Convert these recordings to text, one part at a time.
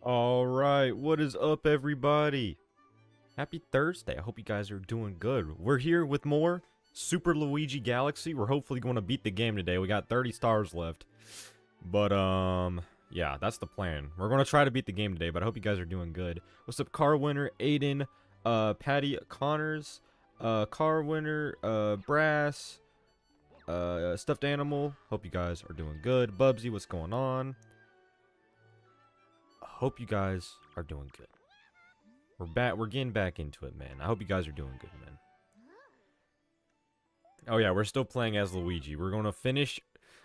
Alright, what is up, everybody? Happy Thursday. I hope you guys are doing good. We're here with more Super Luigi Galaxy. We're hopefully going to beat the game today. We got 30 stars left. But, yeah, that's the plan. We're going to try to beat the game today, but I hope you guys are doing good. What's up, car winner, Aiden, Patty Connors, car winner, Brass, stuffed animal. Hope you guys are doing good. Bubsy, what's going on? Hope you guys are doing good. We're getting back into it, man. I hope you guys are doing good, man. Oh yeah, we're still playing as Luigi. We're going to finish.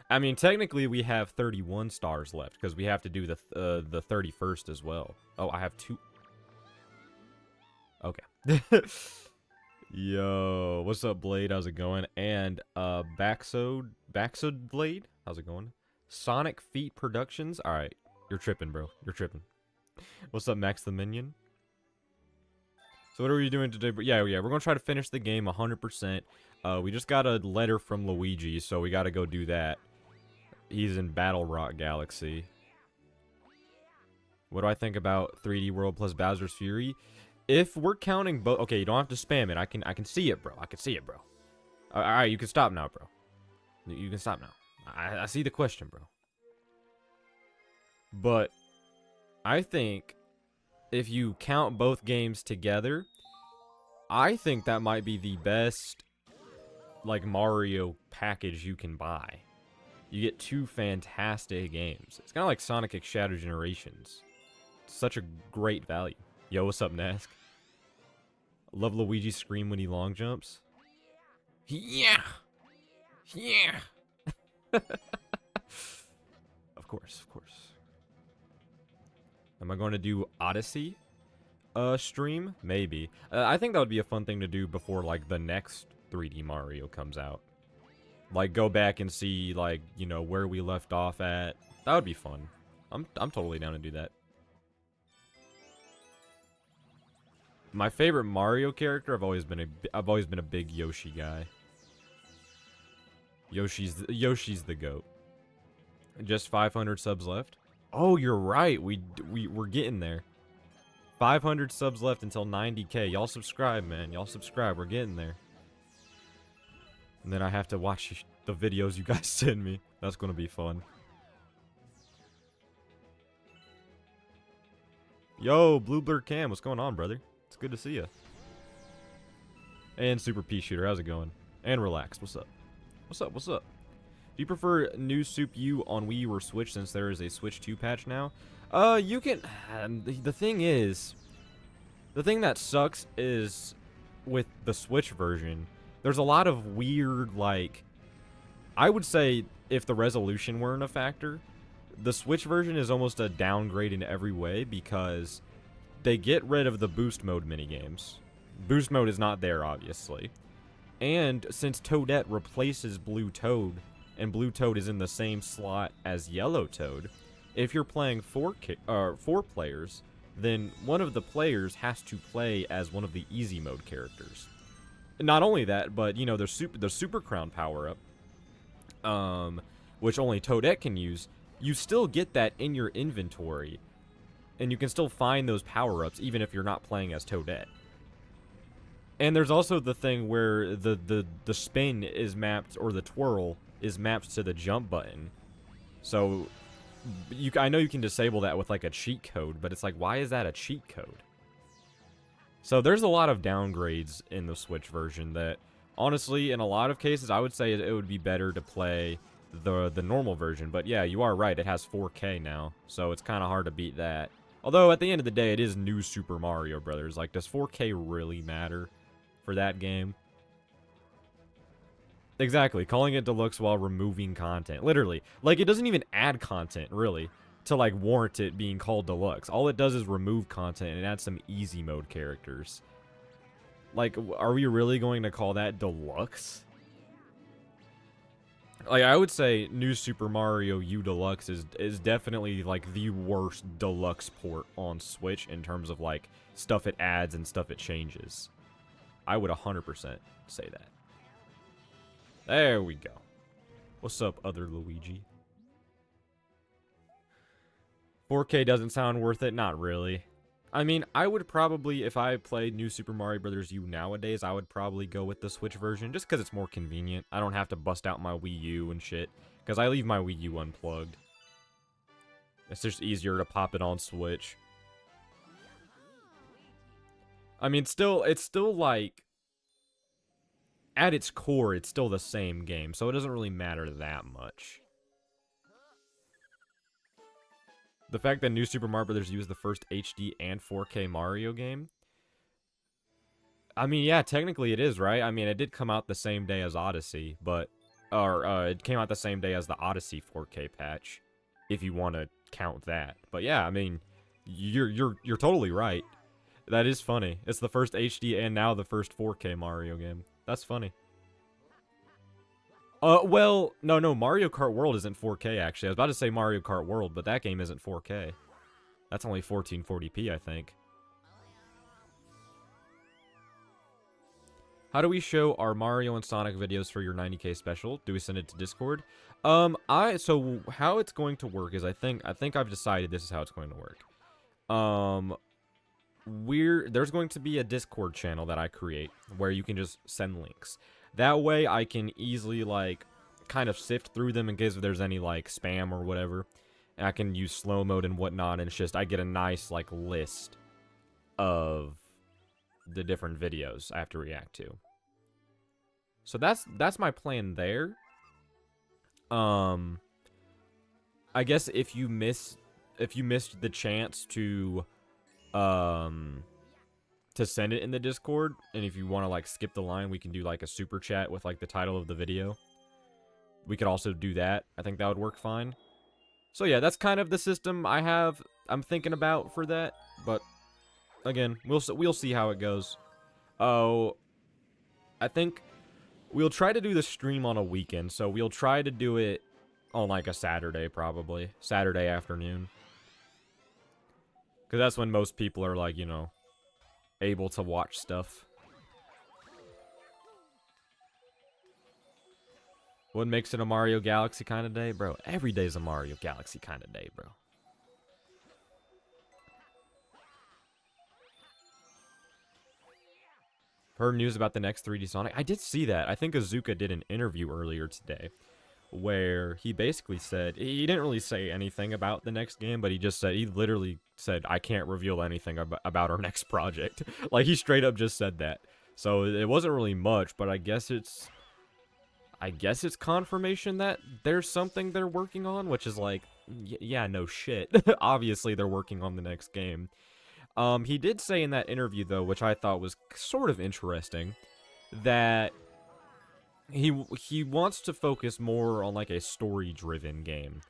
I mean, technically we have 31 stars left because we have to do the 31st as well. Oh, I have 2. Okay. Yo, what's up, Blade? How's it going? And Backsode Blade, how's it going? Sonic Feet Productions. All right, you're tripping, bro. You're tripping. What's up, Max the Minion? So what are we doing today? But yeah, we're gonna try to finish the game 100%. We just got a letter from Luigi, so we gotta go do that. He's in Battle Rock Galaxy. What do I think about 3D World plus Bowser's Fury? If we're counting both, okay, you don't have to spam it. I can see it, bro. I can see it, bro. All right, you can stop now, bro. You can stop now. I see the question, bro. But I think if you count both games together, I think that might be the best, like, Mario package you can buy. You get 2 fantastic games. It's kind of like Sonic X Shadow Generations. Such a great value. Yo, what's up, Nask? Love Luigi's scream when he long jumps. Yeah! Yeah! Of course, of course. Am I going to do Odyssey stream? Maybe. I think that would be a fun thing to do before, like, the next 3D Mario comes out. Like, go back and see, like, you know, where we left off at. That would be fun. I'm totally down to do that. My favorite Mario character, I've always been a big Yoshi guy. Yoshi's the GOAT. Just 500 subs left. Oh, you're right. We're getting there. 500 subs left until 90K. Y'all subscribe, man. Y'all subscribe. We're getting there. And then I have to watch the videos you guys send me. That's going to be fun. Yo, Bluebird Cam. What's going on, brother? It's good to see you. And Super Pea Shooter. How's it going? And Relax. What's up? What's up? What's up? Do you prefer New Soup U on Wii U or Switch since there is a Switch 2 patch now? You can... the thing is... The thing that sucks is with the Switch version, there's a lot of weird, like... I would say if the resolution weren't a factor, the Switch version is almost a downgrade in every way because they get rid of the Boost Mode minigames. Boost Mode is not there, obviously. And since Toadette replaces Blue Toad, and Blue Toad is in the same slot as Yellow Toad, if you're playing 4 players, then one of the players has to play as one of the easy mode characters. Not only that, but you know, the Super Crown power-up, which only Toadette can use, you still get that in your inventory, and you can still find those power-ups even if you're not playing as Toadette. And there's also the thing where the spin is mapped, or the twirl is mapped to the jump button. So I know you can disable that with like a cheat code, but it's like, why is that a cheat code? So there's a lot of downgrades in the Switch version that, honestly, in a lot of cases, I would say it would be better to play the normal version. But yeah, you are right, it has 4K now, so it's kind of hard to beat that. Although, at the end of the day, it is New Super Mario Brothers. Like, does 4K really matter for that game? Exactly, calling it deluxe while removing content. Literally. Like, it doesn't even add content, really, to, like, warrant it being called deluxe. All it does is remove content and add some easy mode characters. Like, are we really going to call that deluxe? Like, I would say New Super Mario U Deluxe is definitely, like, the worst deluxe port on Switch in terms of, like, stuff it adds and stuff it changes. I would 100% say that. There we go. What's up, other Luigi? 4K doesn't sound worth it. Not really. I mean, I would probably, if I played New Super Mario Bros. U nowadays, I would probably go with the Switch version, just because it's more convenient. I don't have to bust out my Wii U and shit, because I leave my Wii U unplugged. It's just easier to pop it on Switch. I mean, it's still like, at its core, it's still the same game, so it doesn't really matter that much. The fact that New Super Mario Bros. U is the first HD and 4K Mario game. I mean, yeah, technically it is, right? I mean, it did come out the same day as Odyssey, but... Or, it came out the same day as the Odyssey 4K patch, if you want to count that. But yeah, I mean, you're totally right. That is funny. It's the first HD and now the first 4K Mario game. That's funny. Well, no, Mario Kart World isn't 4K, actually. I was about to say Mario Kart World, but that game isn't 4K. That's only 1440p, I think. How do we show our Mario and Sonic videos for your 90K special? Do we send it to Discord? So how it's going to work is I think I've decided this is how it's going to work. There's going to be a Discord channel that I create where you can just send links. That way I can easily, like, kind of sift through them in case if there's any, like, spam or whatever. And I can use slow mode and whatnot, and it's just, I get a nice, like, list of the different videos I have to react to. So that's my plan there. I guess if you missed the chance to send it in the Discord, and if you want to, like, skip the line, we can do, like, a super chat with, like, the title of the video. We could also do that. I think that would work fine. So yeah, that's kind of the system I'm thinking about for that, but again, we'll see how it goes. Oh, I think we'll try to do the stream on a weekend, so we'll try to do it on, like, a Saturday, probably. Saturday afternoon. Because that's when most people are, like, you know, able to watch stuff. What makes it a Mario Galaxy kind of day? Bro, every day's a Mario Galaxy kind of day, bro. Heard news about the next 3D Sonic. I did see that. I think Azuka did an interview earlier today where he basically said, he didn't really say anything about the next game, but he literally said, I can't reveal anything about our next project. Like, he straight up just said that. So it wasn't really much, but I guess it's confirmation that there's something they're working on, which is like, yeah, no shit. Obviously, they're working on the next game. He did say in that interview, though, which I thought was sort of interesting, that he wants to focus more on, like, a story-driven game,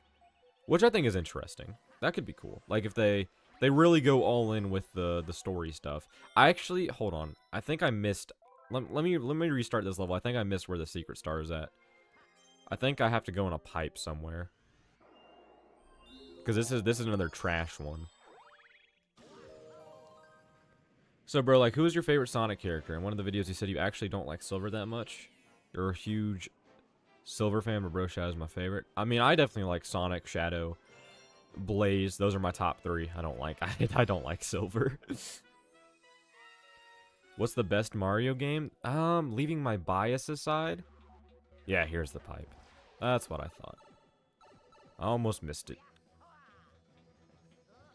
which I think is interesting. That could be cool. Like, if they really go all in with the story stuff. I actually, hold on. I think I missed. Let me restart this level. I think I missed where the secret star is at. I think I have to go in a pipe somewhere. Because this is another trash one. So, bro, like, who is your favorite Sonic character? In one of the videos, you said you actually don't like Silver that much. You're a huge Silver fan, but bro, Shadow's my favorite. I mean, I definitely like Sonic, Shadow, Blaze. Those are my top three. I don't like Silver. What's the best Mario game? Leaving my bias aside. Yeah, here's the pipe. That's what I thought. I almost missed it.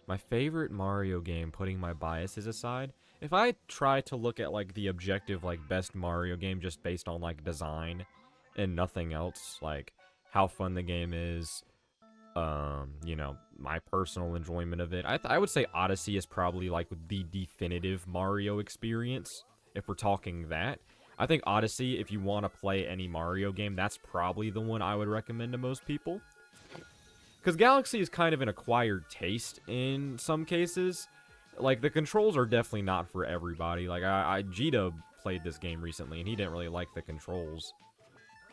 My favorite Mario game, putting my biases aside, if I try to look at, like, the objective, like, best Mario game just based on, like, design and nothing else, like, how fun the game is, you know, my personal enjoyment of it, I would say Odyssey is probably, like, the definitive Mario experience, if we're talking that. I think Odyssey, if you want to play any Mario game, that's probably the one I would recommend to most people. Because Galaxy is kind of an acquired taste in some cases. Like, the controls are definitely not for everybody. Like, Jita played this game recently, and he didn't really like the controls.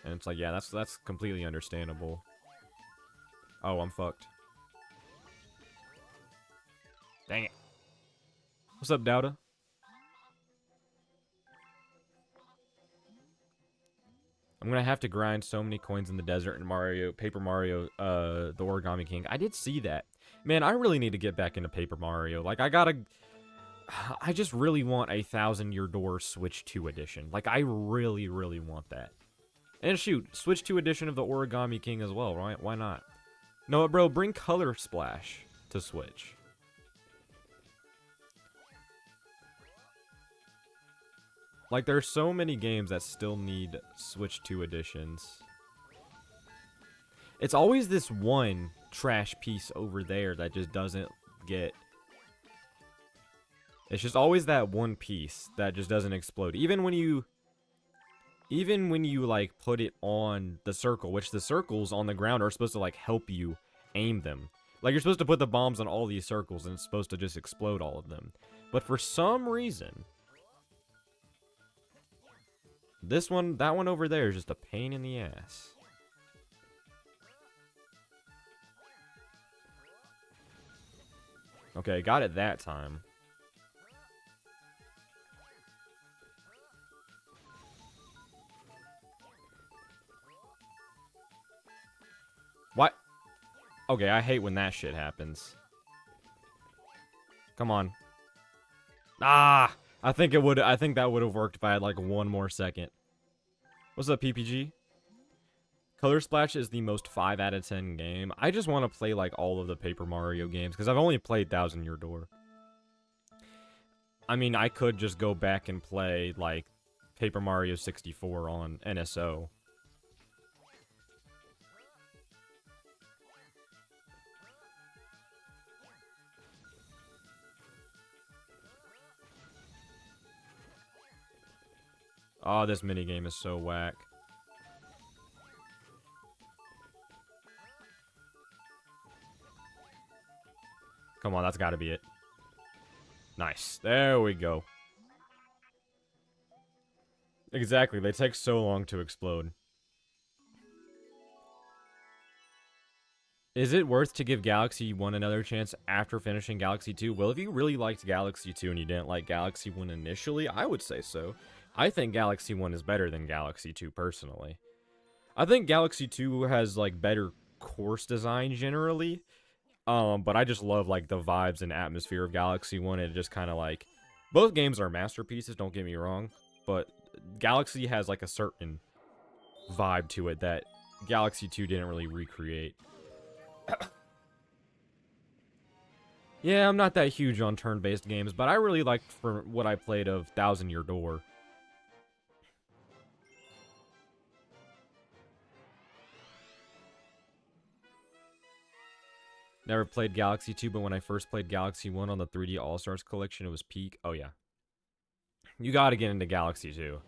And it's like, yeah, that's completely understandable. Oh, I'm fucked. Dang it. What's up, Dowda? I'm gonna have to grind so many coins in the desert in Mario, Paper Mario, the Origami King. I did see that. Man, I really need to get back into Paper Mario. Like, I just really want a 1,000-Year Door Switch 2 edition. Like, I really, really want that. And shoot, Switch 2 edition of the Origami King as well, right? Why not? No, bro, bring Color Splash to Switch. Like, there's so many games that still need Switch 2 editions. It's always this one trash piece over there that just doesn't get... It's just always that one piece that just doesn't explode. Even when you, like, put it on the circle, which the circles on the ground are supposed to, like, help you aim them. Like, you're supposed to put the bombs on all these circles, and it's supposed to just explode all of them. But for some reason... That one over there is just a pain in the ass. Okay, got it that time. What? Okay, I hate when that shit happens. Come on. Ah! I think that would have worked if I had like one more second. What's up, PPG? Color Splash is the most 5 out of 10 game. I just want to play like all of the Paper Mario games because I've only played 1,000-Year Door. I mean, I could just go back and play like Paper Mario 64 on NSO. Oh, this minigame is so whack. Come on, that's gotta be it. Nice. There we go. Exactly, they take so long to explode. Is it worth to give Galaxy 1 another chance after finishing Galaxy 2? Well, if you really liked Galaxy 2 and you didn't like Galaxy 1 initially, I would say so. I think Galaxy 1 is better than Galaxy 2, personally. I think Galaxy 2 has, like, better course design, generally. But I just love, like, the vibes and atmosphere of Galaxy 1. It just kind of, like... Both games are masterpieces, don't get me wrong. But Galaxy has, like, a certain vibe to it that Galaxy 2 didn't really recreate. Yeah, I'm not that huge on turn-based games, but I really liked for what I played of 1,000-Year Door. Never played Galaxy 2, but when I first played Galaxy 1 on the 3D All-Stars collection, it was peak. Oh, yeah. You gotta get into Galaxy 2.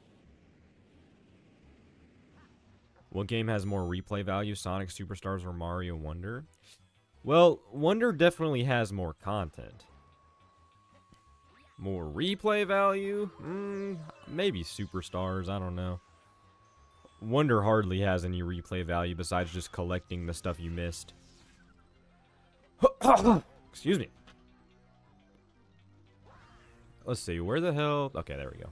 What game has more replay value, Sonic Superstars or Mario Wonder? Well, Wonder definitely has more content. More replay value? Maybe Superstars, I don't know. Wonder hardly has any replay value besides just collecting the stuff you missed. Excuse me. Let's see, where the hell... Okay, there we go.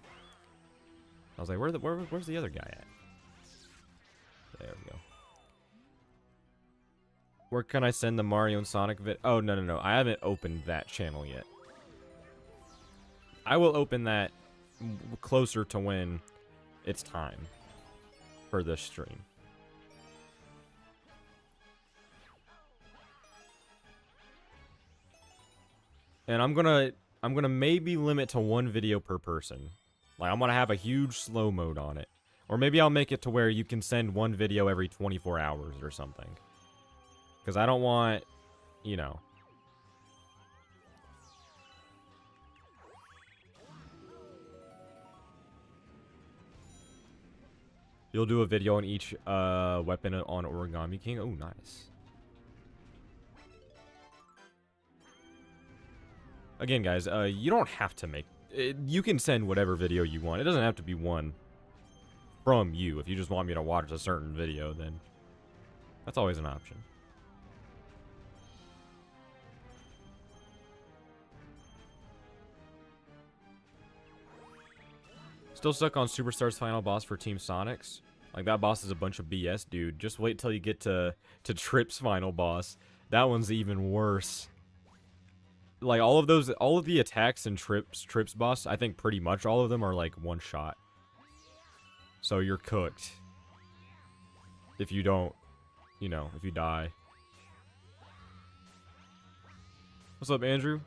I was like, where's the other guy at? There we go. Where can I send the Mario and Sonic vid? Oh, no. I haven't opened that channel yet. I will open that closer to when it's time for this stream. And I'm gonna maybe limit to 1 video per person. Like, I'm gonna have a huge slow mode on it. Or maybe I'll make it to where you can send 1 video every 24 hours or something. Because I don't want, you know. You'll do a video on each weapon on Origami King? Oh, nice. Again, guys, you don't have to make... you can send whatever video you want. It doesn't have to be one from you. If you just want me to watch a certain video, then that's always an option. Still stuck on Superstars final boss for Team Sonics? Like, that boss is a bunch of BS, dude. Just wait till you get to Trip's final boss. That one's even worse. Like, all of the attacks in Trip's boss, I think pretty much all of them are, like, one shot. So you're cooked. If you don't, you know, if you die. What's up, Andrew?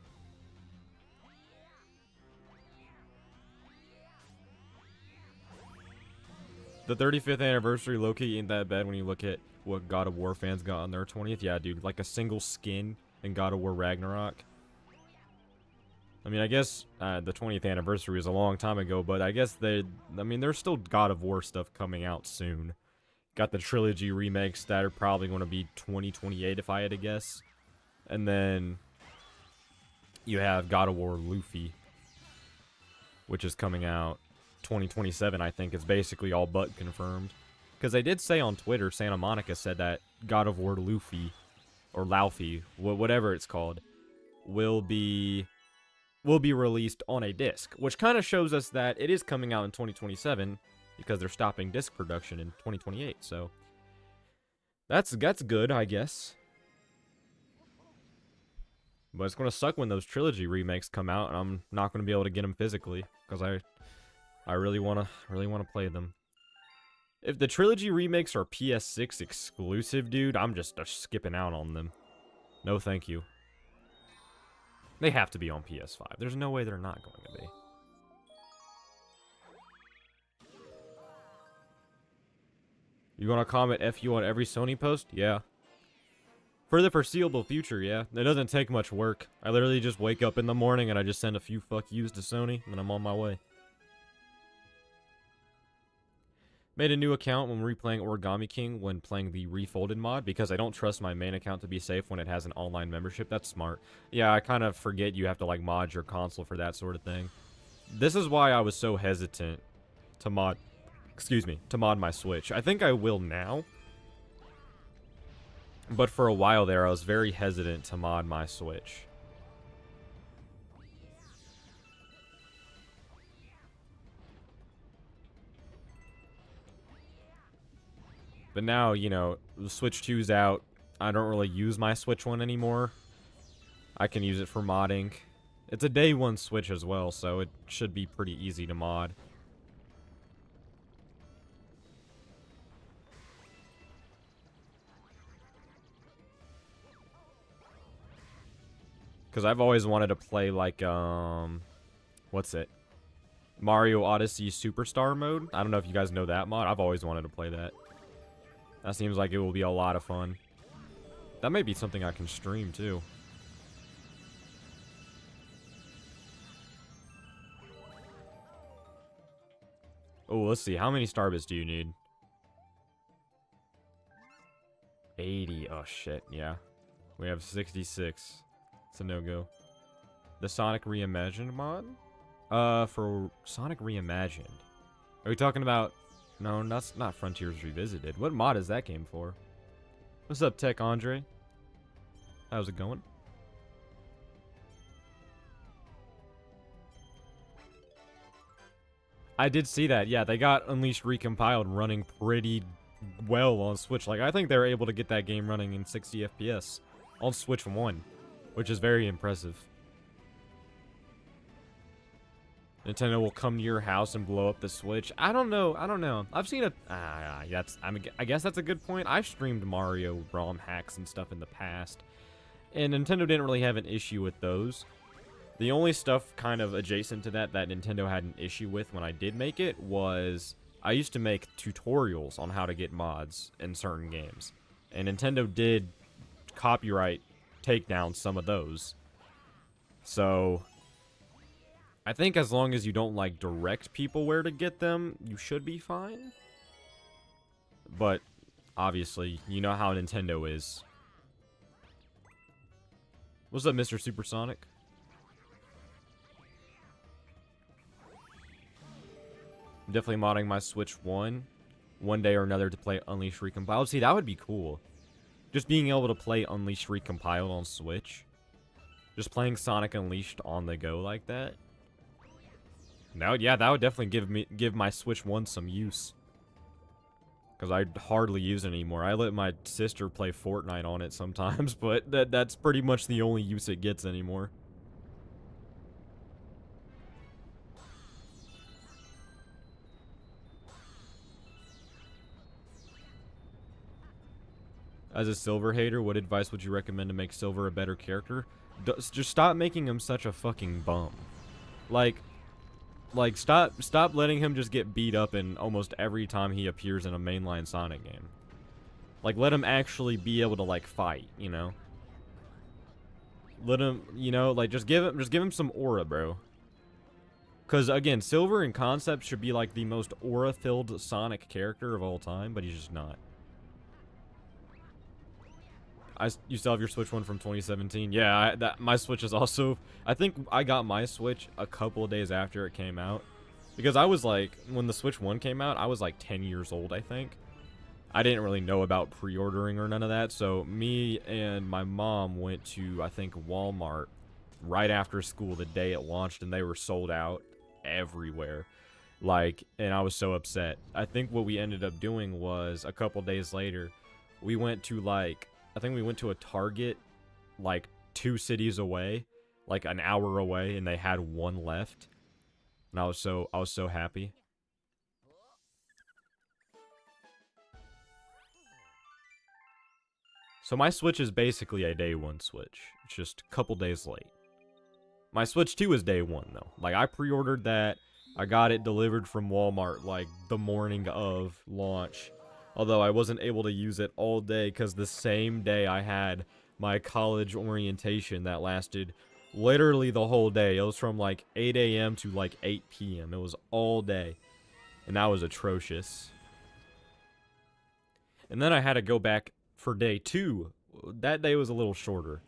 The 35th anniversary low-key ain't that bad when you look at what God of War fans got on their 20th. Yeah, dude, like a single skin in God of War Ragnarok. I mean, I guess the 20th anniversary was a long time ago, but I guess there's still God of War stuff coming out soon. Got the trilogy remakes that are probably going to be 2028 if I had to guess. And then you have God of War Luffy, which is coming out 2027, I think. It's basically all but confirmed. Because they did say on Twitter, Santa Monica said that God of War Luffy, or Laufey, whatever it's called, will be released on a disc, which kind of shows us that it is coming out in 2027 because they're stopping disc production in 2028. So that's good, I guess. But it's gonna suck when those trilogy remakes come out, and I'm not gonna be able to get them physically because I really wanna play them. If the trilogy remakes are PS6 exclusive, dude, I'm just skipping out on them. No, thank you. They have to be on PS5. There's no way they're not going to be. You gonna comment FU on every Sony post? Yeah. For the foreseeable future, yeah. It doesn't take much work. I literally just wake up in the morning and I just send a few fuck yous to Sony, and then I'm on my way. Made a new account when replaying Origami King when playing the Refolded mod because I don't trust my main account to be safe when it has an online membership. That's smart. Yeah, I kind of forget you have to, like, mod your console for that sort of thing. This is why I was so hesitant to mod my Switch. I think I will now. But for a while there, I was very hesitant to mod my Switch. But now, you know, the Switch 2's out. I don't really use my Switch 1 anymore. I can use it for modding. It's a day one Switch as well, so it should be pretty easy to mod. Because I've always wanted to play, like, what's it? Mario Odyssey Superstar mode? I don't know if you guys know that mod. I've always wanted to play that. That seems like it will be a lot of fun. That may be something I can stream, too. Oh, let's see. How many Starbits do you need? 80. Oh, shit. Yeah. We have 66. It's a no-go. The Sonic Reimagined mod? For Sonic Reimagined. Are we talking about... No, that's not Frontiers Revisited. What mod is that game for? What's up, Tech Andre? How's it going? I did see that. Yeah, they got Unleashed Recompiled running pretty well on Switch. Like, I think they were able to get that game running in 60 FPS on Switch 1, which is very impressive. Nintendo will come to your house and blow up the Switch. I don't know. I've seen a... I guess that's a good point. I've streamed Mario ROM hacks and stuff in the past, and Nintendo didn't really have an issue with those. The only stuff kind of adjacent to that Nintendo had an issue with when I did make it was I used to make tutorials on how to get mods in certain games, and Nintendo did copyright take down some of those. So... I think as long as you don't, like, direct people where to get them, you should be fine. But, obviously, you know how Nintendo is. What's up, Mr. Supersonic? I'm definitely modding my Switch 1 one day or another to play Unleashed Recompiled. See, that would be cool. Just being able to play Unleashed Recompiled on Switch. Just playing Sonic Unleashed on the go like that. Yeah, that would definitely give my Switch 1 some use. because I hardly use it anymore. I let my sister play Fortnite on it sometimes, but that's pretty much the only use it gets anymore. As a Silver hater, what advice would you recommend to make Silver a better character? Just stop making him such a fucking bum. Like stop letting him just get beat up in almost every time he appears in a mainline Sonic game. Like, let him actually be able to, like, fight, you know? Let him, you know, like, just give him some aura, bro. Because, again, Silver in concept should be, like, the most aura-filled Sonic character of all time, but he's just not. You still have your Switch one from 2017? Yeah, my Switch is also... I think I got my Switch a couple of days after it came out. Because I was, like, when the Switch 1 came out, I was, like, 10 years old, I think. I didn't really know about pre-ordering or none of that, so me and my mom went to, I think, Walmart right after school the day it launched, and they were sold out everywhere. Like, and I was so upset. I think what we ended up doing was, a couple days later, we went to, like, I think we went to a Target, like, 2 cities away, like, an hour away, and they had one left. And I was so happy. So my Switch is basically a day 1 Switch. It's just a couple days late. My Switch 2 is day 1, though. Like, I pre-ordered that. I got it delivered from Walmart, like, the morning of launch. Although I wasn't able to use it all day, because the same day I had my college orientation that lasted literally the whole day. It was from, like, 8 a.m. to, like, 8 p.m. It was all day. And that was atrocious. And then I had to go back for day 2. That day was a little shorter.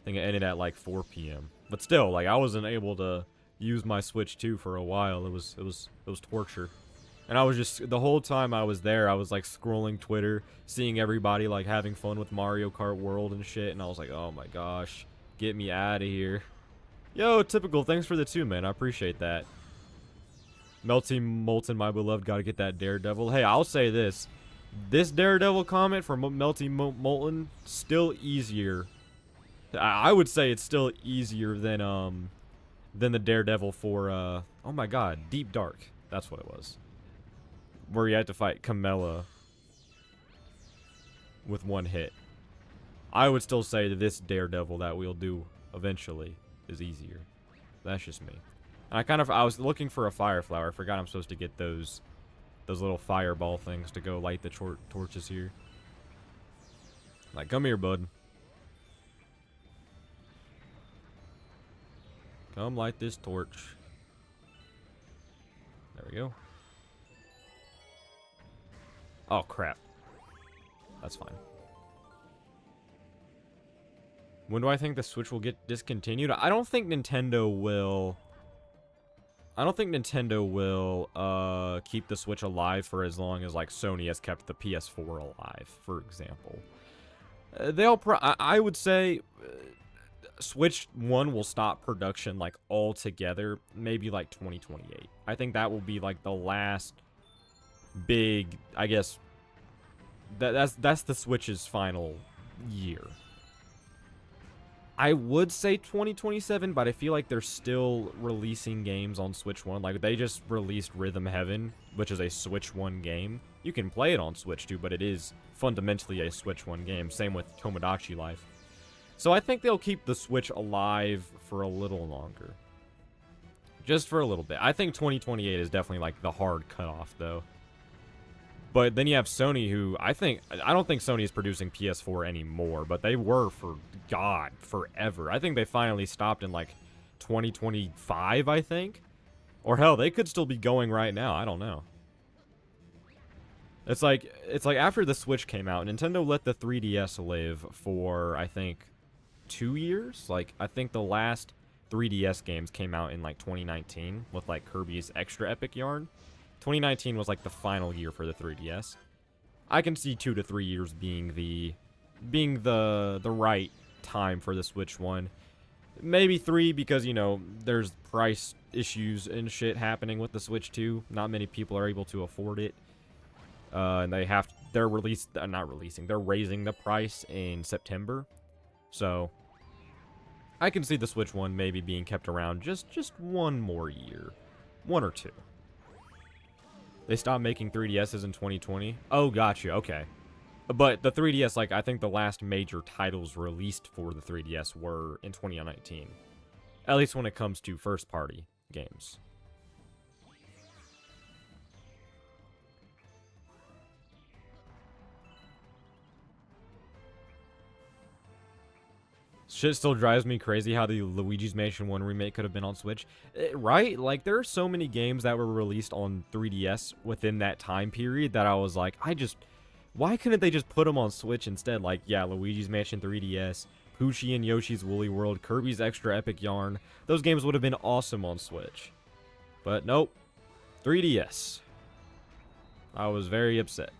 I think it ended at like 4 p.m. But still, like, I wasn't able to use my Switch 2 for a while. It was torture. And I was just, the whole time I was there, I was like scrolling Twitter, seeing everybody like having fun with Mario Kart World and shit, and I was like, oh my gosh, get me out of here. Yo, typical, thanks for the 2, man. I appreciate that. Melty Molten, my beloved, gotta get that Daredevil. Hey, I'll say this. This Daredevil comment from Melty Molten, still easier. I would say it's still easier than the Daredevil for, oh my god, Deep Dark. That's what it was. Where you had to fight Kamala with 1 hit. I would still say that this Daredevil that we'll do eventually is easier. That's just me. And I was looking for a fire flower. I forgot I'm supposed to get those little fireball things to go light the torches here. Like, come here, bud. Come light this torch. There we go. Oh, crap. That's fine. When do I think the Switch will get discontinued? I don't think Nintendo will... keep the Switch alive for as long as, like, Sony has kept the PS4 alive, for example. I would say Switch 1 will stop production, like, altogether, maybe, like, 2028. I think that will be, like, the last big, I guess, that's the Switch's final year. I would say 2027, but I feel like they're still releasing games on Switch 1. Like, they just released Rhythm Heaven, which is a Switch 1 game. You can play it on Switch 2, but it is fundamentally a Switch 1 game. Same with Tomodachi Life. So I think they'll keep the Switch alive for a little longer. Just for a little bit. I think 2028 is definitely, like, the hard cutoff, though. But then you have Sony, who I don't think Sony is producing PS4 anymore, but they were for, God, forever. I think they finally stopped in, like, 2025, I think? Or hell, they could still be going right now. I don't know. It's like after the Switch came out, Nintendo let the 3DS live for, I think, 2 years? Like, I think the last 3DS games came out in, like, 2019 with, like, Kirby's Extra Epic Yarn. 2019 was like the final year for the 3DS. I can see 2 to 3 years being the right time for the Switch 1. Maybe 3 because, you know, there's price issues and shit happening with the Switch 2. Not many people are able to afford it. And they're they're raising the price in September. So I can see the Switch one maybe being kept around just one more year. 1 or 2. They stopped making 3DSs in 2020. Oh, gotcha. Okay. But the 3DS, like, I think the last major titles released for the 3DS were in 2019. At least when it comes to first-party games. Shit still drives me crazy how the Luigi's Mansion 1 remake could have been on Switch. Right? Like, there are so many games that were released on 3DS within that time period that I was like, why couldn't they just put them on Switch instead? Like, yeah, Luigi's Mansion 3DS, Poochie and Yoshi's Woolly World, Kirby's Extra Epic Yarn. Those games would have been awesome on Switch. But nope. 3DS. I was very upset.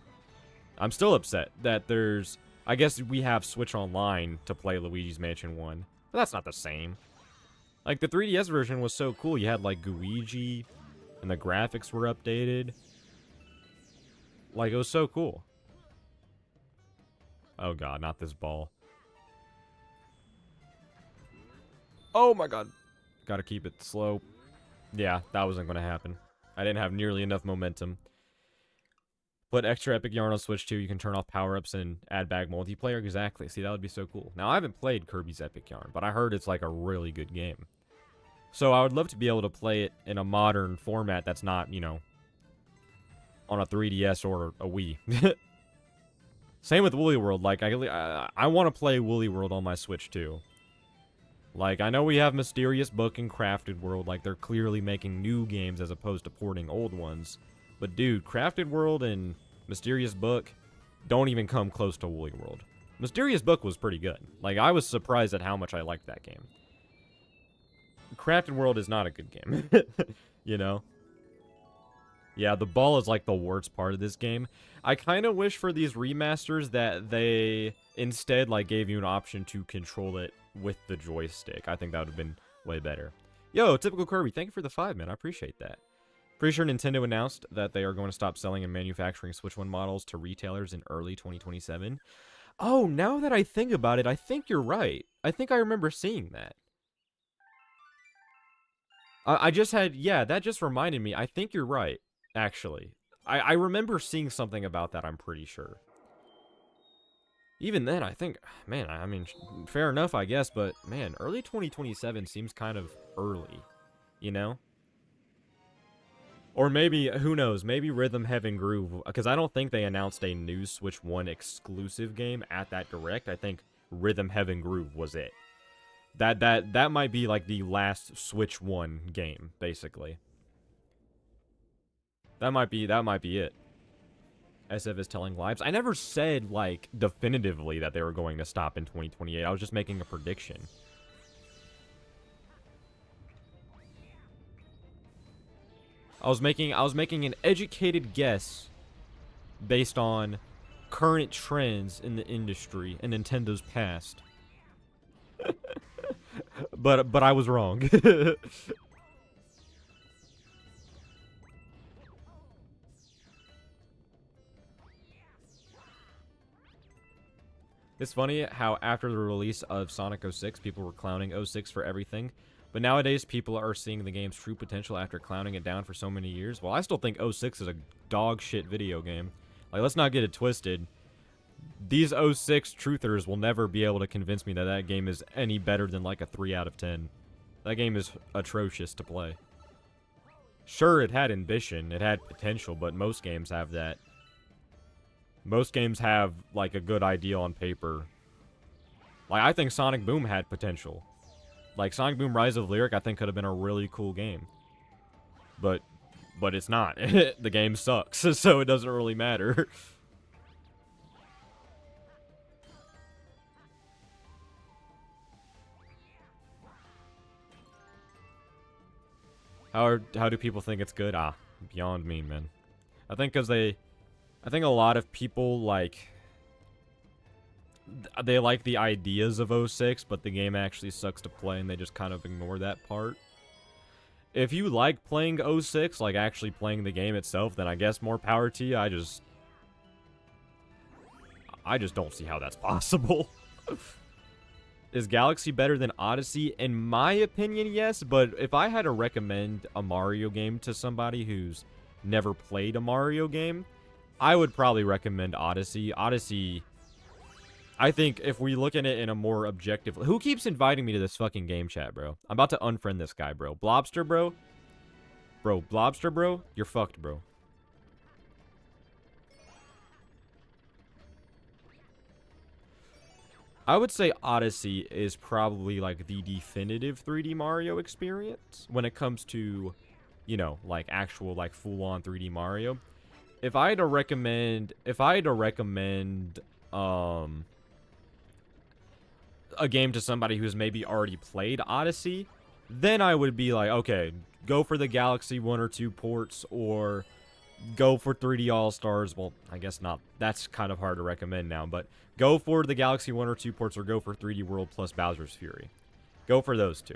I'm still upset that there's... I guess we have Switch Online to play Luigi's Mansion 1. But that's not the same. Like, the 3DS version was so cool. You had, like, Luigi, and the graphics were updated. Like, it was so cool. Oh, God, not this ball. Oh, my God. Gotta keep it slow. Yeah, that wasn't going to happen. I didn't have nearly enough momentum. But Extra Epic Yarn on Switch 2, you can turn off power-ups and add back multiplayer. Exactly. See, that would be so cool. Now, I haven't played Kirby's Epic Yarn, but I heard it's like a really good game. So I would love to be able to play it in a modern format that's not, you know, on a 3DS or a Wii. Same with Woolly World. Like, I want to play Woolly World on my Switch too. Like, I know we have Mysterious Book and Crafted World. Like, they're clearly making new games as opposed to porting old ones. But dude, Crafted World and Mysterious Book don't even come close to Woolly World. Mysterious Book was pretty good. Like, I was surprised at how much I liked that game. Crafted World is not a good game. You know? Yeah, the ball is like the worst part of this game. I kind of wish for these remasters that they instead like gave you an option to control it with the joystick. I think that would have been way better. Yo, Typical Kirby, thank you for the 5, man. I appreciate that. Pretty sure Nintendo announced that they are going to stop selling and manufacturing Switch 1 models to retailers in early 2027. Oh, now that I think about it, I think you're right. I think I remember seeing that. I just had... Yeah, that just reminded me. I think you're right, actually. I remember seeing something about that, I'm pretty sure. Even then, I think... Man, I mean, fair enough, I guess, but, man, early 2027 seems kind of early. You know? Or maybe, who knows, maybe Rhythm Heaven Groove, because I don't think they announced a new Switch 1 exclusive game at that Direct. I think Rhythm Heaven Groove was it. That might be like the last Switch 1 game, basically. That might be it. SF is telling lies. I never said, like, definitively that they were going to stop in 2028. I was just making a prediction. I was making an educated guess based on current trends in the industry and Nintendo's past. but I was wrong. It's funny how after the release of Sonic 06, people were clowning 06 for everything. But nowadays, people are seeing the game's true potential after clowning it down for so many years. Well, I still think 06 is a dog shit video game. Like, let's not get it twisted. These 06 truthers will never be able to convince me that that game is any better than like a 3 out of 10. That game is atrocious to play. Sure, it had ambition, it had potential, but most games have that. Most games have, like, a good idea on paper. Like, I think Sonic Boom had potential. Like, Sonic Boom Rise of Lyric, I think, could have been a really cool game. But it's not. The game sucks, so it doesn't really matter. How do people think it's good? Ah, beyond me, man. I think a lot of people, like... They like the ideas of 06, but the game actually sucks to play, and they just kind of ignore that part. If you like playing 06, like actually playing the game itself, then I guess more power to you. I just don't see how that's possible. Is Galaxy better than Odyssey? In my opinion, yes, but if I had to recommend a Mario game to somebody who's never played a Mario game, I would probably recommend Odyssey. Odyssey, I think if we look at it in a more objective... Who keeps inviting me to this fucking game chat, bro? I'm about to unfriend this guy, bro. Blobster, bro? Bro, Blobster, bro? You're fucked, bro. I would say Odyssey is probably, like, the definitive 3D Mario experience when it comes to, you know, like, actual, like, full-on 3D Mario. If I had to recommend, a game to somebody who's maybe already played Odyssey, then I would be like, okay, go for the Galaxy 1 or 2 ports, or go for 3D All-Stars. Well, I guess not. That's kind of hard to recommend now, but go for the Galaxy 1 or 2 ports, or go for 3D World plus Bowser's Fury. Go for those two.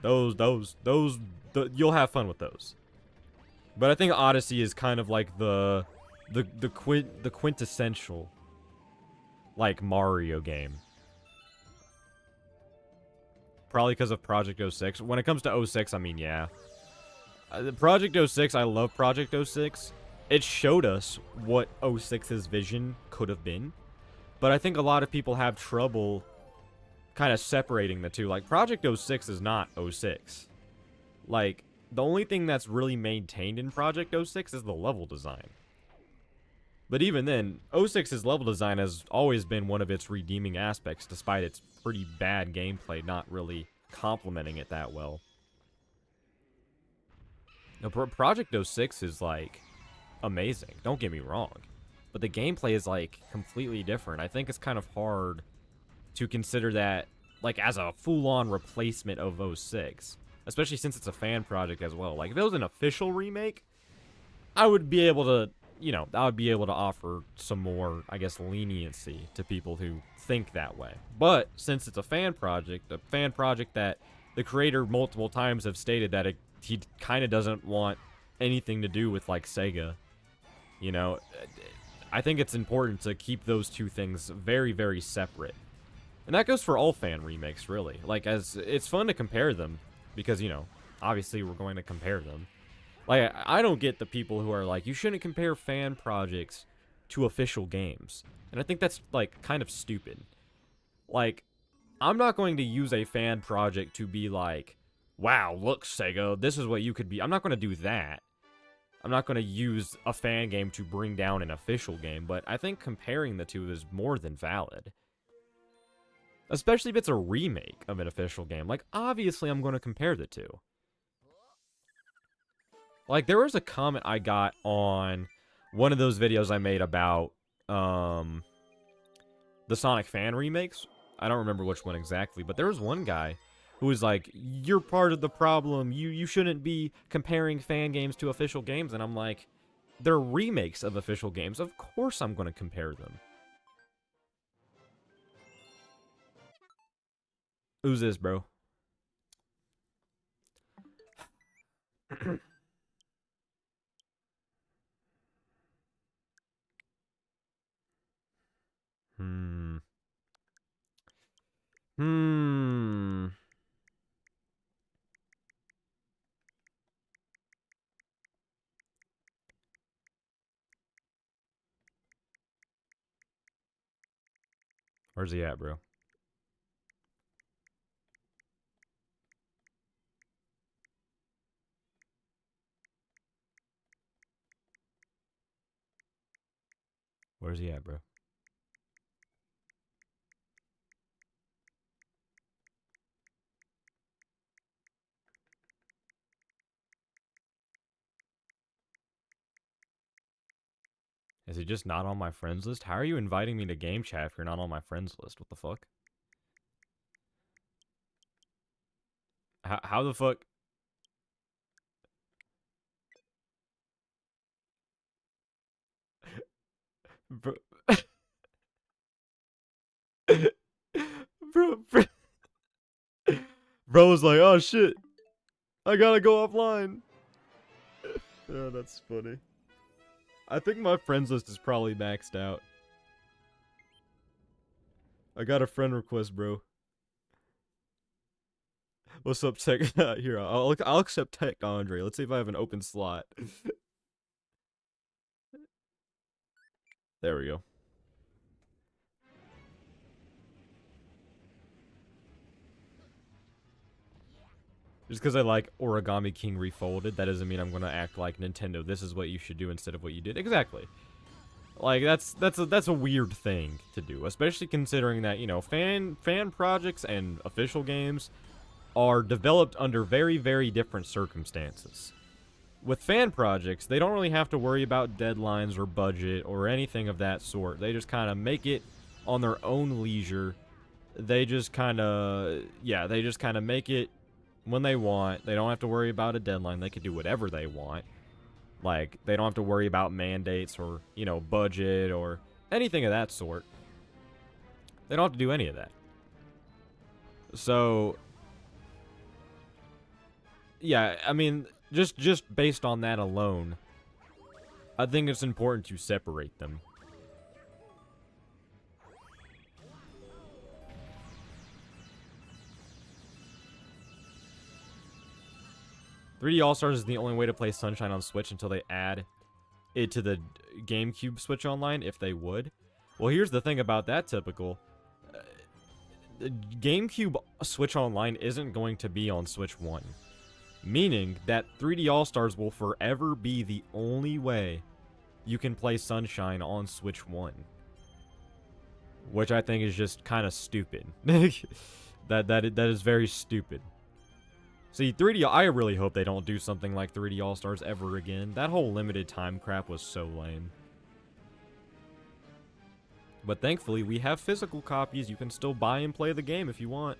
You'll have fun with those. But I think Odyssey is kind of like the quintessential, like, Mario game. Probably because of Project 06. When it comes to 06, I mean, yeah. Project 06, I love Project 06. It showed us what 06's vision could have been. But I think a lot of people have trouble kind of separating the two. Like, Project 06 is not 06. Like, the only thing that's really maintained in Project 06 is the level design. But even then, 06's level design has always been one of its redeeming aspects, despite its pretty bad gameplay not really complementing it that well. Now, Project 06 is, like, amazing. Don't get me wrong. But the gameplay is, like, completely different. I think it's kind of hard to consider that, like, as a full-on replacement of 06. Especially since it's a fan project as well. Like, if it was an official remake, I would be able to, you know, I would be able to offer some more, I guess, leniency to people who think that way. But since it's a fan project that the creator multiple times have stated that he kind of doesn't want anything to do with, like, Sega, you know, I think it's important to keep those two things very, very separate. And that goes for all fan remakes, really. Like, as it's fun to compare them, because, you know, obviously we're going to compare them. Like, I don't get the people who are like, you shouldn't compare fan projects to official games. And I think that's, like, kind of stupid. Like, I'm not going to use a fan project to be like, wow, look, Sega, this is what you could be. I'm not going to do that. I'm not going to use a fan game to bring down an official game, but I think comparing the two is more than valid. Especially if it's a remake of an official game. Like, obviously I'm going to compare the two. Like, there was a comment I got on one of those videos I made about the Sonic fan remakes. I don't remember which one exactly, but there was one guy who was like, you're part of the problem. You shouldn't be comparing fan games to official games. And I'm like, they're remakes of official games. Of course I'm going to compare them. Who's this, bro? Where's he at, bro? Where's he at, bro? Is he just not on my friends list? How are you inviting me to game chat if you're not on my friends list? What the fuck? How the fuck? Bro. bro. Bro was like, oh shit. I gotta go offline. Yeah, that's funny. I think my friends list is probably maxed out. I got a friend request, bro. What's up, Tech? Here, I'll accept Tech Andre. Let's see if I have an open slot. There we go. Just because I like Origami King Refolded, that doesn't mean I'm gonna act like Nintendo. This is what you should do instead of what you did. Exactly. Like that's a weird thing to do, especially considering that fan projects and official games are developed under very different circumstances. With fan projects, they don't really have to worry about deadlines or budget or anything of that sort. They just kind of make it on their own leisure. They just kind of make it when they want. They don't have to worry about a deadline. They can do whatever they want. Like, they don't have to worry about mandates or, budget or anything of that sort. They don't have to do any of that. So, yeah, I mean, just based on that alone, I think it's important to separate them. "3D All-Stars is the only way to play Sunshine on Switch until they add it to the GameCube Switch Online, if they would." Well, here's the thing about that, Typical. The GameCube Switch Online isn't going to be on Switch 1. Meaning that 3D All-Stars will forever be the only way you can play Sunshine on Switch 1. Which I think is just kind of stupid. that is very stupid. See, 3D, I really hope they don't do something like 3D All-Stars ever again. That whole limited time crap was so lame. But thankfully, we have physical copies. You can still buy and play the game if you want.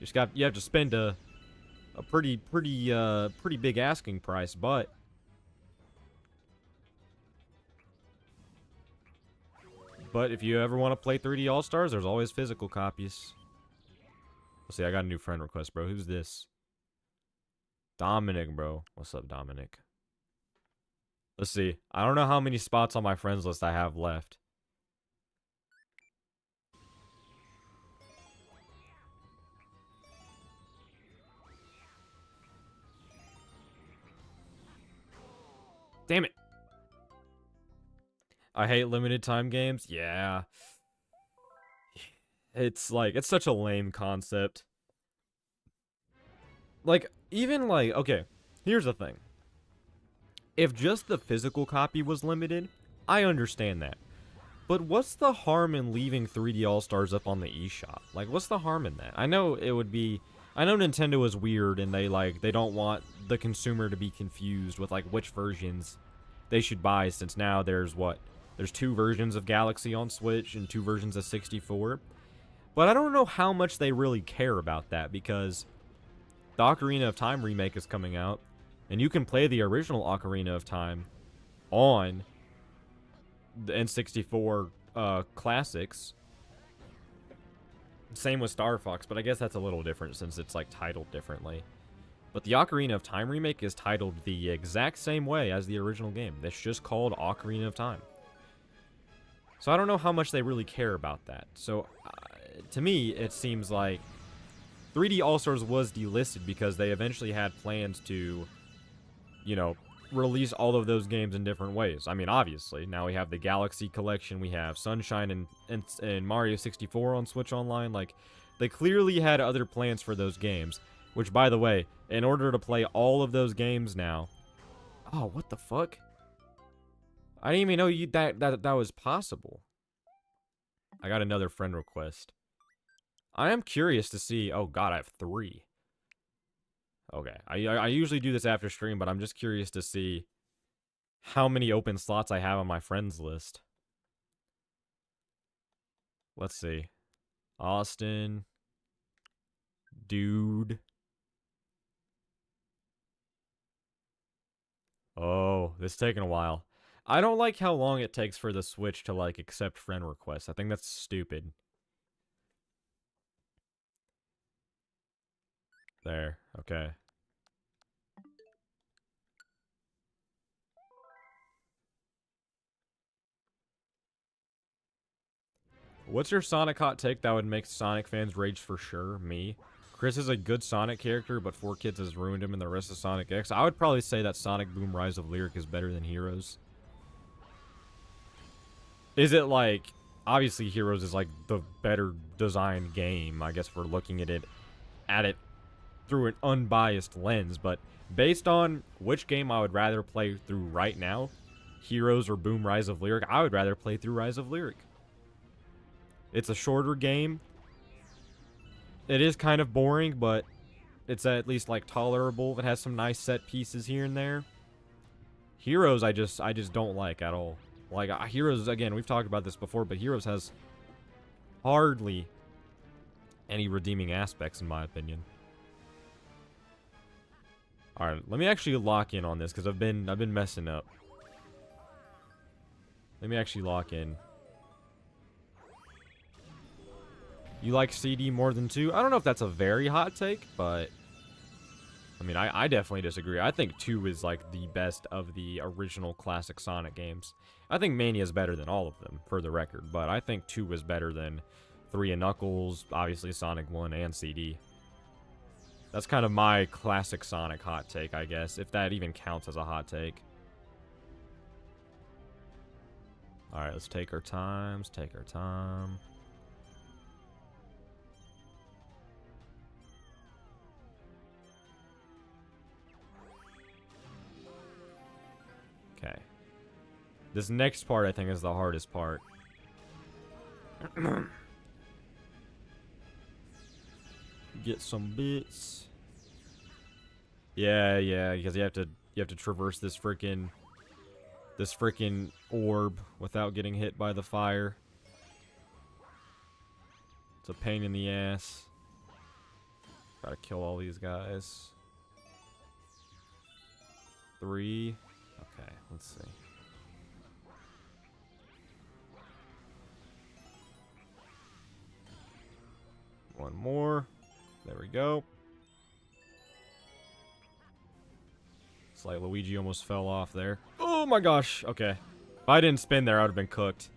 You have to spend a pretty big asking price, but if you ever want to play 3D All-Stars, there's always physical copies. Let's see, I got a new friend request, bro. Who's this? Dominic, bro. What's up, Dominic? Let's see. I don't know how many spots on my friends list I have left. Damn it. I hate limited time games. Yeah. It's like, it's such a lame concept. Like, even like, okay, here's the thing. If just the physical copy was limited, I understand that. But what's the harm in leaving 3D All-Stars up on the eShop? Like, what's the harm in that? I know it would be... I know Nintendo is weird and they don't want the consumer to be confused with, like, which versions they should buy, since now there's, what? There's 2 versions of Galaxy on Switch and 2 versions of 64. But I don't know how much they really care about that, because the Ocarina of Time remake is coming out, and you can play the original Ocarina of Time on the N64 classics. Same with Star Fox, but I guess that's a little different since it's like titled differently. But the Ocarina of Time remake is titled the exact same way as the original game. It's just called Ocarina of Time. So I don't know how much they really care about that. So to me, it seems like 3D All-Stars was delisted because they eventually had plans to, release all of those games in different ways. I mean, obviously, now we have the Galaxy Collection, we have Sunshine and Mario 64 on Switch Online. Like, they clearly had other plans for those games, which, by the way, in order to play all of those games now... Oh, what the fuck? I didn't even know that was possible. I got another friend request. I am curious to see... Oh, God, I have 3. Okay, I usually do this after stream, but I'm just curious to see how many open slots I have on my friends list. Let's see. Austin. Dude. Oh, this is taking a while. I don't like how long it takes for the Switch to, like, accept friend requests. I think that's stupid. There, okay. What's your Sonic hot take that would make Sonic fans rage for sure? Me. Chris is a good Sonic character, but 4Kids has ruined him in the rest of Sonic X. I would probably say that Sonic Boom Rise of Lyric is better than Heroes. Is it like... Obviously, Heroes is like the better designed game, I guess, if we're looking at it through an unbiased lens, but based on which game I would rather play through right now, Heroes or Boom Rise of Lyric, I would rather play through Rise of Lyric. It's a shorter game. It is kind of boring, but it's at least like tolerable. It has some nice set pieces here and there. Heroes, I just don't like at all. Like, Heroes, again, we've talked about this before, but Heroes has hardly any redeeming aspects, in my opinion. Alright, let me actually lock in on this, because I've been messing up. Let me actually lock in. You like CD more than 2? I don't know if that's a very hot take, but... I mean, I definitely disagree. I think 2 is, like, the best of the original classic Sonic games. I think Mania is better than all of them, for the record, but I think 2 is better than 3 and Knuckles, obviously Sonic 1, and CD. That's kind of my classic Sonic hot take, I guess, if that even counts as a hot take. Alright, let's take our time. Okay. This next part, I think, is the hardest part. Get some bits. Yeah, because you have to traverse this freaking orb without getting hit by the fire. It's a pain in the ass. Gotta kill all these guys. 3. Okay, let's see. One more. There we go. It's like Luigi almost fell off there. Oh my gosh. Okay. If I didn't spin there, I would have been cooked.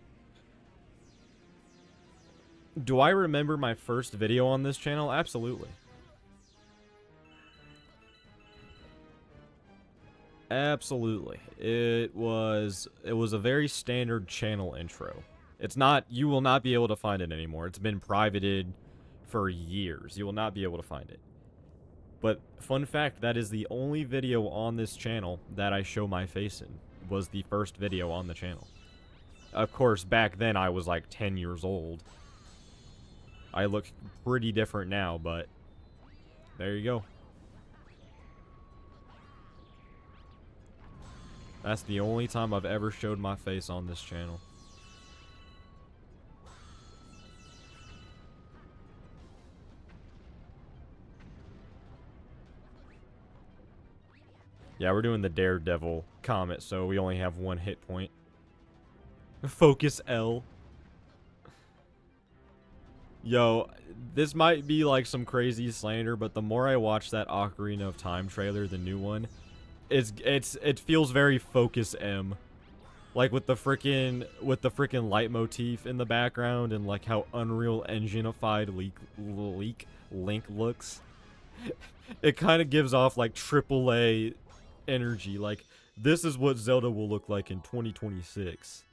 Do I remember my first video on this channel? Absolutely. Absolutely. It was a very standard channel intro. It's not, you will not be able to find it anymore. It's been privated for years. You will not be able to find it. But fun fact, that is the only video on this channel that I show my face in. Was the first video on the channel. Of course, back then I was like 10 years old. I look pretty different now, but there you go. That's the only time I've ever showed my face on this channel. Yeah, we're doing the Daredevil Comet, so we only have 1 hit point. Focus L. Yo, this might be like some crazy slander, but the more I watch that Ocarina of Time trailer, the new one, it feels very Focus M. Like with the freaking leitmotif in the background and like how Unreal Engine-ified Link looks. It kind of gives off like AAA energy. Like, this is what Zelda will look like in 2026.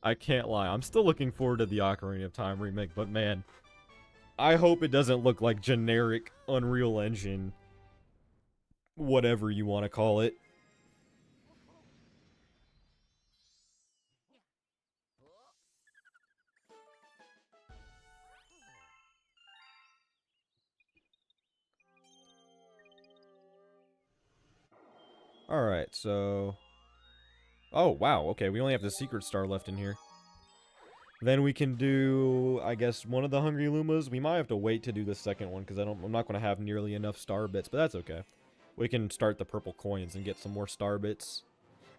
I can't lie. I'm still looking forward to the Ocarina of Time remake, but man, I hope it doesn't look like generic Unreal Engine, whatever you want to call it. Alright, so... Oh, wow, okay, we only have the Secret Star left in here. Then we can do, I guess, one of the Hungry Lumas. We might have to wait to do the second one, because I'm not going to have nearly enough star bits, but that's okay. We can start the purple coins and get some more star bits.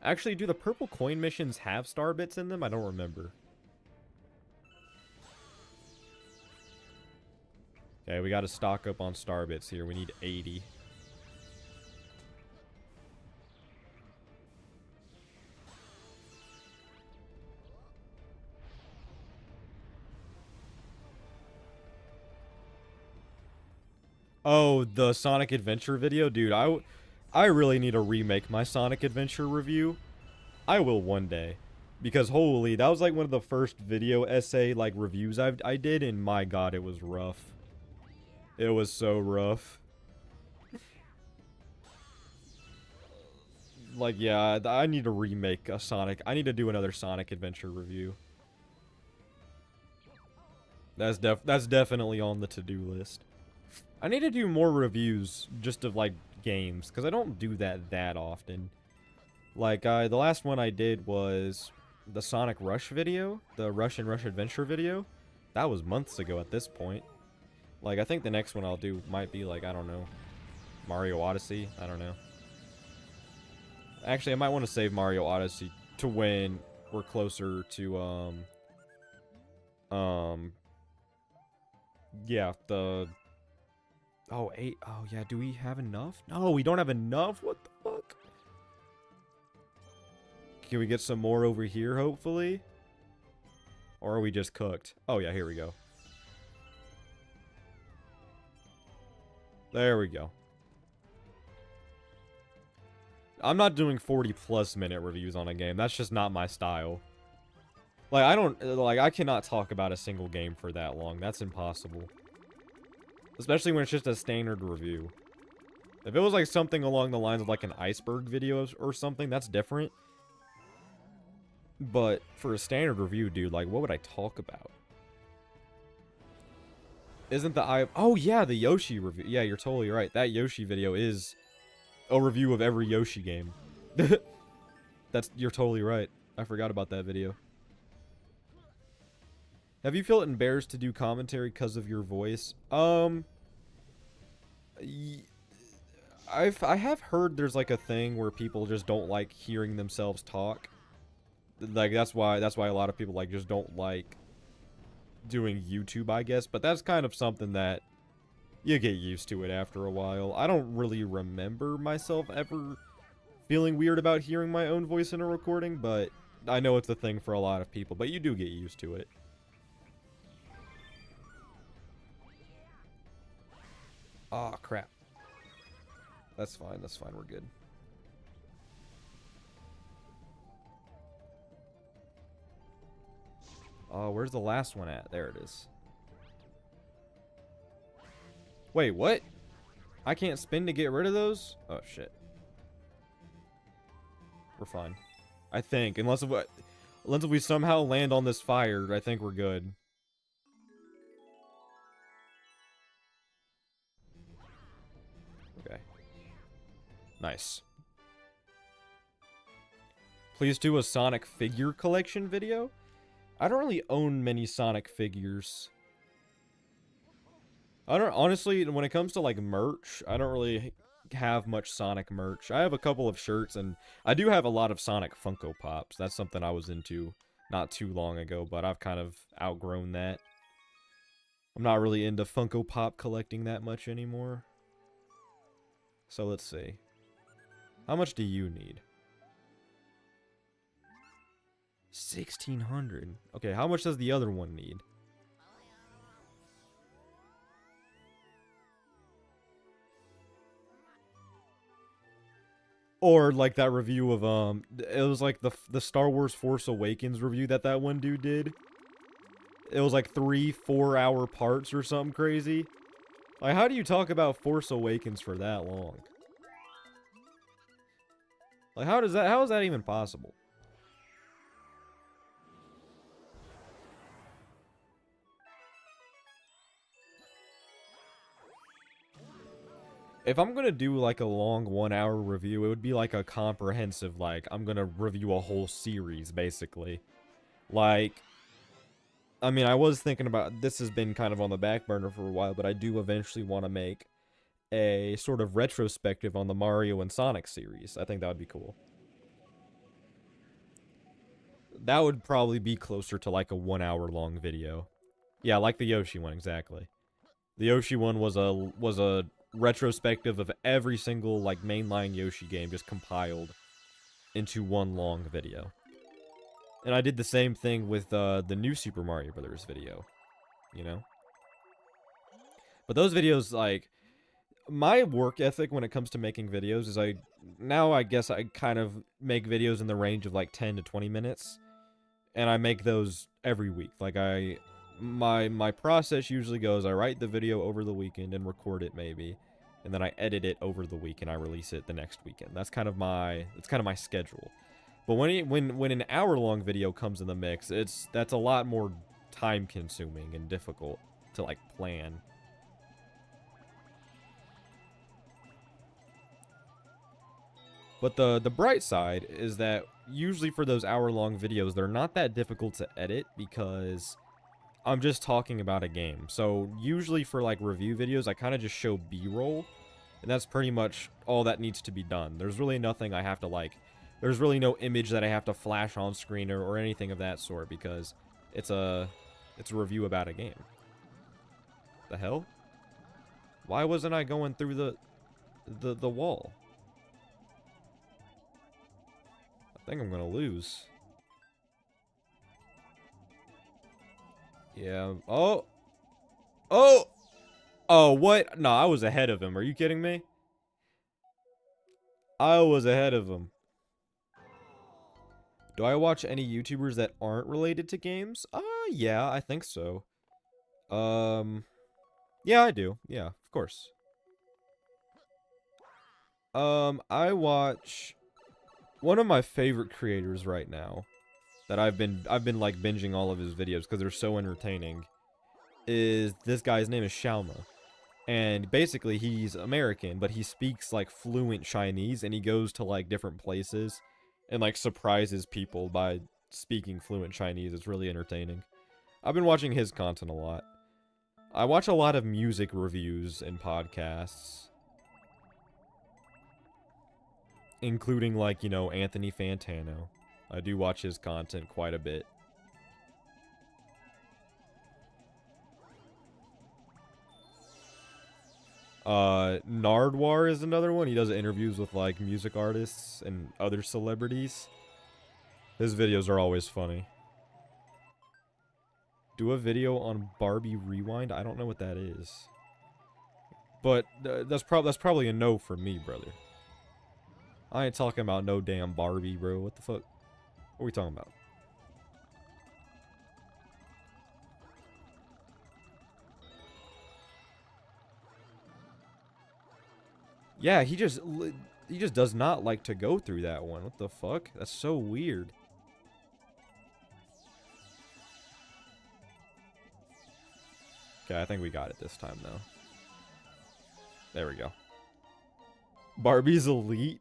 Actually, do the purple coin missions have star bits in them? I don't remember. Okay, we got to stock up on star bits here. We need 80. Oh, the Sonic Adventure video? Dude, I really need to remake my Sonic Adventure review. I will one day. Because holy, that was like one of the first video essay like reviews I did, and my god, it was rough. It was so rough. Like, yeah, I need to remake a Sonic. I need to do another Sonic Adventure review. That's definitely on the to-do list. I need to do more reviews just of like games, because I don't do that often. Like, the last one I did was the Sonic Rush video, the Rush and Rush Adventure video. That was months ago at this point. Like, I think the next one I'll do might be like, I don't know, Mario Odyssey. I don't know. Actually, I might want to save Mario Odyssey to when we're closer to, yeah, the... Oh, 8. Oh, yeah, do we have enough? No, we don't have enough? What the fuck? Can we get some more over here, hopefully? Or are we just cooked? Oh, yeah, here we go. There we go. I'm not doing 40+ minute reviews on a game. That's just not my style. Like, I cannot talk about a single game for that long. That's impossible. Especially when it's just a standard review. If it was like something along the lines of like an iceberg video or something, that's different. But for a standard review, dude, like, what would I talk about? Isn't the Oh, yeah, the Yoshi review. Yeah, you're totally right. That Yoshi video is a review of every Yoshi game. You're totally right. I forgot about that video. Have you felt embarrassed to do commentary because of your voice? I have heard there's like a thing where people just don't like hearing themselves talk. Like that's why a lot of people like just don't like doing YouTube, I guess. But that's kind of something that you get used to it after a while. I don't really remember myself ever feeling weird about hearing my own voice in a recording, but I know it's a thing for a lot of people. But you do get used to it. Ah, crap. That's fine, we're good. Oh, where's the last one at? There it is. Wait, what? I can't spin to get rid of those? Oh, shit. We're fine. I think, unless if we somehow land on this fire, I think we're good. Okay. Nice. Please do a Sonic figure collection video? I don't really own many Sonic figures. Honestly, when it comes to like merch, I don't really have much Sonic merch. I have a couple of shirts, and I do have a lot of Sonic Funko Pops. That's something I was into not too long ago, but I've kind of outgrown that. I'm not really into Funko Pop collecting that much anymore. So let's see. How much do you need? 1,600. Okay, how much does the other one need? Or like that review of it was like the Star Wars Force Awakens review that one dude did. It was like 3-4 hour parts or something crazy. Like, how do you talk about Force Awakens for that long? Like, how is that even possible? If I'm gonna do like a long 1 hour review, it would be like a comprehensive, like, I'm gonna review a whole series, basically. Like, I mean, I was thinking about, this has been kind of on the back burner for a while, but I do eventually want to make a sort of retrospective on the Mario and Sonic series. I think that would be cool. That would probably be closer to like a 1 hour long video. Yeah, like the Yoshi one, exactly. The Yoshi one was a retrospective of every single like mainline Yoshi game just compiled into one long video. And I did the same thing with the new Super Mario Brothers video, you know? But those videos, like, my work ethic when it comes to making videos is I guess I kind of make videos in the range of like 10 to 20 minutes, and I make those every week. Like my process usually goes, I write the video over the weekend and record it maybe, and then I edit it over the week and I release it the next weekend. That's kind of my schedule. But when an hour-long video comes in the mix, that's a lot more time consuming and difficult to like plan. But the bright side is that usually for those hour-long videos, they're not that difficult to edit because I'm just talking about a game. So usually for like review videos, I kind of just show B-roll, and that's pretty much all that needs to be done. There's really nothing I have to like, there's really no image that I have to flash on screen or anything of that sort because it's a review about a game. The hell? Why wasn't I going through the wall? I think I'm gonna lose. Yeah. Oh! Oh! Oh, what? No, I was ahead of him. Are you kidding me? I was ahead of him. Do I watch any YouTubers that aren't related to games? Yeah, I think so. Yeah, I do. Yeah, of course. I watch one of my favorite creators right now that I've been like binging all of his videos because they're so entertaining. Is this guy's name is Xiaoma. And basically he's American, but he speaks like fluent Chinese, and he goes to like different places and like surprises people by speaking fluent Chinese. It's really entertaining. I've been watching his content a lot. I watch a lot of music reviews and podcasts, including like, you know, Anthony Fantano. I do watch his content quite a bit. Nardwar is another one. He does interviews with like music artists and other celebrities. His videos are always funny. Do a video on Barbie Rewind? I don't know what that is. But that's probably a no for me, brother. I ain't talking about no damn Barbie, bro. What the fuck? What are we talking about? Yeah, he just does not like to go through that one. What the fuck? That's so weird. Okay, I think we got it this time, though. There we go. Barbie's Elite?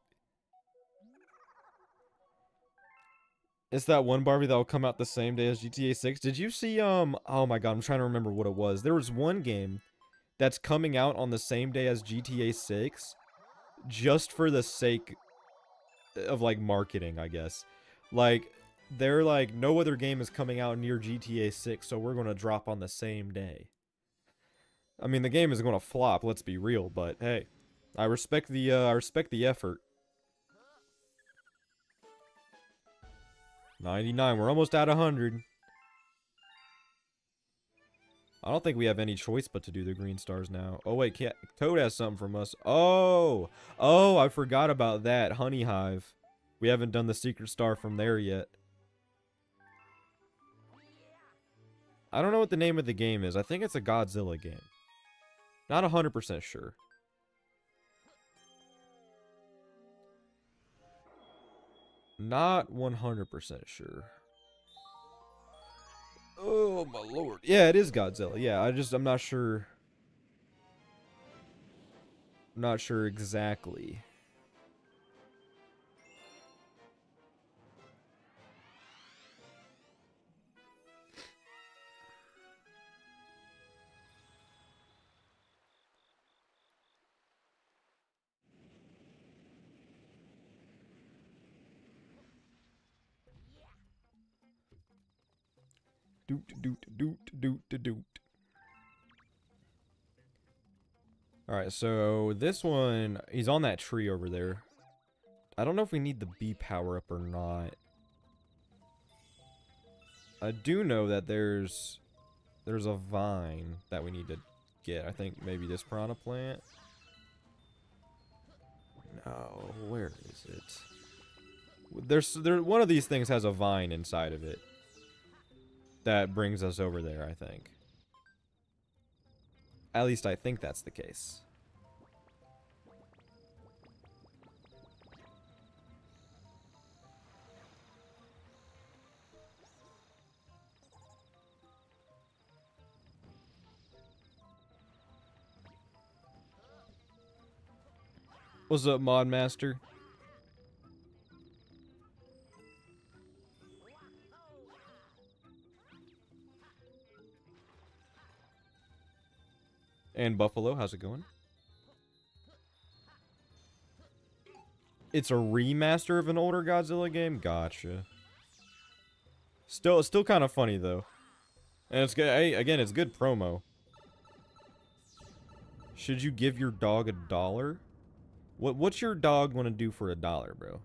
It's that one Barbie that will come out the same day as GTA 6. Did you see, oh my god, I'm trying to remember what it was. There was one game that's coming out on the same day as GTA 6 just for the sake of, like, marketing, I guess. Like, they're like, no other game is coming out near GTA 6, so we're going to drop on the same day. I mean, the game is going to flop, let's be real, but hey, I respect the effort. 99, we're almost at 100. I don't think we have any choice but to do the green stars now. Oh wait, Toad has something from us. Oh, I forgot about that. Honey Hive. We haven't done the secret star from there yet. I don't know what the name of the game is. I think it's a Godzilla game. Not 100% sure. Not 100% sure. Oh my lord. Yeah, it is Godzilla. Yeah, I'm not sure. I'm not sure exactly. Doot. Alright, so this one, he's on that tree over there. I don't know if we need the bee power up or not. I do know that there's a vine that we need to get. I think maybe this piranha plant. No, where is it? One of these things has a vine inside of it. That brings us over there, I think. At least I think that's the case. What's up, Mod Master? And Buffalo, how's it going? It's a remaster of an older Godzilla game? Gotcha. Still kind of funny, though. And it's good. Hey, again, it's good promo. Should you give your dog $1? What's your dog want to do for $1, bro?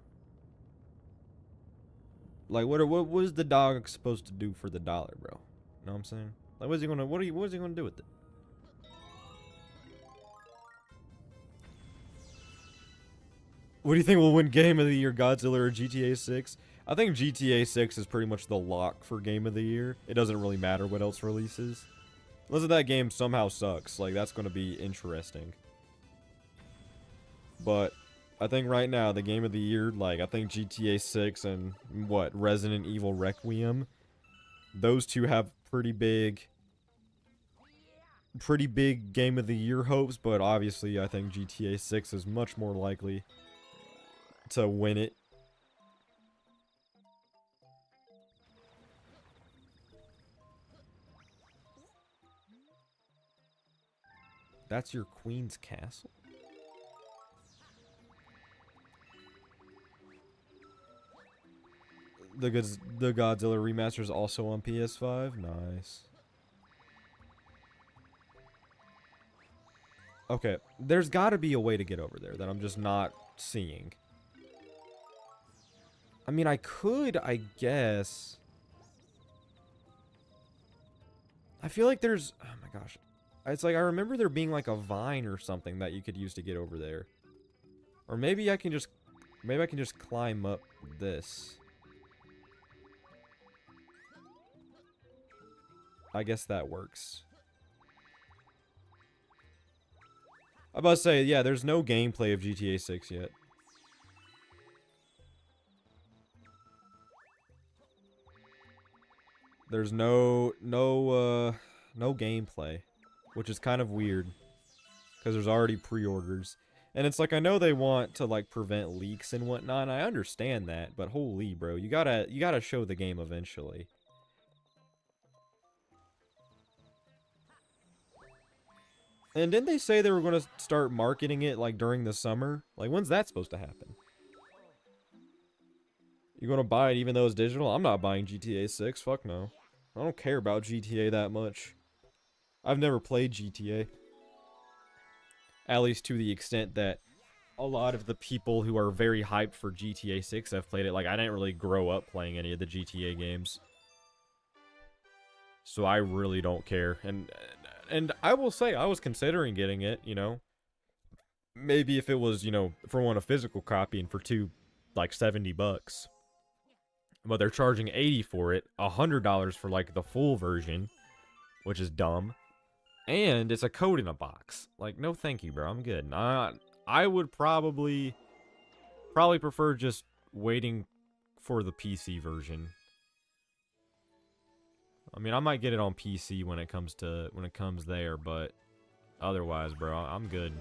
Like, what is the dog supposed to do for the dollar, bro? Know what I'm saying? Like, what is he gonna do with it? What do you think will win Game of the Year, Godzilla or GTA 6? I think GTA 6 is pretty much the lock for Game of the Year. It doesn't really matter what else releases. Unless that game somehow sucks. Like, that's going to be interesting. But I think right now, the Game of the Year, like, I think GTA 6 and, what, Resident Evil Requiem, those two have pretty big Game of the Year hopes, but obviously I think GTA 6 is much more likely to win it. That's your Queen's Castle? The Godzilla remaster is also on PS5? Nice. Okay, there's gotta be a way to get over there that I'm just not seeing. I mean, I could, I guess. I feel like there's... Oh my gosh. It's like, I remember there being like a vine or something that you could use to get over there. Or maybe I can just... Maybe I can just climb up this. I guess that works. I'm about to say, yeah, there's no gameplay of GTA 6 yet. There's no gameplay, which is kind of weird, because there's already pre-orders. And it's like, I know they want to, like, prevent leaks and whatnot, and I understand that, but holy, bro, you gotta show the game eventually. And didn't they say they were going to start marketing it, like, during the summer? Like, when's that supposed to happen? You going to buy it even though it's digital? I'm not buying GTA 6. Fuck no. I don't care about GTA that much. I've never played GTA. At least to the extent that a lot of the people who are very hyped for GTA 6 have played it. Like, I didn't really grow up playing any of the GTA games. So I really don't care. And I will say, I was considering getting it, you know. Maybe if it was, you know, for one, a physical copy and for two, like, $70. But they're charging $80 for it, $100 for, like, the full version, which is dumb. And it's a code in a box. Like, no thank you, bro. I'm good. I would probably prefer just waiting for the PC version. I mean, I might get it on PC when it comes there, but otherwise, bro, I'm good.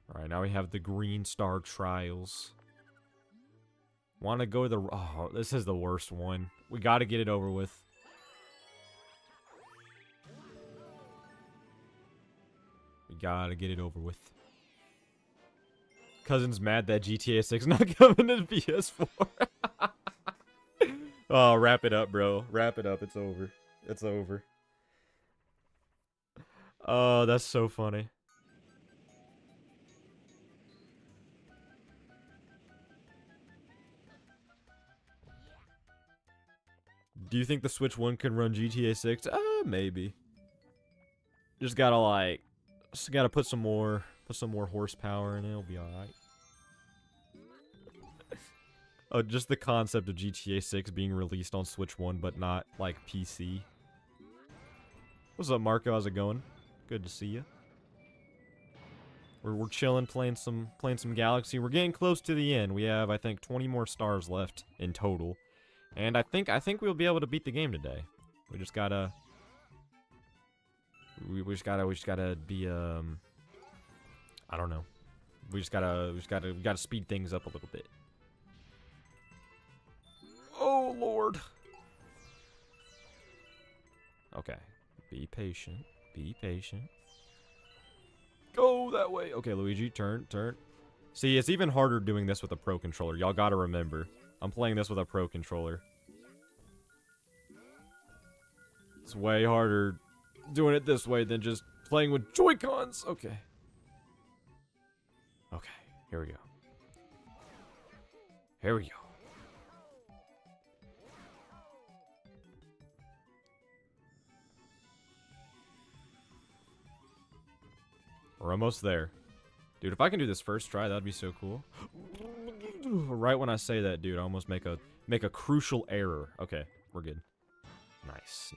All right, now we have the Green Star Trials. Want to go to the... Oh, this is the worst one. We got to get it over with. We got to get it over with. Cousin's mad that GTA 6 not coming to PS4. Oh, wrap it up, bro. Wrap it up. It's over. It's over. Oh, that's so funny. Do you think the Switch 1 can run GTA 6? Maybe. Just gotta, like, Just gotta put some more horsepower in it. It'll be all right. Oh, just the concept of GTA 6 being released on Switch 1, but not like PC. What's up, Marco? How's it going? Good to see you. We're chilling, playing some Galaxy. We're getting close to the end. We have, I think, 20 more stars left in total, and I think we'll be able to beat the game today. We just gotta. We just gotta be I don't know. We gotta speed things up a little bit. Oh Lord. Okay. Be patient. Be patient. Go that way. Okay, Luigi, turn. See, it's even harder doing this with a pro controller. Y'all gotta remember. I'm playing this with a pro controller. It's way harder doing it this way than just playing with Joy-Cons. Okay. Okay, here we go. Here we go. We're almost there. Dude, if I can do this first try, that'd be so cool. Right when I say that, dude, I almost make a crucial error. Okay, we're good. Nice.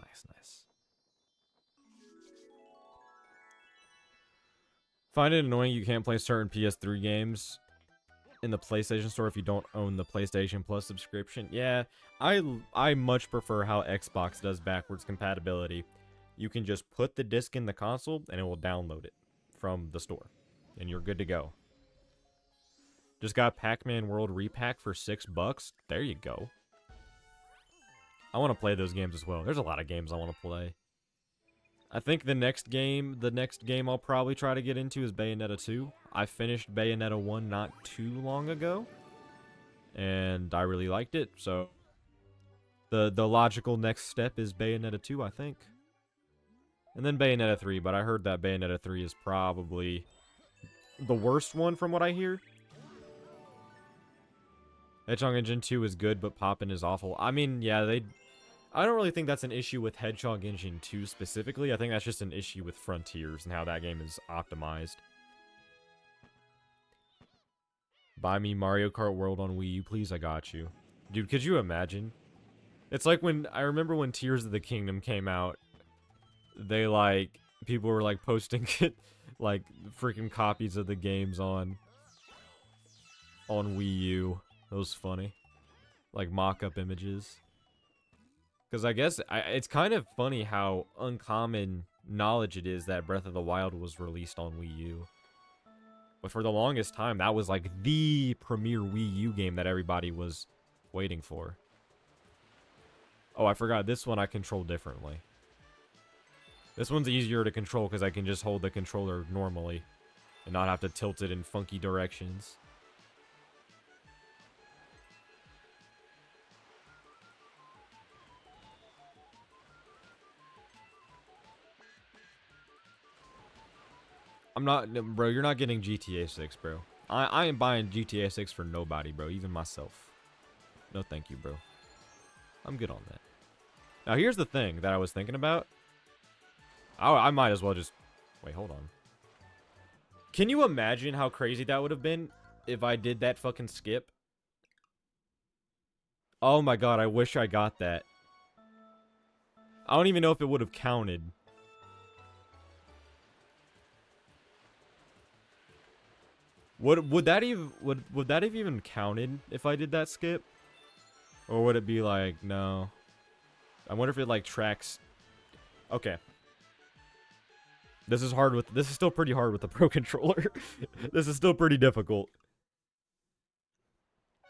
Find it annoying you can't play certain PS3 games in the PlayStation Store if you don't own the PlayStation Plus subscription. Yeah, I much prefer how Xbox does backwards compatibility. You can just put the disc in the console and it will download it from the store, and you're good to go. Just got Pac-Man World Repack for $6. There you go. I want to play those games as well. There's a lot of games I want to play. I think the next game I'll probably try to get into is Bayonetta 2. I finished Bayonetta 1 not too long ago, and I really liked it, so the logical next step is Bayonetta 2, I think. And then Bayonetta 3, but I heard that Bayonetta 3 is probably the worst one from what I hear. Hedgehog Engine 2 is good, but Poppin' is awful. I mean, yeah, I don't really think that's an issue with Hedgehog Engine 2 specifically. I think that's just an issue with Frontiers and how that game is optimized. Buy me Mario Kart World on Wii U, please. I got you. Dude, could you imagine? It's like I remember when Tears of the Kingdom came out. People were like posting like freaking copies of the games on Wii U. That was funny. Like mock-up images. Because I guess it's kind of funny how uncommon knowledge it is that Breath of the Wild was released on Wii U. But for the longest time, that was like the premier Wii U game that everybody was waiting for. Oh, I forgot. This one I control differently. This one's easier to control because I can just hold the controller normally and not have to tilt it in funky directions. I'm not, bro, you're not getting GTA 6, bro. I am buying GTA 6 for nobody, bro, even myself. No thank you, bro. I'm good on that. Now, here's the thing that I was thinking about. I might as well just... Wait, hold on. Can you imagine how crazy that would have been if I did that fucking skip? Oh my god, I wish I got that. I don't even know if it would have counted. Would that have even counted if I did that skip? Or would it be like, no? I wonder if it like tracks... Okay. This is still pretty hard with the Pro Controller. This is still pretty difficult.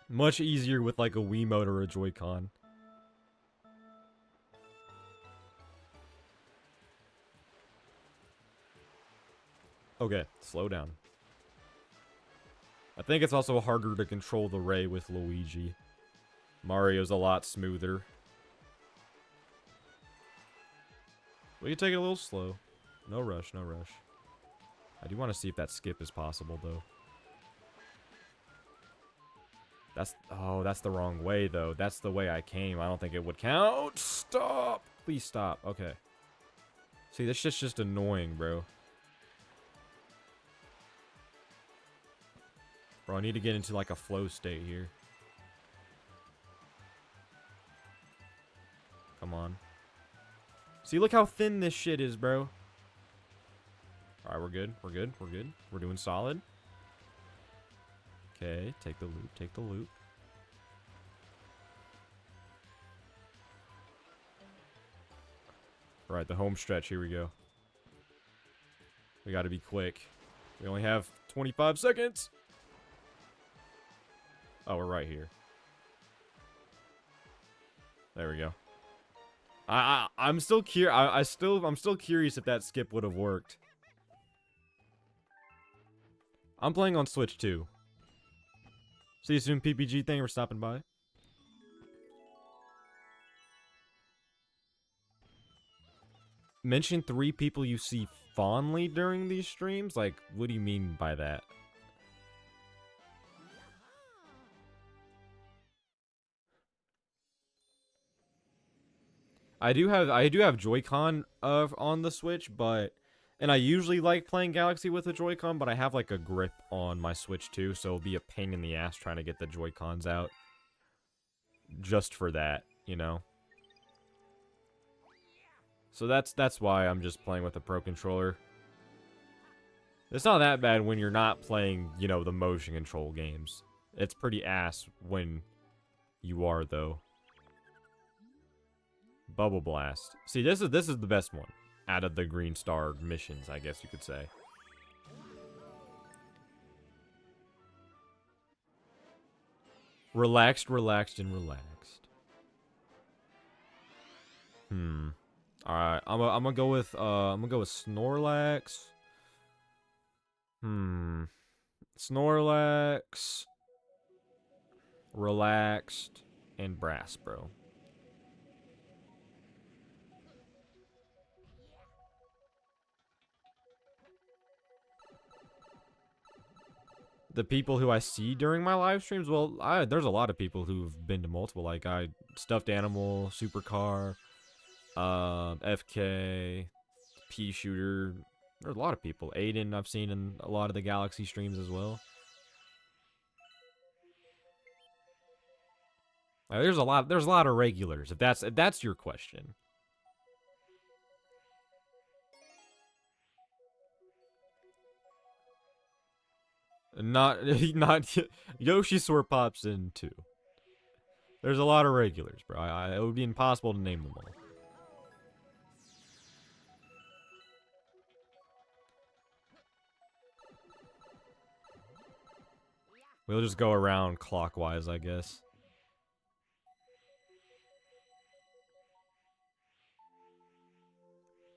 Much easier with like a Wiimote or a Joy-Con. Okay, slow down. I think it's also harder to control the Ray with Luigi. Mario's a lot smoother. We can take it a little slow. No rush, no rush. I do want to see if that skip is possible, though. Oh, that's the wrong way, though. That's the way I came. I don't think it would count. Stop! Please stop. Okay. See, this shit's just annoying, bro. Bro, I need to get into like a flow state here. Come on. See, look how thin this shit is, bro. Alright, we're good. We're good. We're good. We're doing solid. Okay, take the loop. Take the loop. Alright, the home stretch. Here we go. We gotta be quick. We only have 25 seconds. Oh, we're right here. There we go. I'm still I'm still curious if that skip would have worked. I'm playing on Switch too. See you soon, PPG. Thank you for stopping by. Mention 3 people you see fondly during these streams? Like, what do you mean by that? I do have Joy-Con on the Switch, but and I usually like playing Galaxy with a Joy-Con, but I have like a grip on my Switch too, so it'll be a pain in the ass trying to get the Joy-Cons out. Just for that, you know. So that's why I'm just playing with a Pro Controller. It's not that bad when you're not playing, you know, the motion control games. It's pretty ass when you are, though. Bubble Blast. See, this is the best one out of the Green Star missions, I guess you could say. Relaxed, relaxed, and relaxed. Alright, I'm gonna go with Snorlax. Snorlax, relaxed, and Brass, bro. The people who I see during my live streams, well, there's a lot of people who've been to multiple, like Stuffed Animal, Supercar, FK, Pea Shooter. There's a lot of people. Aiden, I've seen in a lot of the Galaxy streams as well. There's a lot of regulars, if that's your question. Not Yoshi Sword pops in too. There's a lot of regulars, bro. It would be impossible to name them all. We'll just go around clockwise, I guess.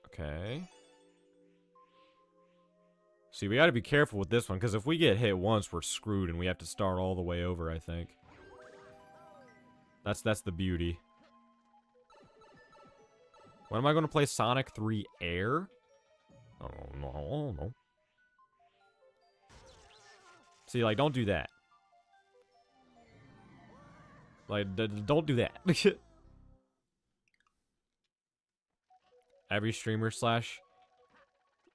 Okay. See, we gotta be careful with this one, because if we get hit once, we're screwed, and we have to start all the way over, I think. That's the beauty. When am I going to play Sonic 3 Air? Oh, no. See, like, don't do that. Like, don't do that. Every streamer slash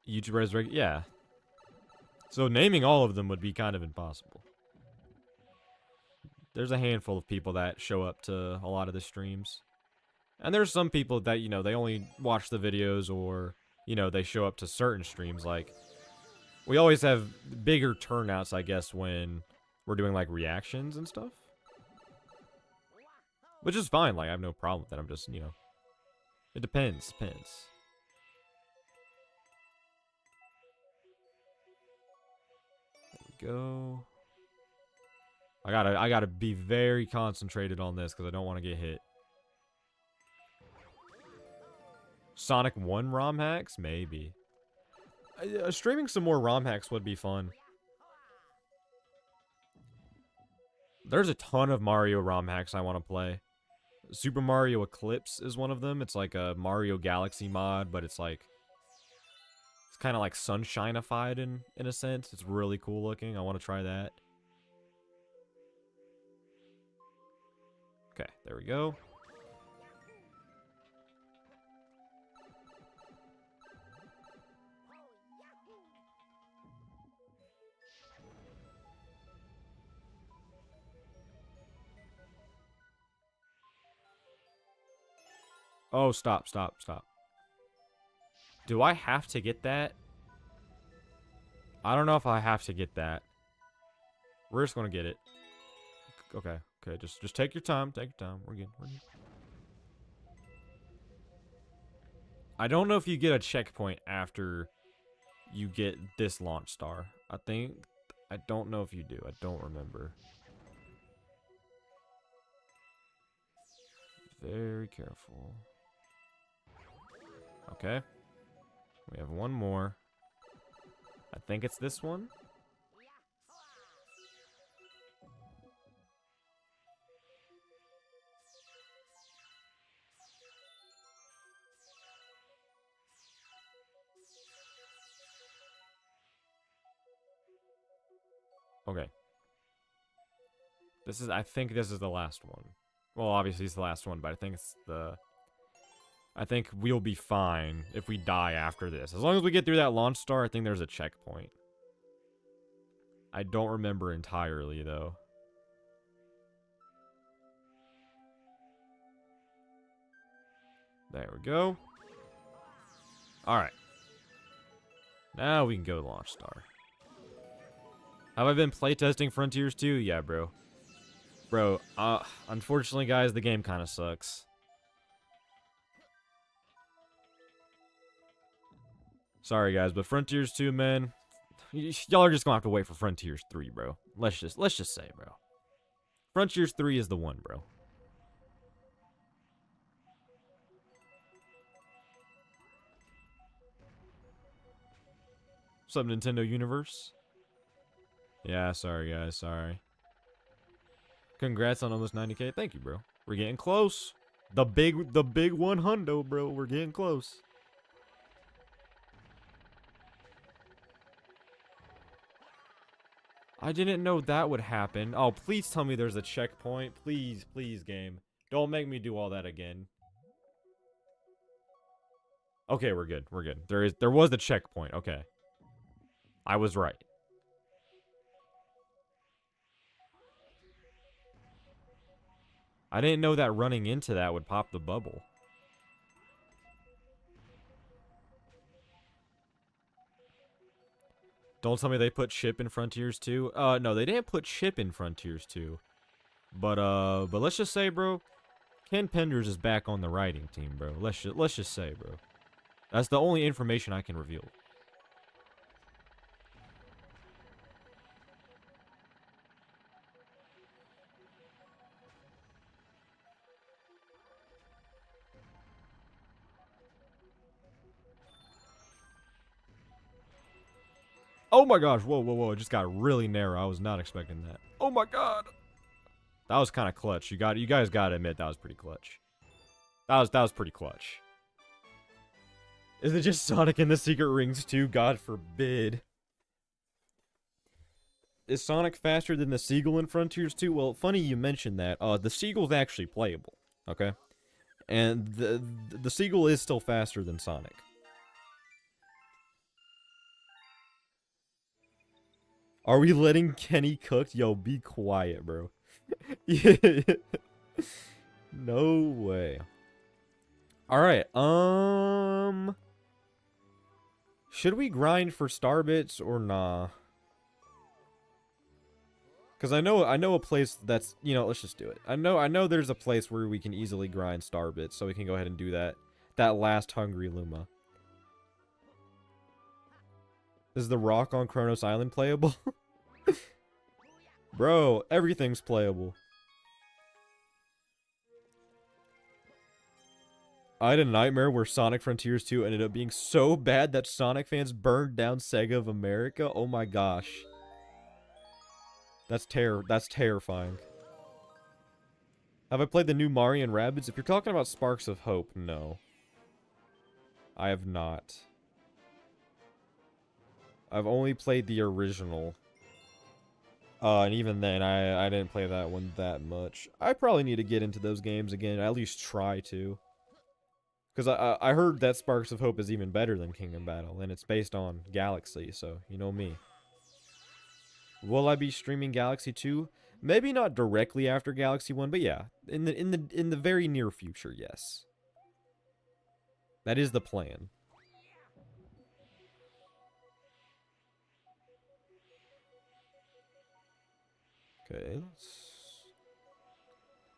YouTuber is regular. Yeah. So naming all of them would be kind of impossible. There's a handful of people that show up to a lot of the streams. And there's some people that, you know, they only watch the videos or, you know, they show up to certain streams. Like, we always have bigger turnouts, I guess, when we're doing, like, reactions and stuff. Which is fine. Like, I have no problem with that. I'm just, you know, it depends. There we go. I gotta be very concentrated on this because I don't want to get hit. Sonic 1 ROM hacks? Maybe. Streaming some more ROM hacks would be fun. There's a ton of Mario ROM hacks I want to play. Super Mario Eclipse is one of them. It's like a Mario Galaxy mod, but it's like... It's kind of like sunshine-ified in a sense. It's really cool looking. I want to try that. Okay, there we go. Oh, stop. Do I have to get that? I don't know if I have to get that. We're just gonna get it. Okay. Just take your time. We're good. I don't know if you get a checkpoint after you get this launch star. I don't know if you do. I don't remember. Very careful. Okay. We have one more. I think it's this one. Okay. I think this is the last one. Well, obviously it's the last one, but I think we'll be fine if we die after this. As long as we get through that launch star, I think there's a checkpoint. I don't remember entirely, though. There we go. Alright. Now we can go to launch star. Have I been playtesting Frontiers 2? Yeah, bro. Bro, unfortunately, guys, the game kind of sucks. Sorry, guys, but Frontiers 2, man, y'all are just gonna have to wait for Frontiers 3, bro. Let's just say, bro. Frontiers 3 is the one, bro. What's up, Nintendo Universe? Yeah, sorry, guys, sorry. Congrats on almost 90K. Thank you, bro. We're getting close. The big 100, bro. We're getting close. I didn't know that would happen. Oh, please tell me there's a checkpoint. Please, game. Don't make me do all that again. Okay, we're good. There was the checkpoint. Okay. I was right. I didn't know that running into that would pop the bubble. Don't tell me they put Chip in Frontiers 2. No, they didn't put Chip in Frontiers 2. But let's just say, bro, Ken Penders is back on the writing team, bro. Let's just say, bro. That's the only information I can reveal. Oh my gosh, whoa, it just got really narrow. I was not expecting that. Oh my god. That was kind of clutch. You guys got to admit that was pretty clutch. That was pretty clutch. Is it just Sonic and the Secret Rings 2? God forbid. Is Sonic faster than the Seagull in Frontiers 2? Well, funny you mentioned that. The Seagull's actually playable, okay? And the Seagull is still faster than Sonic. Are we letting Kenny cook? Yo, be quiet, bro. Yeah. No way. Alright, should we grind for star bits or nah? Because I know a place that's, you know, let's just do it. I know there's a place where we can easily grind star bits, so we can go ahead and do that. That last hungry Luma. Is the rock on Kronos Island playable? Bro, everything's playable. I had a nightmare where Sonic Frontiers 2 ended up being so bad that Sonic fans burned down Sega of America. Oh my gosh. That's terrifying. Have I played the new Mario and Rabbids? If you're talking about Sparks of Hope, no. I have not. I've only played the original. And even then, I didn't play that one that much. I probably need to get into those games again, at least try to. Because I heard that Sparks of Hope is even better than Kingdom Battle, and it's based on Galaxy, so you know me. Will I be streaming Galaxy 2? Maybe not directly after Galaxy 1, but yeah, in the very near future, yes. That is the plan. Okay.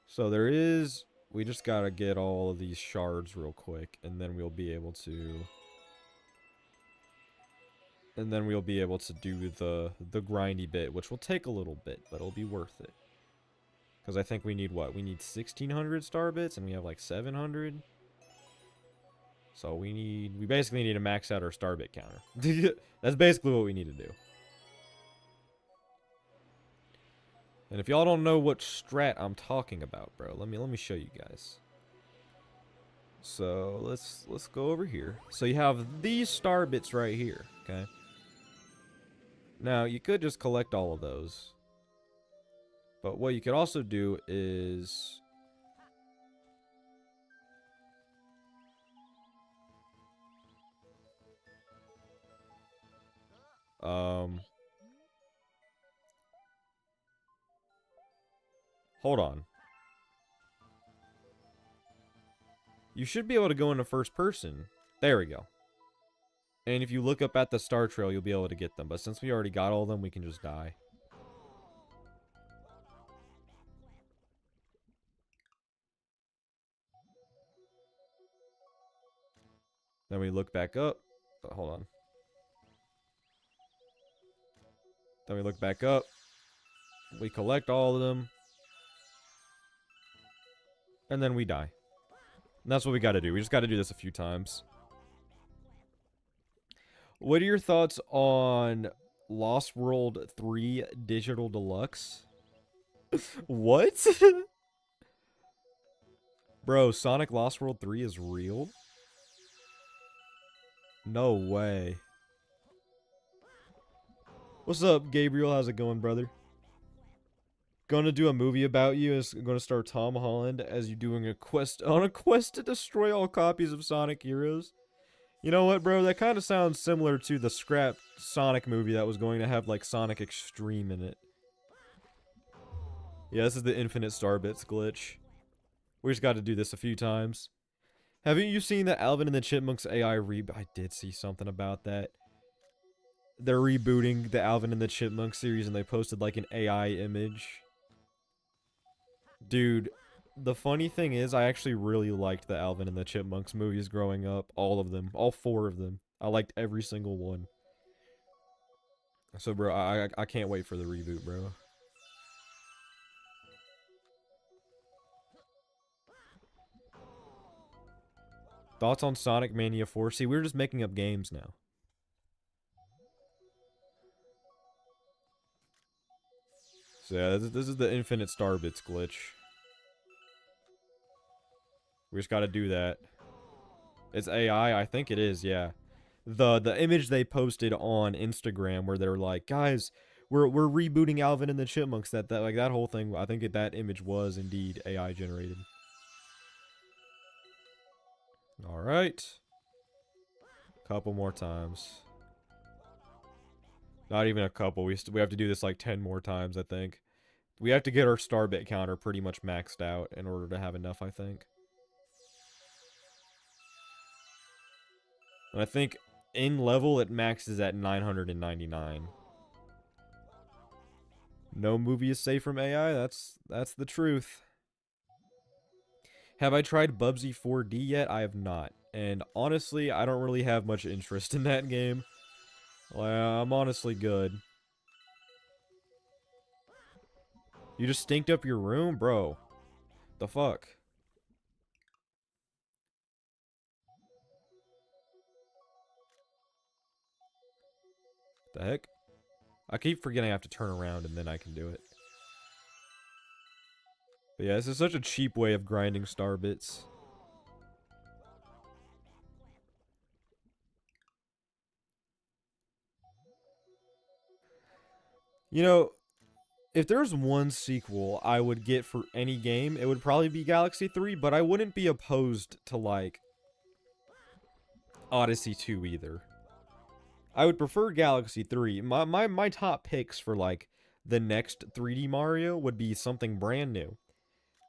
So there is... We just gotta get all of these shards real quick, and then we'll be able to... And then we'll be able to do the grindy bit, which will take a little bit, but it'll be worth it. Because I think we need what? We need 1,600 star bits, and we have like 700. So we basically need to max out our star bit counter. That's basically what we need to do. And if y'all don't know what strat I'm talking about, bro, let me show you guys. So let's go over here. So you have these star bits right here, okay? Now you could just collect all of those. But what you could also do is hold on. You should be able to go into first person. There we go. And if you look up at the star trail, you'll be able to get them. But since we already got all of them, we can just die. Then we look back up. Oh, hold on. Then we look back up. We collect all of them. And then we die. And that's what we gotta do. We just gotta do this a few times. What are your thoughts on Lost World 3 Digital Deluxe? What? Bro, Sonic Lost World 3 is real? No way. What's up, Gabriel? How's it going, brother? Gonna do a movie about you. It's gonna star Tom Holland as you doing a quest to destroy all copies of Sonic Heroes. You know what, bro? That kind of sounds similar to the scrapped Sonic movie that was going to have like Sonic Extreme in it. Yeah, this is the infinite star bits glitch. We just got to do this a few times. Haven't you seen the Alvin and the Chipmunks AI reboot? I did see something about that. They're rebooting the Alvin and the Chipmunks series and they posted like an AI image. Dude, the funny thing is I actually really liked the Alvin and the Chipmunks movies growing up. All of them. All 4 of them. I liked every single one. So, bro, I can't wait for the reboot, bro. Thoughts on Sonic Mania 4? See, we're just making up games now. So yeah, this is the infinite star bits glitch. We just gotta do that. It's AI? I think it is, yeah. The image they posted on Instagram where they're like, guys, we're rebooting Alvin and the Chipmunks. That like that whole thing, I think that image was indeed AI generated. Alright. Couple more times. Not even a couple. We have to do this like 10 more times, I think. We have to get our star bit counter pretty much maxed out in order to have enough, I think. And I think in level it maxes at 999. No movie is safe from AI. That's the truth. Have I tried Bubsy 4D yet? I have not. And honestly, I don't really have much interest in that game. Well, I'm honestly good. You just stinked up your room? Bro. The fuck? The heck? I keep forgetting I have to turn around and then I can do it. But yeah, this is such a cheap way of grinding star bits. You know, if there's one sequel I would get for any game, it would probably be Galaxy 3, but I wouldn't be opposed to, like, Odyssey 2 either. I would prefer Galaxy 3. My top picks for, like, the next 3D Mario would be something brand new.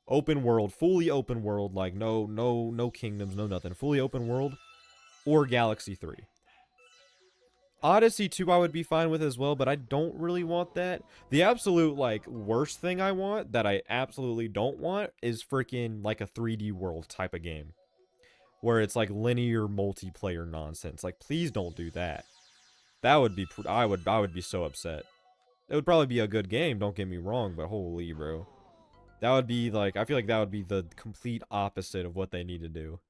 Open world, fully open world, like, no kingdoms, no nothing. Fully open world. or Galaxy 3. Odyssey 2 I would be fine with as well, but I don't really want that. The absolute, like, worst thing I want, that I absolutely don't want, is freaking, like, a 3D world type of game. Where it's, like, linear multiplayer nonsense. Like, please don't do that. That would be, I would be so upset. It would probably be a good game, don't get me wrong, but holy, bro. That would be, like, I feel like that would be the complete opposite of what they need to do.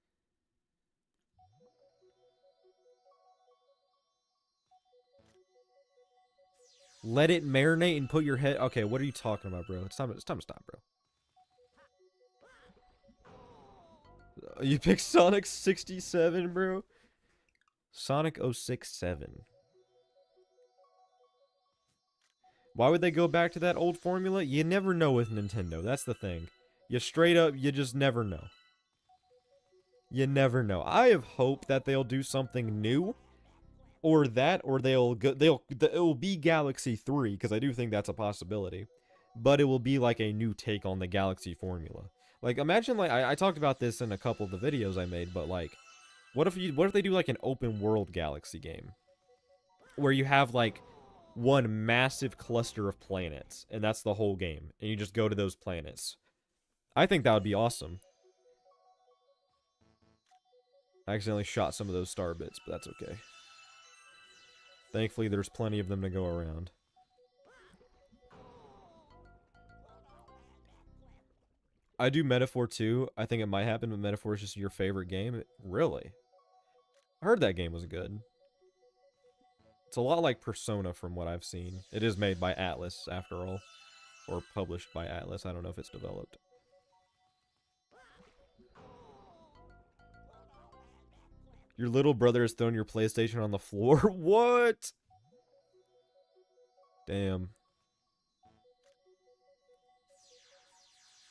Let it marinate and put your head... Okay, what are you talking about, bro? It's time to stop, bro. You picked Sonic 67, bro? Sonic 067. Why would they go back to that old formula? You never know with Nintendo. That's the thing. You straight up, you just never know. You never know. I have hope that they'll do something new. Or that, or it will be Galaxy 3, because I do think that's a possibility. But it will be like a new take on the Galaxy formula. Like, imagine, like, I talked about this in a couple of the videos I made, but, like, what if they do, like, an open world Galaxy game? Where you have, like, one massive cluster of planets, and that's the whole game. And you just go to those planets. I think that would be awesome. I accidentally shot some of those star bits, but that's okay. Thankfully, there's plenty of them to go around. I do Metaphor too. I think it might happen, but Metaphor is just your favorite game. Really? I heard that game was good. It's a lot like Persona from what I've seen. It is made by Atlas, after all. Or published by Atlas. I don't know if it's developed. Your little brother has thrown your PlayStation on the floor? What? Damn.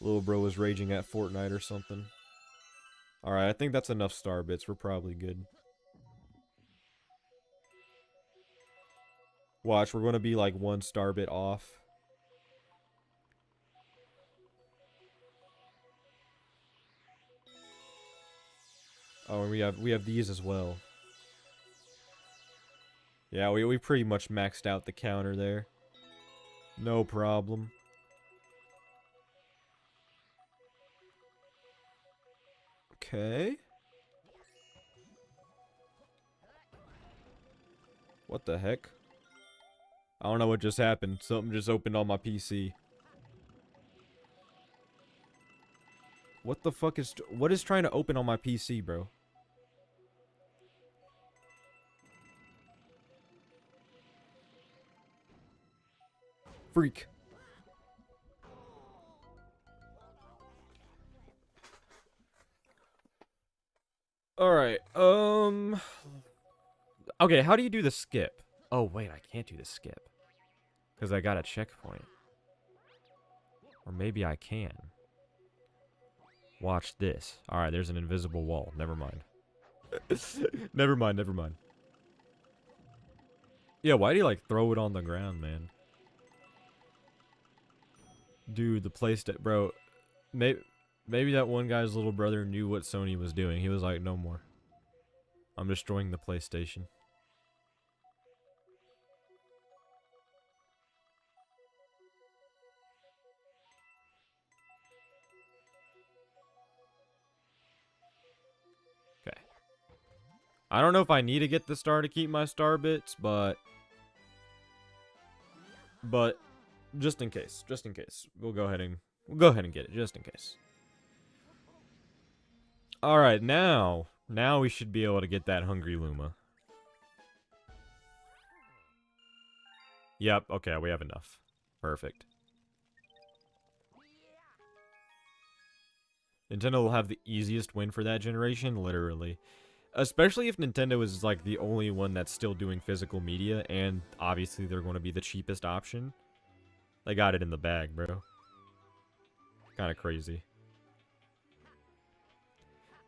Little bro was raging at Fortnite or something. Alright, I think that's enough star bits. We're probably good. Watch, we're going to be like 1 star bit off. Oh, and we have these as well. Yeah, we pretty much maxed out the counter there. No problem. Okay. What the heck? I don't know what just happened. Something just opened on my PC. What the fuck is... What is trying to open on my PC, bro? Freak. Alright, okay, how do you do the skip? Oh, wait, I can't do the skip. Because I got a checkpoint. Or maybe I can. Watch this. Alright, there's an invisible wall. Never mind. Never mind, never mind. Yeah, why do you, like, throw it on the ground, man? Dude, the PlayStation... Bro, maybe that one guy's little brother knew what Sony was doing. He was like, no more. I'm destroying the PlayStation. Okay. I don't know if I need to get the star to keep my star bits, but just in case, we'll go ahead and get it just in case. All right, now we should be able to get that hungry Luma. Yep, okay, we have enough. Perfect. Nintendo will have the easiest win for that generation, literally. Especially if Nintendo is, like, the only one that's still doing physical media, and obviously they're going to be the cheapest option. They got it in the bag, bro. Kind of crazy.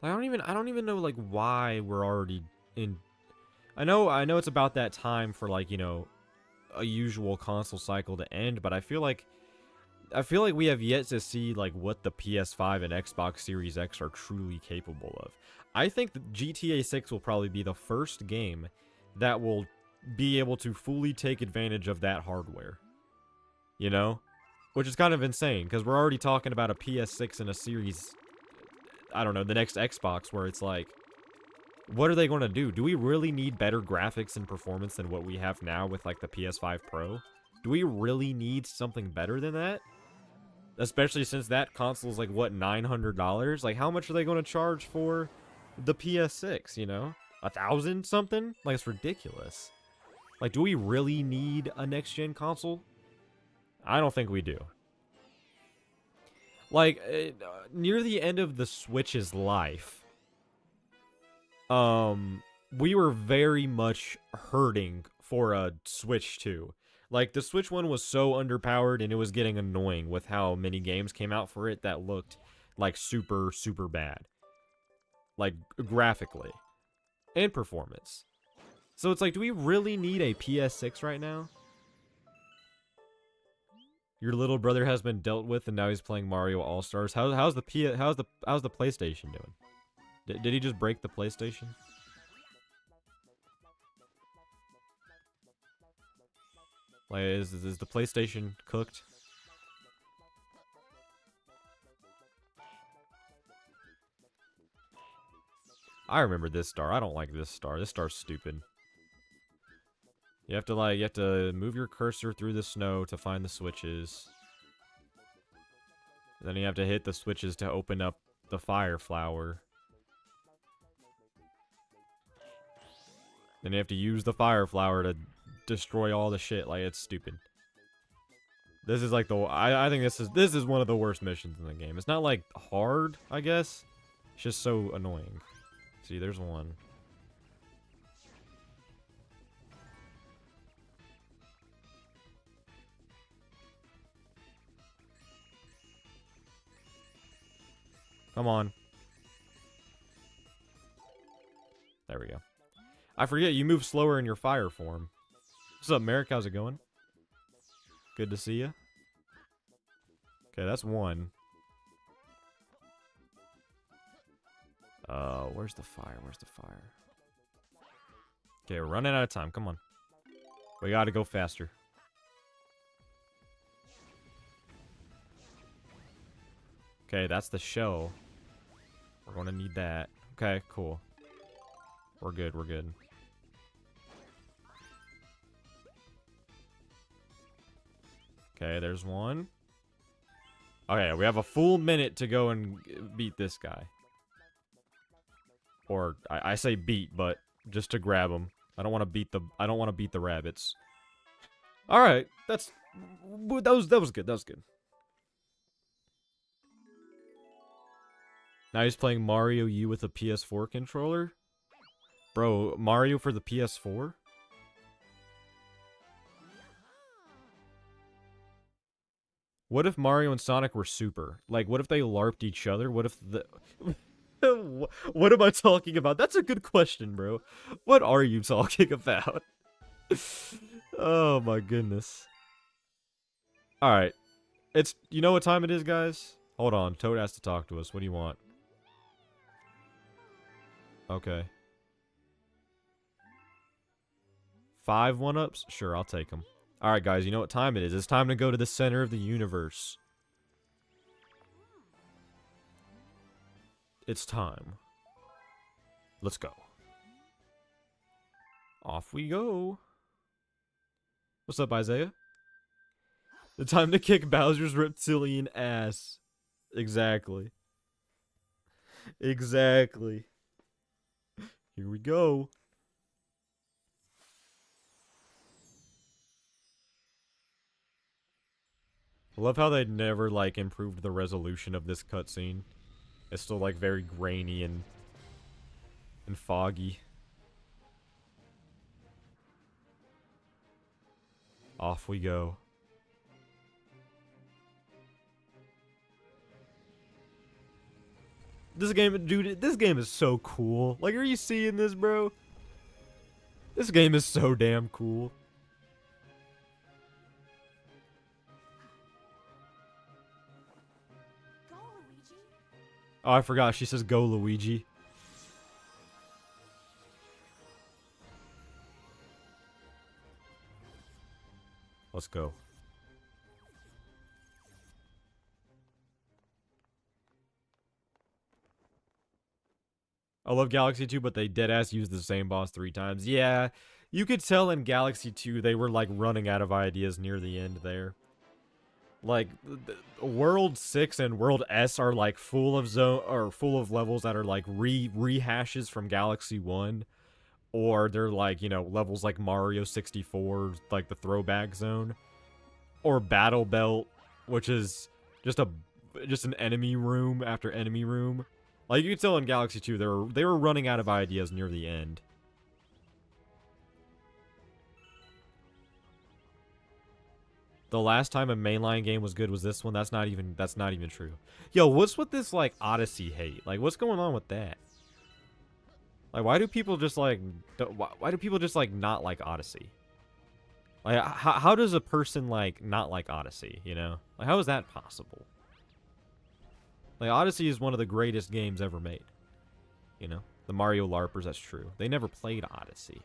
I don't even know, like, why we're already in... I know it's about that time for, like, you know, a usual console cycle to end, but I feel like I feel like we have yet to see like what the PS5 and Xbox Series X are truly capable of. I think that GTA 6 will probably be the first game that will be able to fully take advantage of that hardware. You know? Which is kind of insane, because we're already talking about a PS6 and a Series, I don't know, the next Xbox, where it's like, what are they going to do? Do we really need better graphics and performance than what we have now with, like, the PS5 Pro? Do we really need something better than that? Especially since that console is, like, what, $900? Like, how much are they going to charge for the PS6, you know? 1,000 something? Like, it's ridiculous. Like, do we really need a next-gen console? I don't think we do. Like, near the end of the Switch's life, we were very much hurting for a Switch 2. Like, the Switch 1 was so underpowered, and it was getting annoying with how many games came out for it that looked, like, super, super bad. Like, graphically. And performance. So it's like, do we really need a PS6 right now? Your little brother has been dealt with, and now he's playing Mario All-Stars. How's the PlayStation doing? Did he just break the PlayStation? Like, is the PlayStation cooked? I remember this star. I don't like this star. This star's stupid. You have to move your cursor through the snow to find the switches. And then you have to hit the switches to open up the fire flower. Then you have to use the fire flower to destroy all the shit. Like, it's stupid. This is like I think this is one of the worst missions in the game. It's not like hard, I guess. It's just so annoying. See, there's one. Come on. There we go. I forget, you move slower in your fire form. What's up, Merrick? How's it going? Good to see you. Okay, that's one. Where's the fire? Where's the fire? Okay, we're running out of time. Come on. We gotta go faster. Okay, that's the shell. We're gonna need that. Okay, cool. We're good, we're good. Okay, there's one. Okay, we have a full minute to go and beat this guy. Or I say beat, but just to grab him. I don't want to beat the rabbits. All right, that was good. That was good. Now he's playing Mario U with a PS4 controller? Bro, Mario for the PS4? What if Mario and Sonic were super? Like, what if they LARPed each other? What if the... What am I talking about? That's a good question, bro. What are you talking about? Oh my goodness. Alright. You know what time it is, guys? Hold on, Toad has to talk to us. What do you want? Okay. 5 1-ups? Sure, I'll take them. Alright, guys, you know what time it is. It's time to go to the center of the universe. It's time. Let's go. Off we go. What's up, Isaiah? The time to kick Bowser's reptilian ass. Exactly. Exactly. Here we go. I love how they never, like, improved the resolution of this cutscene. It's still, like, very grainy and foggy. Off we go. This game, dude, this game is so cool. Like, are you seeing this, bro? This game is so damn cool. Oh, I forgot. She says, go, Luigi. Let's go. I love Galaxy 2, but they deadass used the same boss 3 times. Yeah, you could tell in Galaxy 2 they were, like, running out of ideas near the end there. Like, World 6 and World S are, like, full of levels that are, like, rehashes from Galaxy 1. Or they're, like, you know, levels like Mario 64, like the throwback zone. Or Battle Belt, which is just an enemy room after enemy room. Like, you could tell in Galaxy 2, they were running out of ideas near the end. The last time a mainline game was good was this one. That's not even true. Yo, what's with this, like, Odyssey hate? Like, what's going on with that? Like, why do people just, like, why do people just, like, not like Odyssey? Like, how does a person, like, not like Odyssey, you know? Like, how is that possible? Like, Odyssey is one of the greatest games ever made. You know? The Mario LARPers, that's true. They never played Odyssey.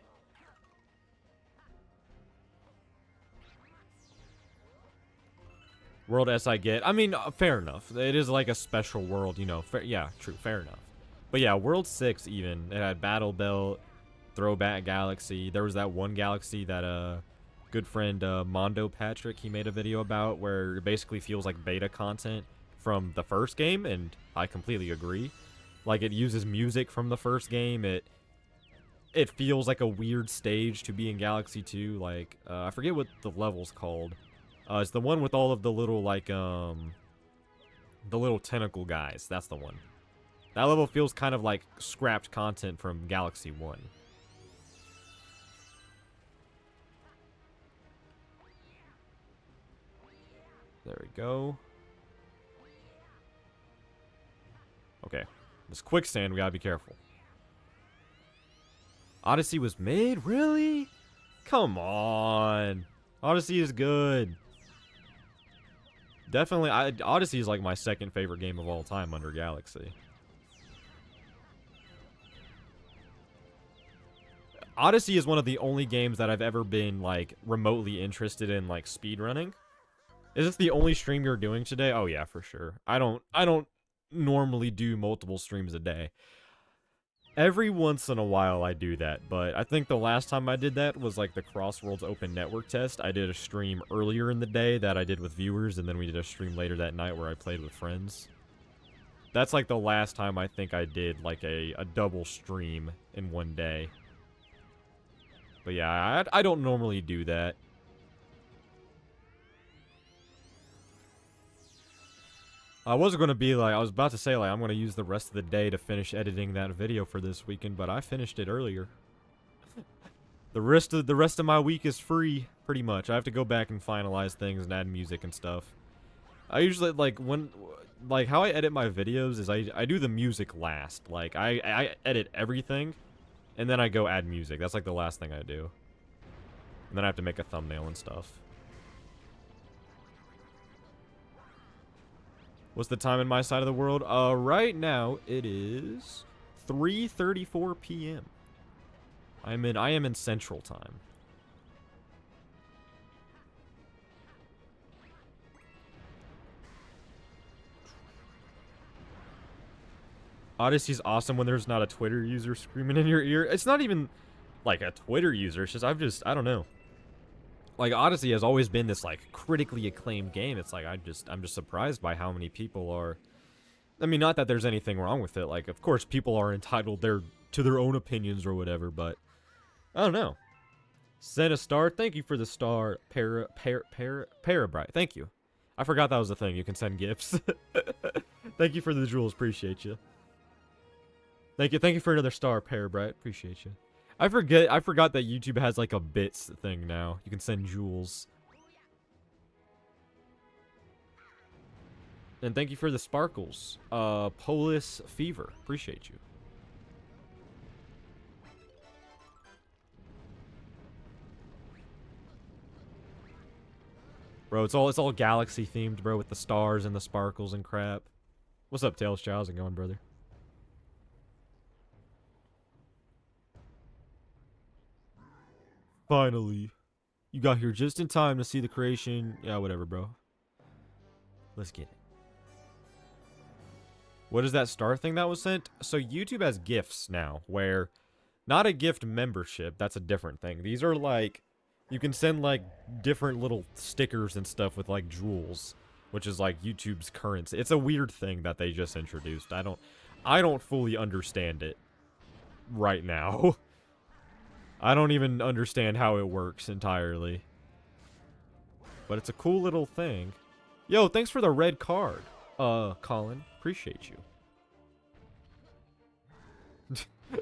World S I get. I mean, fair enough. It is like a special world, you know. Yeah, true, fair enough. But yeah, World 6 even. It had Battle Belt, Throwback Galaxy. There was that one galaxy that, good friend, Mondo Patrick, he made a video about where it basically feels like beta content from the first game, and I completely agree. Like, it uses music from the first game. It feels like a weird stage to be in Galaxy 2. Like, I forget what the level's called. It's the one with all of the little, like, the little tentacle guys. That's the one. That level feels kind of like scrapped content from Galaxy 1. There we go. Okay. This quicksand, we gotta be careful. Odyssey was mid? Really? Come on. Odyssey is good. Definitely, Odyssey is like my second favorite game of all time under Galaxy. Odyssey is one of the only games that I've ever been, like, remotely interested in, like, speedrunning. Is this the only stream you're doing today? Oh yeah, for sure. I don't normally do multiple streams a day. Every once in a while I do that, but I think the last time I did that was like the Crossworlds Open Network test. I did a stream earlier in the day that I did with viewers, and then we did a stream later that night where I played with friends. That's like the last time I think I did like a double stream in one day. But yeah, I don't normally do that. I was going to be like, I was about to say, like, I'm going to use the rest of the day to finish editing that video for this weekend, but I finished it earlier. The rest of my week is free, pretty much. I have to go back and finalize things and add music and stuff. I usually, like, how I edit my videos is I do the music last. Like, I edit everything, and then I go add music. That's, like, the last thing I do. And then I have to make a thumbnail and stuff. What's the time in my side of the world? Right now it is 3:34 p.m. I am in Central Time. Odyssey's awesome when there's not a Twitter user screaming in your ear. It's not even like a Twitter user. It's just I don't know. Like, Odyssey has always been this, like, critically acclaimed game. It's like, I'm just surprised by how many people are... I mean, not that there's anything wrong with it. Like, of course, people are entitled to their own opinions or whatever, but... I don't know. Send a star. Thank you for the star, Parabright. Thank you. I forgot that was a thing. You can send gifts. Thank you for the jewels. Appreciate you. Thank you for another star, Parabright. Appreciate you. I forgot that YouTube has like a bits thing now. You can send jewels. And thank you for the sparkles. Polis Fever. Appreciate you. Bro, it's all galaxy themed, bro, with the stars and the sparkles and crap. What's up, Tails Chow? How's it going, brother? Finally. You got here just in time to see the creation. Yeah, whatever, bro. Let's get it. What is that star thing that was sent? So YouTube has gifts now, where not a gift membership, that's a different thing. These are like, you can send like different little stickers and stuff with like jewels, which is like YouTube's currency. It's a weird thing that they just introduced. I don't fully understand it right now. I don't even understand how it works entirely. But it's a cool little thing. Yo, thanks for the red card. Colin, appreciate you.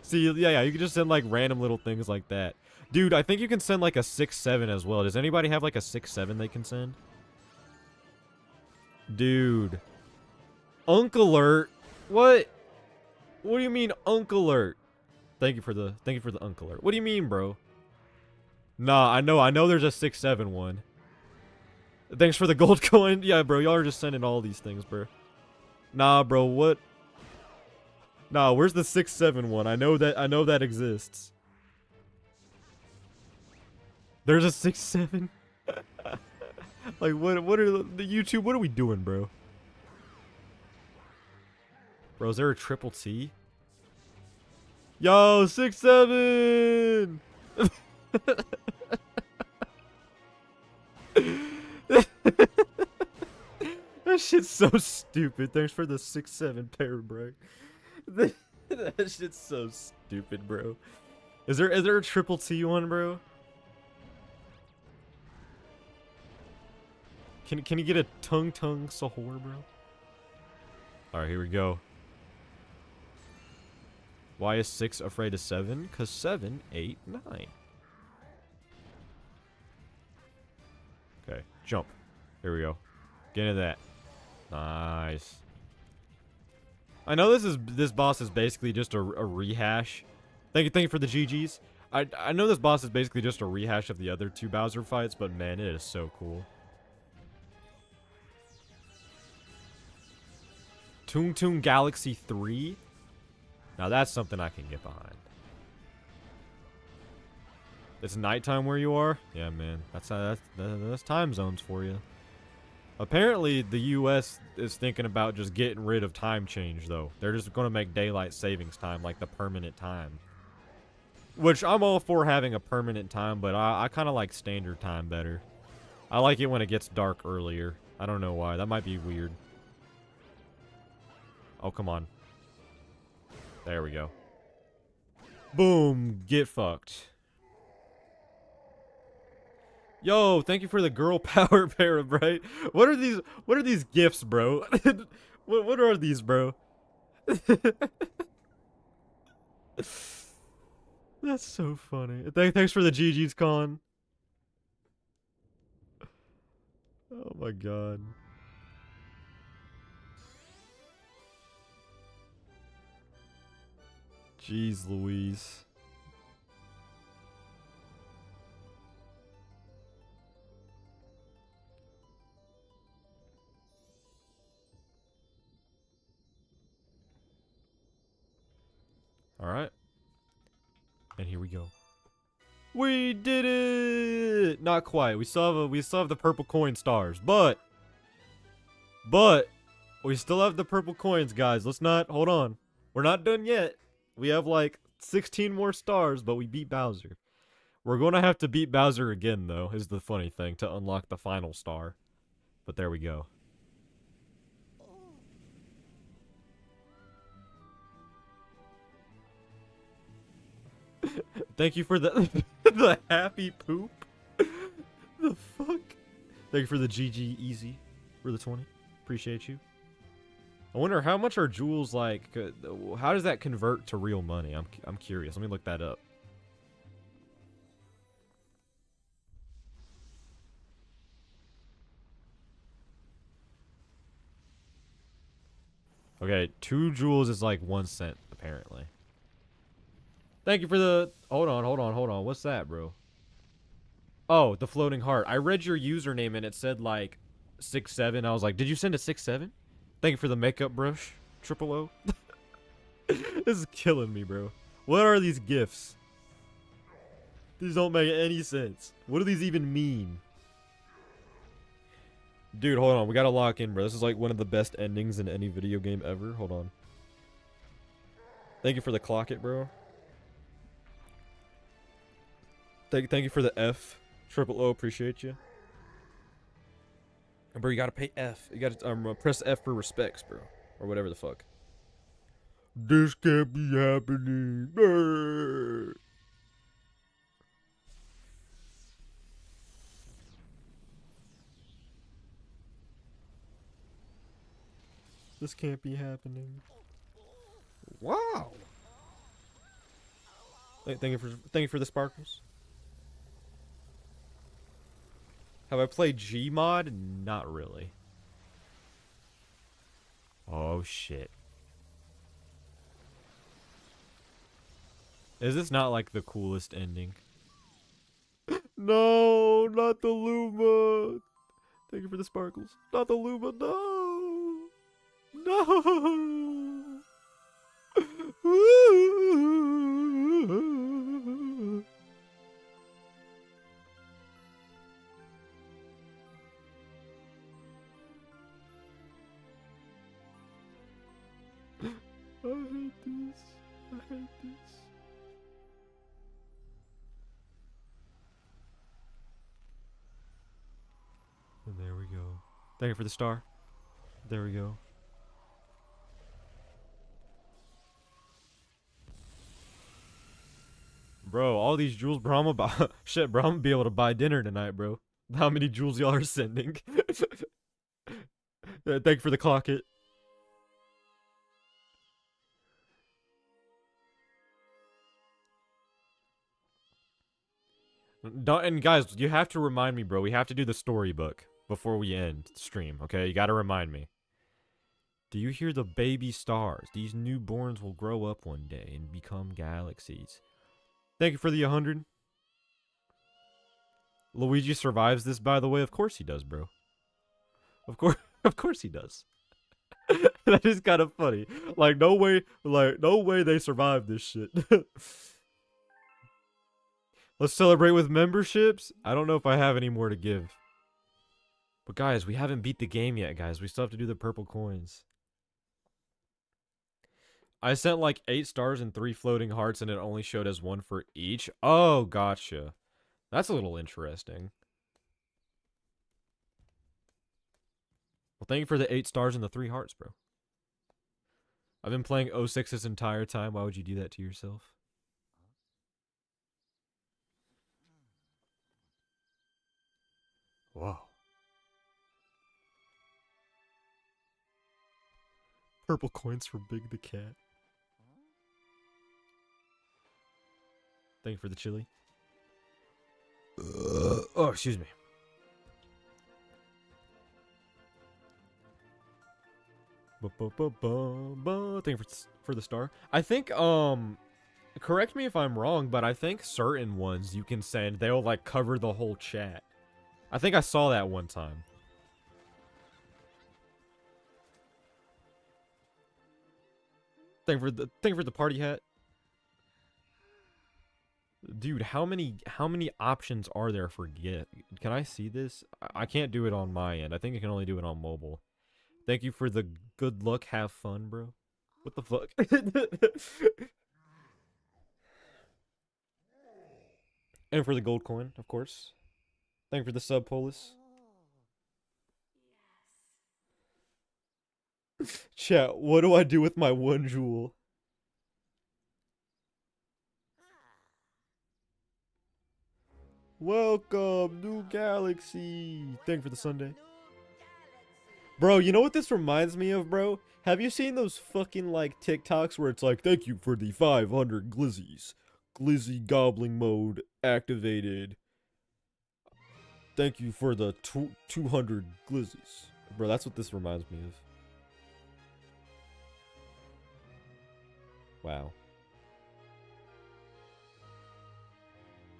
See, yeah, you can just send like random little things like that. Dude, I think you can send like a 6-7 as well. Does anybody have like a 6-7 they can send? Dude. Unk alert? What? What do you mean unk alert? Thank you for the unk alert. What do you mean, bro? Nah, I know there's a 6-7 one. Thanks for the gold coin. Yeah, bro, y'all are just sending all these things, bro. Nah, bro, what? Nah, where's the 6-7 one? I know that exists. There's a 6-7? Like, what are the YouTube, what are we doing, bro? Bro, is there a triple T? Yo, 6-7! That shit's so stupid. Thanks for the 6-7 parabreak. That shit's so stupid, bro. Is there a triple T one, bro? Can you get a tung sahur, bro? Alright, here we go. Why is 6 afraid of 7? Cause 7, 8, 9. Okay, jump. Here we go. Get into that. Nice. I know this boss is basically just a rehash. Thank you for the GGs. I know this boss is basically just a rehash of the other 2 Bowser fights, but man, it is so cool. Toon Galaxy 3? Now that's something I can get behind. It's nighttime where you are? Yeah, man. That's time zones for you. Apparently, the US is thinking about just getting rid of time change, though. They're just going to make daylight savings time like the permanent time. Which, I'm all for having a permanent time, but I kind of like standard time better. I like it when it gets dark earlier. I don't know why. That might be weird. Oh, come on. There we go. Boom. Get fucked. Yo, thank you for the girl power parabright. What are these gifts, bro? what are these, bro? That's so funny. Thanks for the GG's, Colin. Oh my god. Jeez Louise. Alright. And here we go. We did it! Not quite. We still have the purple coin stars, but we still have the purple coins, guys. Let's not hold on. We're not done yet. We have like 16 more stars, but we beat Bowser. We're gonna have to beat Bowser again, though, is the funny thing, to unlock the final star. But there we go. Thank you for the the happy poop. The fuck? Thank you for the GG easy for the 20. Appreciate you. I wonder how much are jewels like? How does that convert to real money? I'm curious. Let me look that up. Okay, 2 jewels is like 1 cent apparently. Thank you for the... Hold on. What's that, bro? Oh, the floating heart. I read your username and it said like 6-7. I was like, did you send a 6-7? Thank you for the makeup brush, Triple O. This is killing me, bro. What are these gifts? These don't make any sense. What do these even mean? Dude, hold on. We gotta lock in, bro. This is like one of the best endings in any video game ever. Hold on. Thank you for the clock it, bro. Thank you for the F. Triple O, appreciate you. Bro, you gotta pay F. You gotta press F for respects, bro. Or whatever the fuck. This can't be happening. Brr. This can't be happening. Wow. Thank you for the sparkles. Have I played Gmod? Not really. Oh shit. Is this not like the coolest ending? No, not the Luma. Thank you for the sparkles. Not the Luma, no. No. I hate this. I hate this. And there we go. Thank you for the star. There we go. Bro, all these jewels, bro, I'm about shit, bro, I'm gonna be able to buy dinner tonight, bro. How many jewels y'all are sending? Thank you for the clock it. And guys, you have to remind me, bro. We have to do the storybook before we end the stream, okay? You gotta remind me. Do you hear the baby stars? These newborns will grow up one day and become galaxies. Thank you for the 100. Luigi survives this, by the way. Of course he does, bro. Of course he does. That is kind of funny. Like, no way they survive this shit. Let's celebrate with memberships. I don't know if I have any more to give. But guys, we haven't beat the game yet, guys. We still have to do the purple coins. I sent like 8 stars and 3 floating hearts, and it only showed as 1 for each. Oh, gotcha. That's a little interesting. Well, thank you for the 8 stars and the 3 hearts, bro. I've been playing 06 this entire time. Why would you do that to yourself? Wow. Purple coins for Big the Cat. Thank you for the chili. Oh, excuse me. Thank you for the star. I think, correct me if I'm wrong, but I think certain ones you can send, they'll, like, cover the whole chat. I think I saw that one time. Thank you for the party hat. Dude, how many options are there for gift? Can I see this? I can't do it on my end. I think I can only do it on mobile. Thank you for the good luck, have fun, bro. What the fuck? And for the gold coin, of course. Thank you for the sub, Polis. Chat, what do I do with my 1 jewel? Welcome, new galaxy. Thank you for the Sunday. Bro, you know what this reminds me of, bro? Have you seen those fucking, like, TikToks where it's like, thank you for the 500 glizzies. Glizzy gobbling mode activated. Thank you for the 200 glizzies. Bro, that's what this reminds me of. Wow.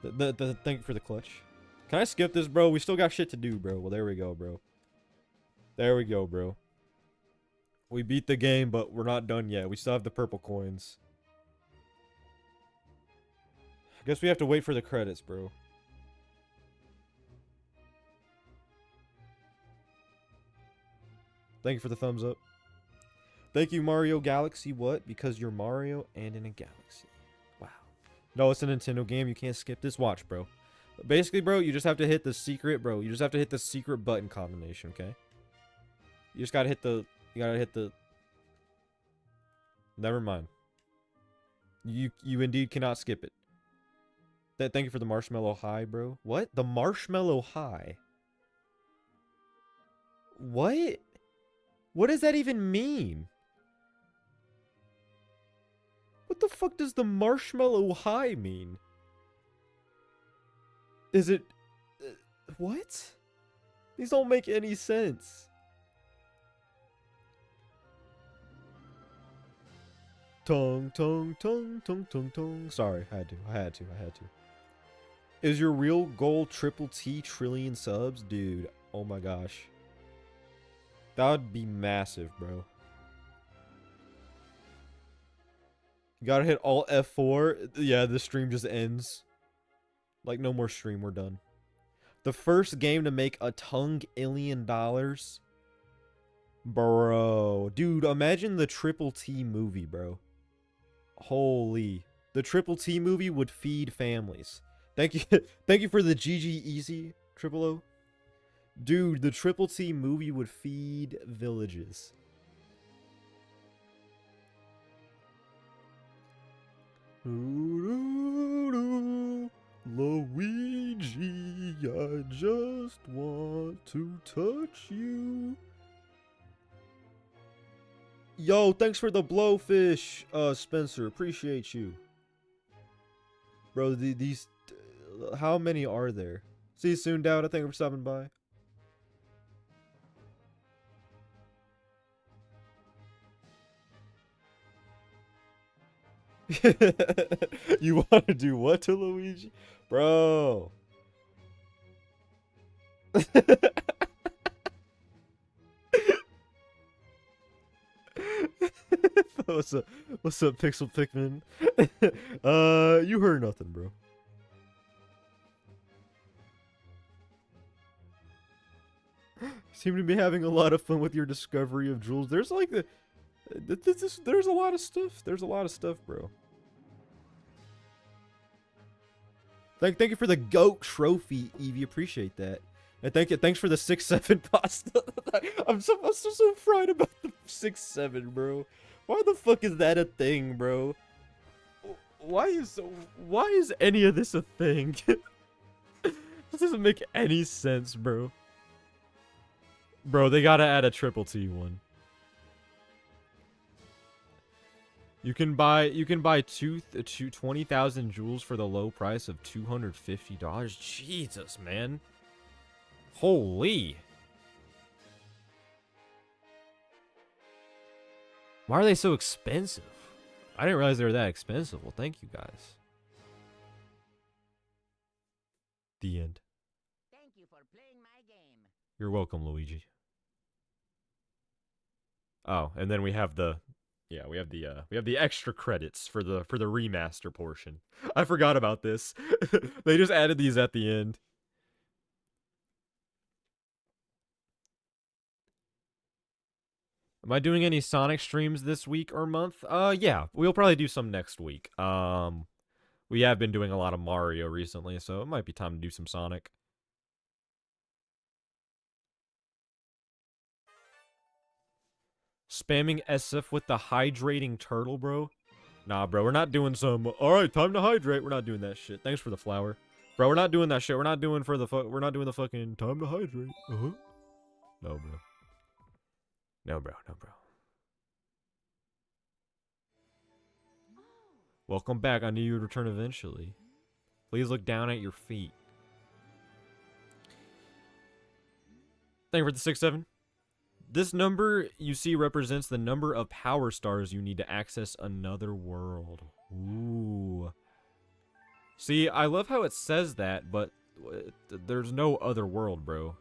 Thank you for the clutch. Can I skip this, bro? We still got shit to do, bro. Well, there we go, bro. There we go, bro. We beat the game, but we're not done yet. We still have the purple coins. I guess we have to wait for the credits, bro. Thank you for the thumbs up. Thank you, Mario Galaxy. What? Because you're Mario and in a galaxy. Wow. No, it's a Nintendo game. You can't skip this. Watch, bro. Basically, bro, you just have to hit the secret, bro. You just have to hit the secret button combination, okay? You just gotta hit the... You gotta hit the... Never mind. You indeed cannot skip it. Thank you for the marshmallow high, bro. What? The marshmallow high? What? What does that even mean? What the fuck does the marshmallow high mean? Is it... what? These don't make any sense. Tongue, tongue, tongue, tongue, tongue, tongue. Sorry, I had to. Is your real goal triple T trillion subs? Dude, oh my gosh. That would be massive, bro. You gotta hit Alt F4. Yeah, the stream just ends. Like, no more stream, we're done. The first game to make $1 tongue-illion. Bro. Dude, imagine the Triple T movie, bro. Holy. The Triple T movie would feed families. Thank you. Thank you for the GG Easy, Triple O. Dude, the Triple T movie would feed villages. Luigi, I just want to touch you. Yo, thanks for the blowfish, Spencer. Appreciate you. Bro, these... how many are there? See you soon, Dowd. I think we're stopping by. You want to do what to Luigi? Bro. What's up? What's up, Pixel Pikmin? You heard nothing, bro. Seem to be having a lot of fun with your discovery of jewels. There's like there's a lot of stuff. There's a lot of stuff, bro. Thank you for the GOAT trophy, Evie. Appreciate that. And thanks for the 6-7 pasta. I'm so fried about the 6-7, bro. Why the fuck is that a thing, bro? Why is any of this a thing? This doesn't make any sense, bro. Bro, they gotta add a Triple T one. You can buy 20,000 jewels for the low price of $250. Jesus, man. Holy. Why are they so expensive? I didn't realize they were that expensive. Well, thank you guys. The end. Thank you for playing my game. You're welcome, Luigi. Oh, and then we have the we have the extra credits for the remaster portion. I forgot about this. They just added these at the end. Am I doing any Sonic streams this week or month? Yeah, we'll probably do some next week. We have been doing a lot of Mario recently, so it might be time to do some Sonic. Spamming SF with the hydrating turtle, bro? Nah, bro, we're not doing some, alright, time to hydrate. We're not doing that shit. Thanks for the flower. Bro, we're not doing that shit. We're not doing the fucking time to hydrate. No, bro. No, bro. No, bro. Welcome back. I knew you would return eventually. Please look down at your feet. Thank you for the 6-7. This number you see represents the number of power stars you need to access another world. Ooh. See, I love how it says that, but there's no other world, bro.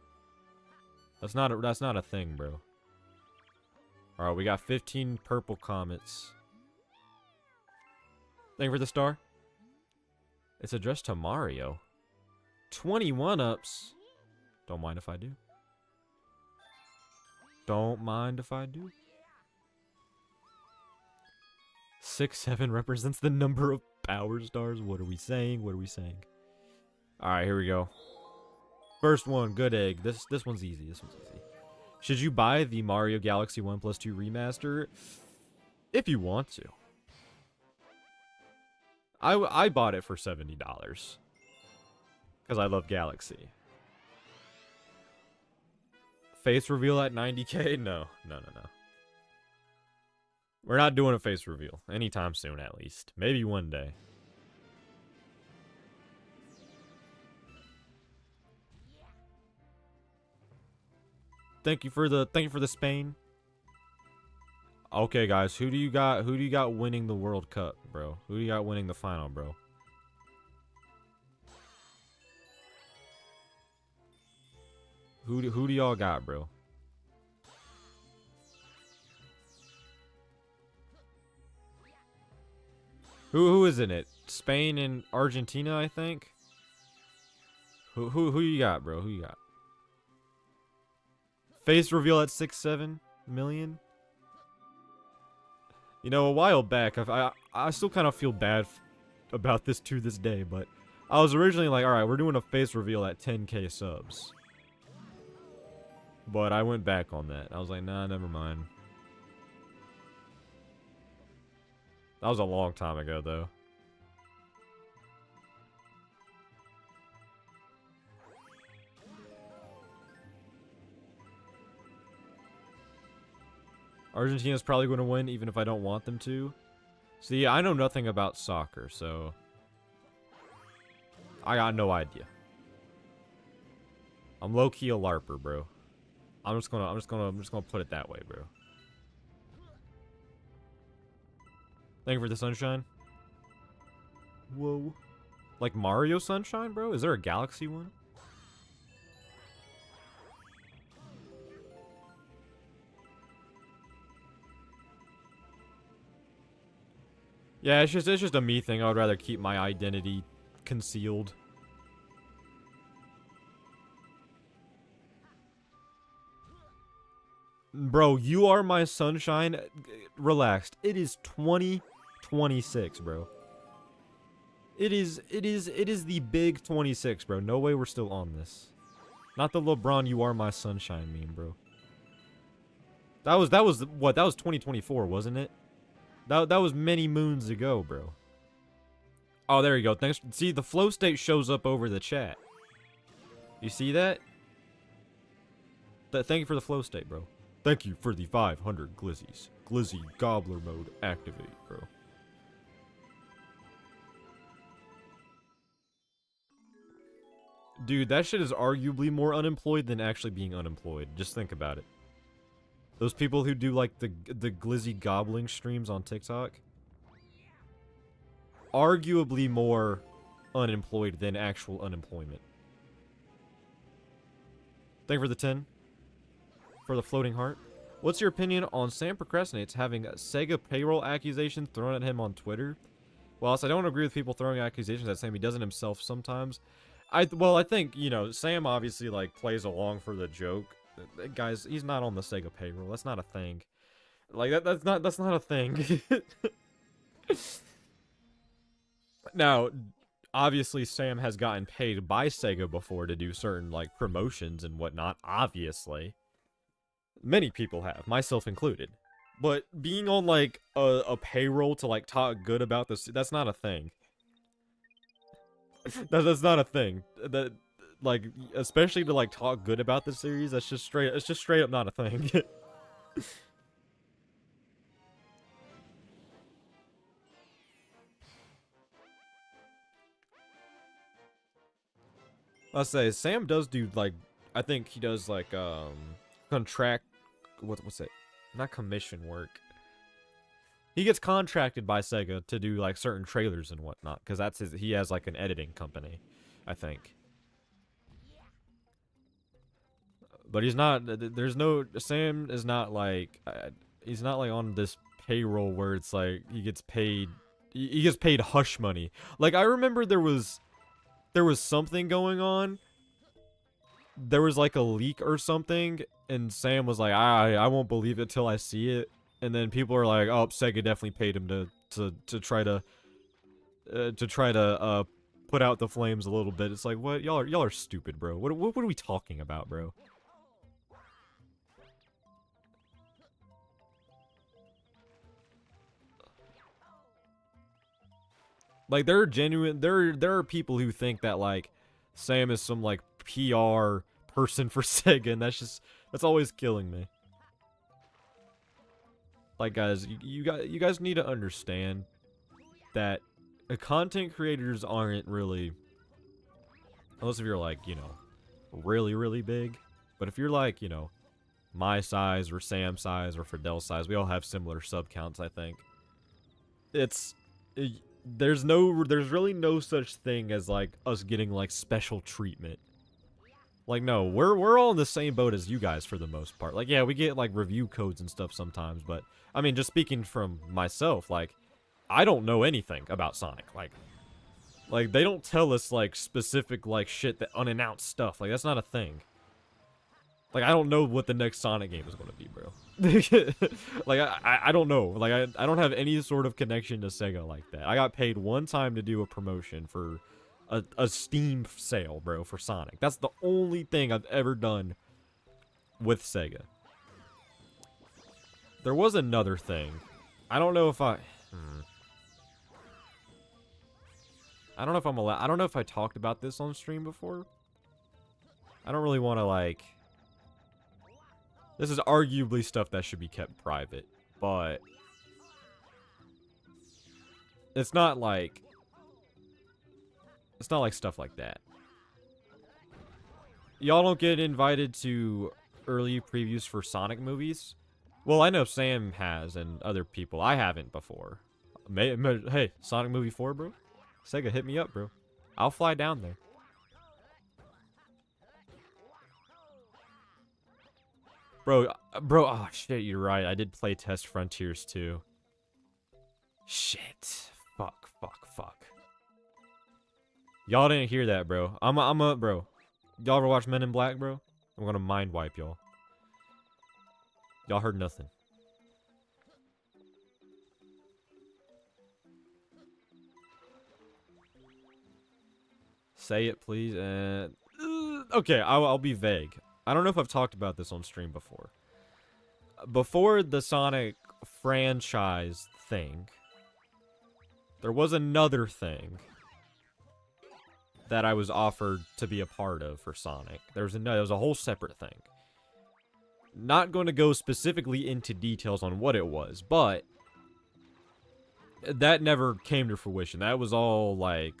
That's not a thing, bro. Alright, we got 15 purple comets. Thank you for the star. It's addressed to Mario. 21 ups. Don't mind if I do. Don't mind if I do. 6-7 represents the number of power stars. What are we saying? What are we saying? Alright, here we go. First one, good egg. This one's easy. This one's easy. Should you buy the Mario Galaxy 1+2 remaster? If you want to. I bought it for $70. Because I love Galaxy. Face reveal at 90k? No. We're not doing a face reveal. Anytime soon, at least. Maybe one day. Thank you for the Spain. Okay, guys, who do you got winning the World Cup, bro? Who do you got winning the final, bro? Who do y'all got, bro? Who is in it? Spain and Argentina, I think. Who you got, bro? Who you got? Face reveal at 6-7 million. You know, a while back, I still kind of feel bad about this to this day, but I was originally like, all right, we're doing a face reveal at 10k subs. But I went back on that. I was like, nah, never mind. That was a long time ago, though. Argentina's probably going to win, even if I don't want them to. See, I know nothing about soccer, so I got no idea. I'm low-key a LARPer, bro. I'm just gonna put it that way, bro. Thank you for the sunshine. Whoa. Like Mario Sunshine, bro? Is there a Galaxy one? Yeah, it's just a me thing. I would rather keep my identity concealed. Bro, you are my sunshine. Relaxed. It is 2026, bro. It is the big 26, bro. No way we're still on this. Not the LeBron you are my sunshine meme, bro. That was what? That was 2024, wasn't it? That was many moons ago, bro. Oh, there you go. Thanks. See, the flow state shows up over the chat. You see that? Thank you for the flow state, bro. Thank you for the 500 glizzies. Glizzy gobbler mode activate, bro. Dude, that shit is arguably more unemployed than actually being unemployed. Just think about it. Those people who do like the glizzy gobbling streams on TikTok, arguably more unemployed than actual unemployment. Thank you for the 10. For the floating heart. What's your opinion on Sam Procrastinates having Sega payroll accusations thrown at him on Twitter? Whilst I don't agree with people throwing accusations at Sam, he does it himself sometimes. I think, you know, Sam obviously, like, plays along for the joke. Guys, he's not on the Sega payroll. That's not a thing. Like, that's not a thing. Now, obviously, Sam has gotten paid by Sega before to do certain, like, promotions and whatnot, obviously. Many people have, myself included. But being on, like, a payroll to, like, talk good about this, that's not a thing. That's not a thing. That, like, especially to, like, talk good about the series, it's just straight up not a thing. I'll say, Sam does do, like, I think he does, like, contract, what's it? Not commission work. He gets contracted by Sega to do, like, certain trailers and whatnot, because that's he has, like, an editing company, I think. But he's not, Sam is not, like, he's not like on this payroll where it's like he gets paid hush money. Like I remember there was something going on. There was like a leak or something, and Sam was like, I won't believe it till I see it. And then people are like, oh, Sega definitely paid him to try to put out the flames a little bit. It's like, what? Y'all are stupid, bro. What are we talking about, bro? Like there are people who think that like Sam is some like PR person for Sega, and that's always killing me. Like guys, you guys need to understand that content creators aren't really, unless if you're like, you know, really big. But if you're like, you know, my size or Sam's size or Fidel's size, we all have similar sub counts, I think. There's really no such thing as like us getting like special treatment. Like no, we're all in the same boat as you guys for the most part. Like yeah, we get like review codes and stuff sometimes, but I mean just speaking from myself, like I don't know anything about Sonic. Like they don't tell us like specific like shit, that unannounced stuff. Like that's not a thing. Like I don't know what the next Sonic game is going to be, bro. Like I don't know. Like I don't have any sort of connection to Sega like that. I got paid one time to do a promotion for a Steam sale, bro, for Sonic. That's the only thing I've ever done with Sega. There was another thing. I don't know if I don't know if I'm allowed. I don't know if I talked about this on stream before. I don't really want to like. This is arguably stuff that should be kept private, but it's not like stuff like that. Y'all don't get invited to early previews for Sonic movies? Well, I know Sam has and other people. I haven't before. Hey, Sonic movie 4, bro? Sega, hit me up, bro. I'll fly down there. Bro, oh shit, you're right. I did play Test Frontiers too. Shit. Fuck. Y'all didn't hear that, bro. Bro. Y'all ever watch Men in Black, bro? I'm gonna mind wipe y'all. Y'all heard nothing. Say it, please. Okay, I'll be vague. I don't know if I've talked about this on stream before. Before the Sonic franchise thing, there was another thing that I was offered to be a part of for Sonic. There was a whole separate thing. Not going to go specifically into details on what it was, but that never came to fruition. That was all like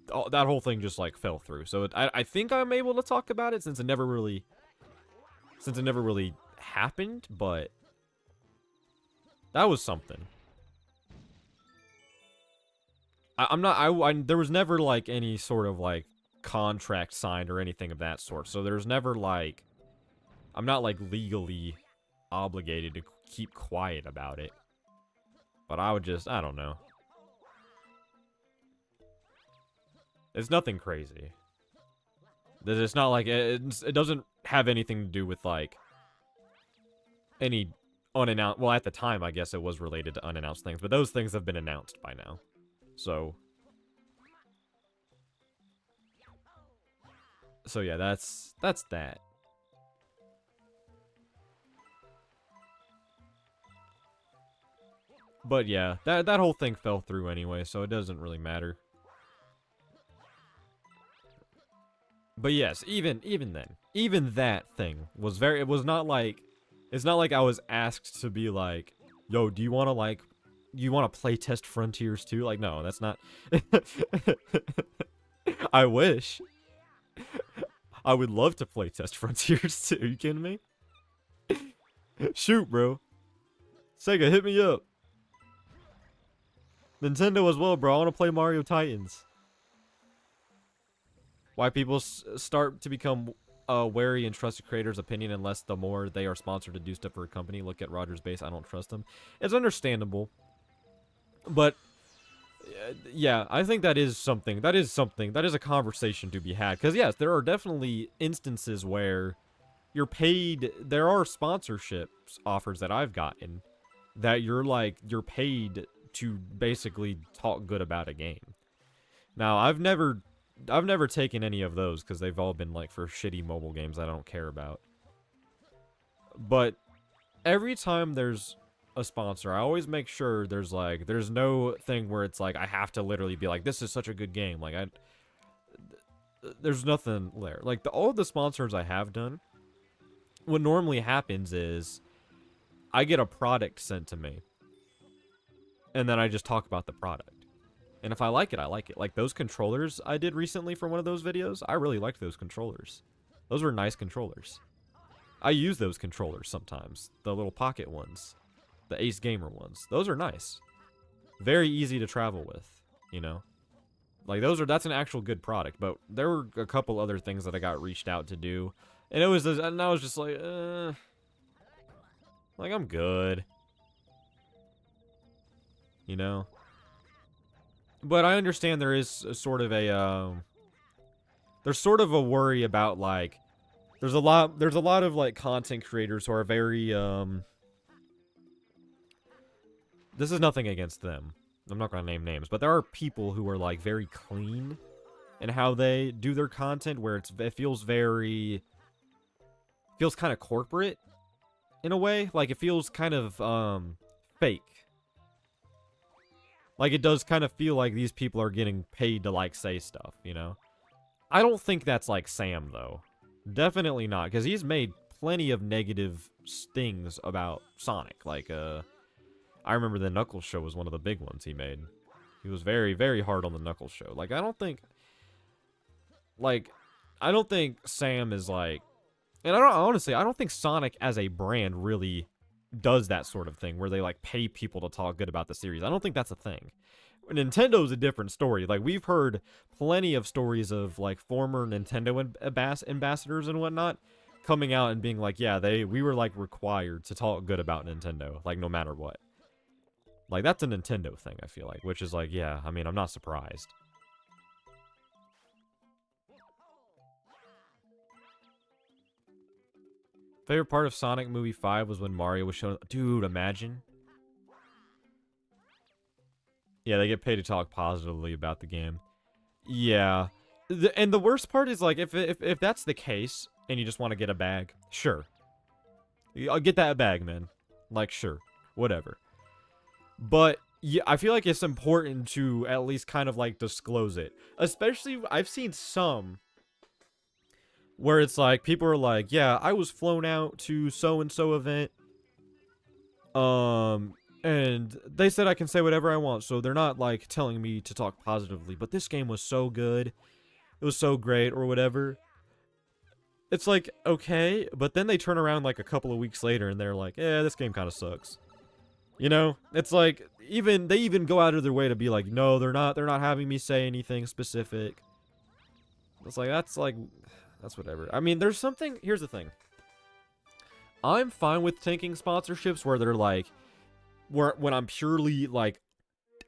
that whole thing just like fell through. So I think I'm able to talk about it since it never really happened, but that was something. There was never like any sort of like contract signed or anything of that sort. So there's never like, I'm not like legally obligated to keep quiet about it. But I don't know. It's nothing crazy. It's not like, it doesn't have anything to do with like any unannounced, well at the time I guess it was related to unannounced things, but those things have been announced by now. So yeah, that's that. But yeah, that whole thing fell through anyway, so it doesn't really matter. But yes, even then, even that thing was it's not like I was asked to be like, yo, do you want to play Test Frontiers too? Like, no, that's not. I wish. I would love to play Test Frontiers too. Are you kidding me? Shoot, bro. Sega, hit me up. Nintendo as well, bro. I want to play Mario Titans. Why people start to become wary and trust a creator's opinion unless the more they are sponsored to do stuff for a company. Look at Roger's base. I don't trust him. It's understandable. But, yeah, I think that is something. That is a conversation to be had. Because, yes, there are definitely instances where you're paid. There are sponsorships offers that I've gotten that you're paid to basically talk good about a game. Now, I've never taken any of those because they've all been like for shitty mobile games I don't care about. But every time there's a sponsor, I always make sure there's no thing where it's like I have to literally be like, this is such a good game. Like there's nothing there. Like all of the sponsors I have done, what normally happens is I get a product sent to me, and then I just talk about the product. And if I like it, I like it. Like those controllers I did recently for one of those videos, I really liked those controllers. Those were nice controllers. I use those controllers sometimes. The little pocket ones. The Ace Gamer ones. Those are nice. Very easy to travel with, you know? Like that's an actual good product. But there were a couple other things that I got reached out to do. And I was just like, like I'm good. You know? But I understand there is a sort of a, there's sort of a worry about, like, there's a lot of, like, content creators who are very, this is nothing against them. I'm not going to name names, but there are people who are, like, very clean in how they do their content, where it feels kind of corporate, in a way. Like, it feels kind of, fake. Like, it does kind of feel like these people are getting paid to, like, say stuff, you know? I don't think that's like Sam, though. Definitely not, because he's made plenty of negative things about Sonic. Like, I remember the Knuckles show was one of the big ones he made. He was very, very hard on the Knuckles show. Like, I don't think Sam is, like... And honestly, I don't think Sonic as a brand really does that sort of thing where they like pay people to talk good about the series. I don't think that's a thing. Nintendo's a different story. Like we've heard plenty of stories of like former Nintendo ambassadors and whatnot coming out and being like, yeah, we were like required to talk good about Nintendo, like no matter what. Like that's a Nintendo thing, I feel like, which is like, yeah, I mean, I'm not surprised. Favorite part of Sonic Movie 5 was when Mario was shown. Dude, imagine. Yeah, they get paid to talk positively about the game. Yeah. And the worst part is, like, if that's the case, and you just want to get a bag, sure. I'll get that bag, man. Like, sure. Whatever. But, yeah, I feel like it's important to at least kind of, like, disclose it. Especially, I've seen some... where it's like, people are like, yeah, I was flown out to so-and-so event. And they said I can say whatever I want, so they're not, like, telling me to talk positively. But this game was so good. It was so great, or whatever. It's like, okay. But then they turn around, like, a couple of weeks later, and they're like, yeah, this game kind of sucks. You know? It's like, they even go out of their way to be like, no, they're not having me say anything specific. It's like, that's whatever. I mean, there's something... Here's the thing. I'm fine with taking sponsorships where they're like... when I'm purely, like,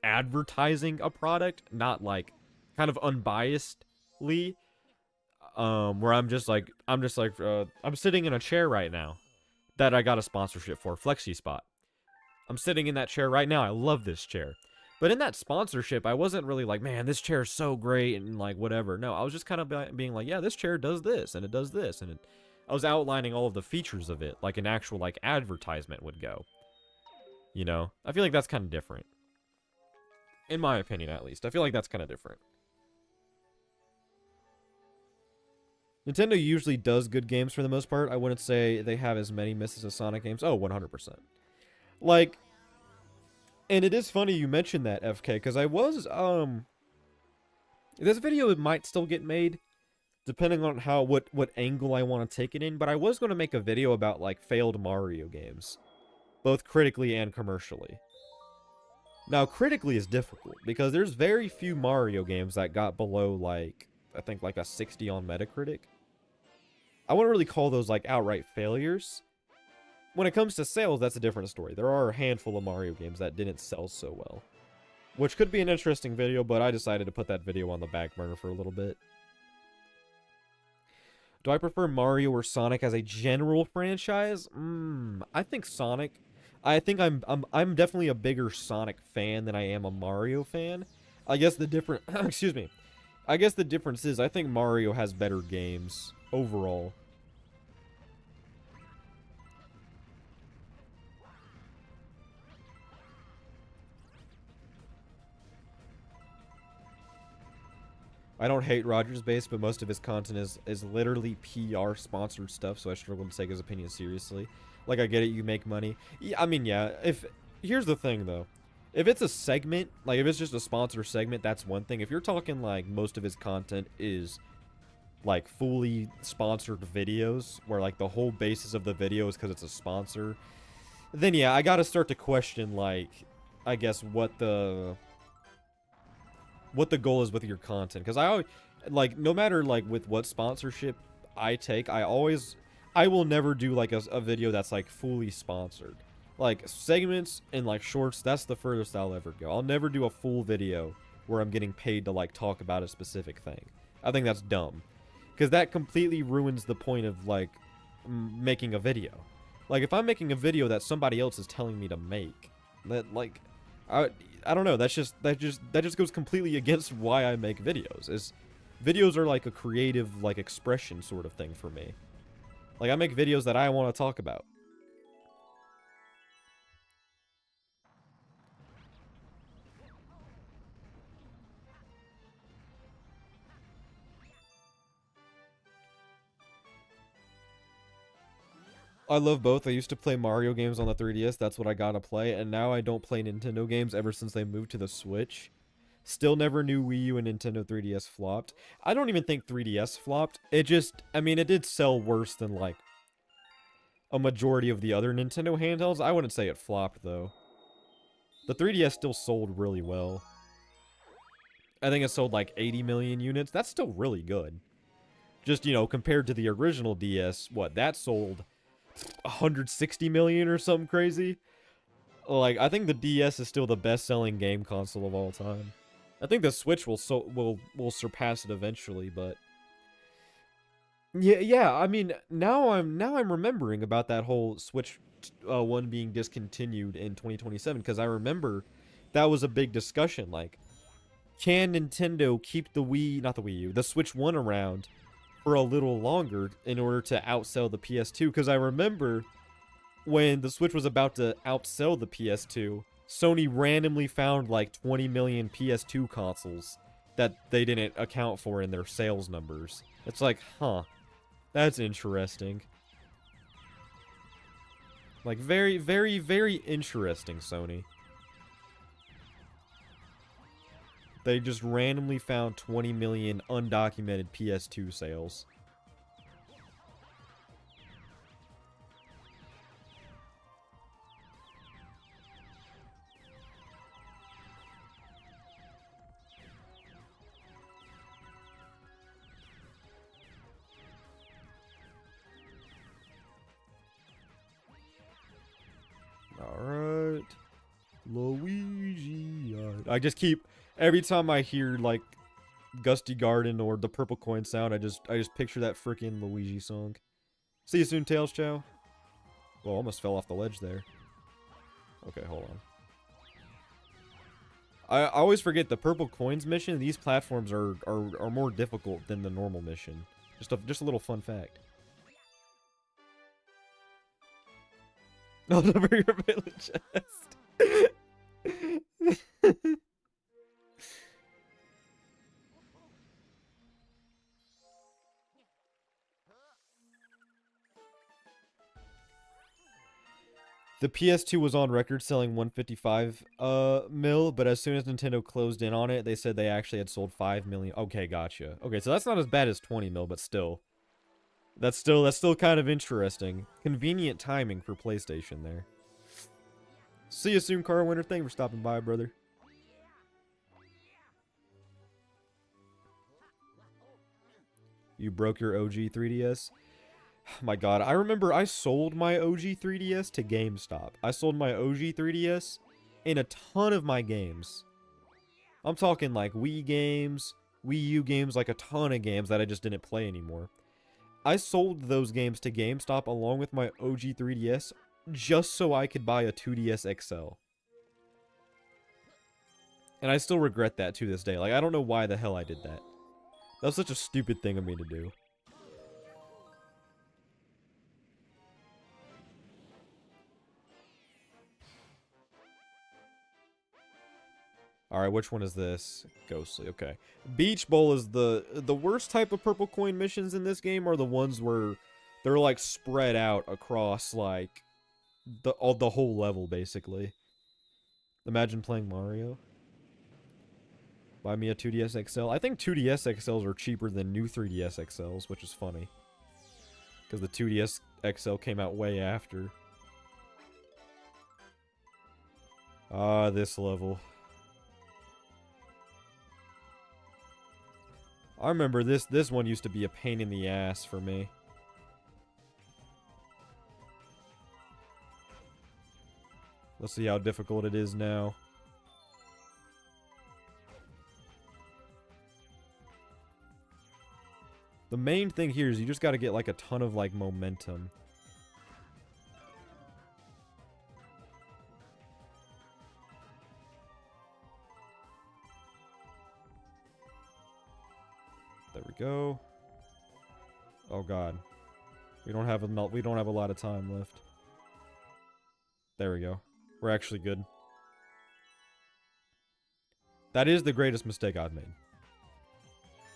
advertising a product, not, like, kind of unbiasedly. Where I'm sitting in a chair right now that I got a sponsorship for, Flexi Spot. I'm sitting in that chair right now. I love this chair. But in that sponsorship, I wasn't really like, man, this chair is so great and like whatever. No, I was just kind of being like, yeah, this chair does this and it does this. And I was outlining all of the features of it like an actual like advertisement would go. You know? I feel like that's kind of different. In my opinion, at least. I feel like that's kind of different. Nintendo usually does good games for the most part. I wouldn't say they have as many misses as Sonic games. Oh, 100%. Like... And it is funny you mentioned that, FK, because I was, this video might still get made, depending on what angle I want to take it in, but I was going to make a video about, like, failed Mario games. Both critically and commercially. Now, critically is difficult, because there's very few Mario games that got below, like, I think, like, a 60 on Metacritic. I wouldn't really call those like outright failures. When it comes to sales, that's a different story. There are a handful of Mario games that didn't sell so well, which could be an interesting video, but I decided to put that video on the back burner for a little bit. Do I prefer Mario or Sonic as a general franchise? I think Sonic. I think I'm definitely a bigger Sonic fan than I am a Mario fan. I guess the different excuse me. I guess the difference is I think Mario has better games overall. I don't hate Rogers Base, but most of his content is literally PR sponsored stuff, so I struggle to take his opinion seriously. Like, I get it, you make money. Yeah, I mean, yeah, here's the thing, though. If it's a segment, like, if it's just a sponsor segment, that's one thing. If you're talking, like, most of his content is, like, fully sponsored videos, where, like, the whole basis of the video is because it's a sponsor, then, yeah, I gotta start to question, like, I guess, what the goal is with your content, because I always, like, no matter like with what sponsorship I take, I will never do like a video that's like fully sponsored. Like segments and like shorts, that's the furthest I'll ever go. I'll never do a full video where I'm getting paid to like talk about a specific thing. I think that's dumb, because that completely ruins the point of like making a video. Like if I'm making a video that somebody else is telling me to make, that like I don't know. That just goes completely against why I make videos. Videos are like a creative like expression sort of thing for me. Like I make videos that I want to talk about. I love both. I used to play Mario games on the 3DS. That's what I gotta play. And now I don't play Nintendo games ever since they moved to the Switch. Still never knew Wii U and Nintendo 3DS flopped. I don't even think 3DS flopped. It just, I mean, it did sell worse than, like, a majority of the other Nintendo handhelds. I wouldn't say it flopped, though. The 3DS still sold really well. I think it sold, like, 80 million units. That's still really good. Just, you know, compared to the original DS, what, that sold 160 million or something crazy? Like, I think the DS is still the best-selling game console of all time. I think the Switch will surpass it eventually, but yeah. I mean, now I'm remembering about that whole Switch one being discontinued in 2027, because I remember that was a big discussion. Like, can Nintendo keep not the Wii U, the Switch One around for a little longer in order to outsell the PS2? Because I remember when the Switch was about to outsell the PS2. Sony randomly found like 20 million PS2 consoles that they didn't account for in their sales numbers. It's like, huh, that's interesting. Like, very, very, very interesting, Sony. They just randomly found 20 million undocumented PS2 sales. Alright. Luigi. I just keep, every time I hear like Gusty Garden or the purple coin sound, I just picture that freaking Luigi song. See you soon, Tails Chow. Well, almost fell off the ledge there. Okay, hold on. I always forget the purple coins mission. These platforms are more difficult than the normal mission. Just a little fun fact. No, over your village chest. The PS2 was on record selling 155 mil, but as soon as Nintendo closed in on it, they said they actually had sold 5 million. Okay, gotcha. Okay, so that's not as bad as 20 mil, but still. That's still kind of interesting. Convenient timing for PlayStation there. See you soon, Car Winter. Thank you for stopping by, brother. You broke your OG 3DS? My God, I remember I sold my OG 3DS to GameStop. I sold my OG 3DS and a ton of my games. I'm talking like Wii games, Wii U games, like a ton of games that I just didn't play anymore. I sold those games to GameStop along with my OG 3DS just so I could buy a 2DS XL. And I still regret that to this day. Like, I don't know why the hell I did that. That was such a stupid thing of me to do. Alright, which one is this? Ghostly, okay. Beach Bowl is the worst type of purple coin missions in this game are the ones where they're like spread out across like the whole level basically. Imagine playing Mario. Buy me a 2DS XL. I think 2DS XLs are cheaper than new 3DS XLs, which is funny. Because the 2DS XL came out way after. Ah, this level. I remember this one used to be a pain in the ass for me. Let's see how difficult it is now. The main thing here is you just got to get like a ton of like momentum. There we go. Oh God, we don't have a lot of time left. There we go. We're actually good. That is the greatest mistake I've made.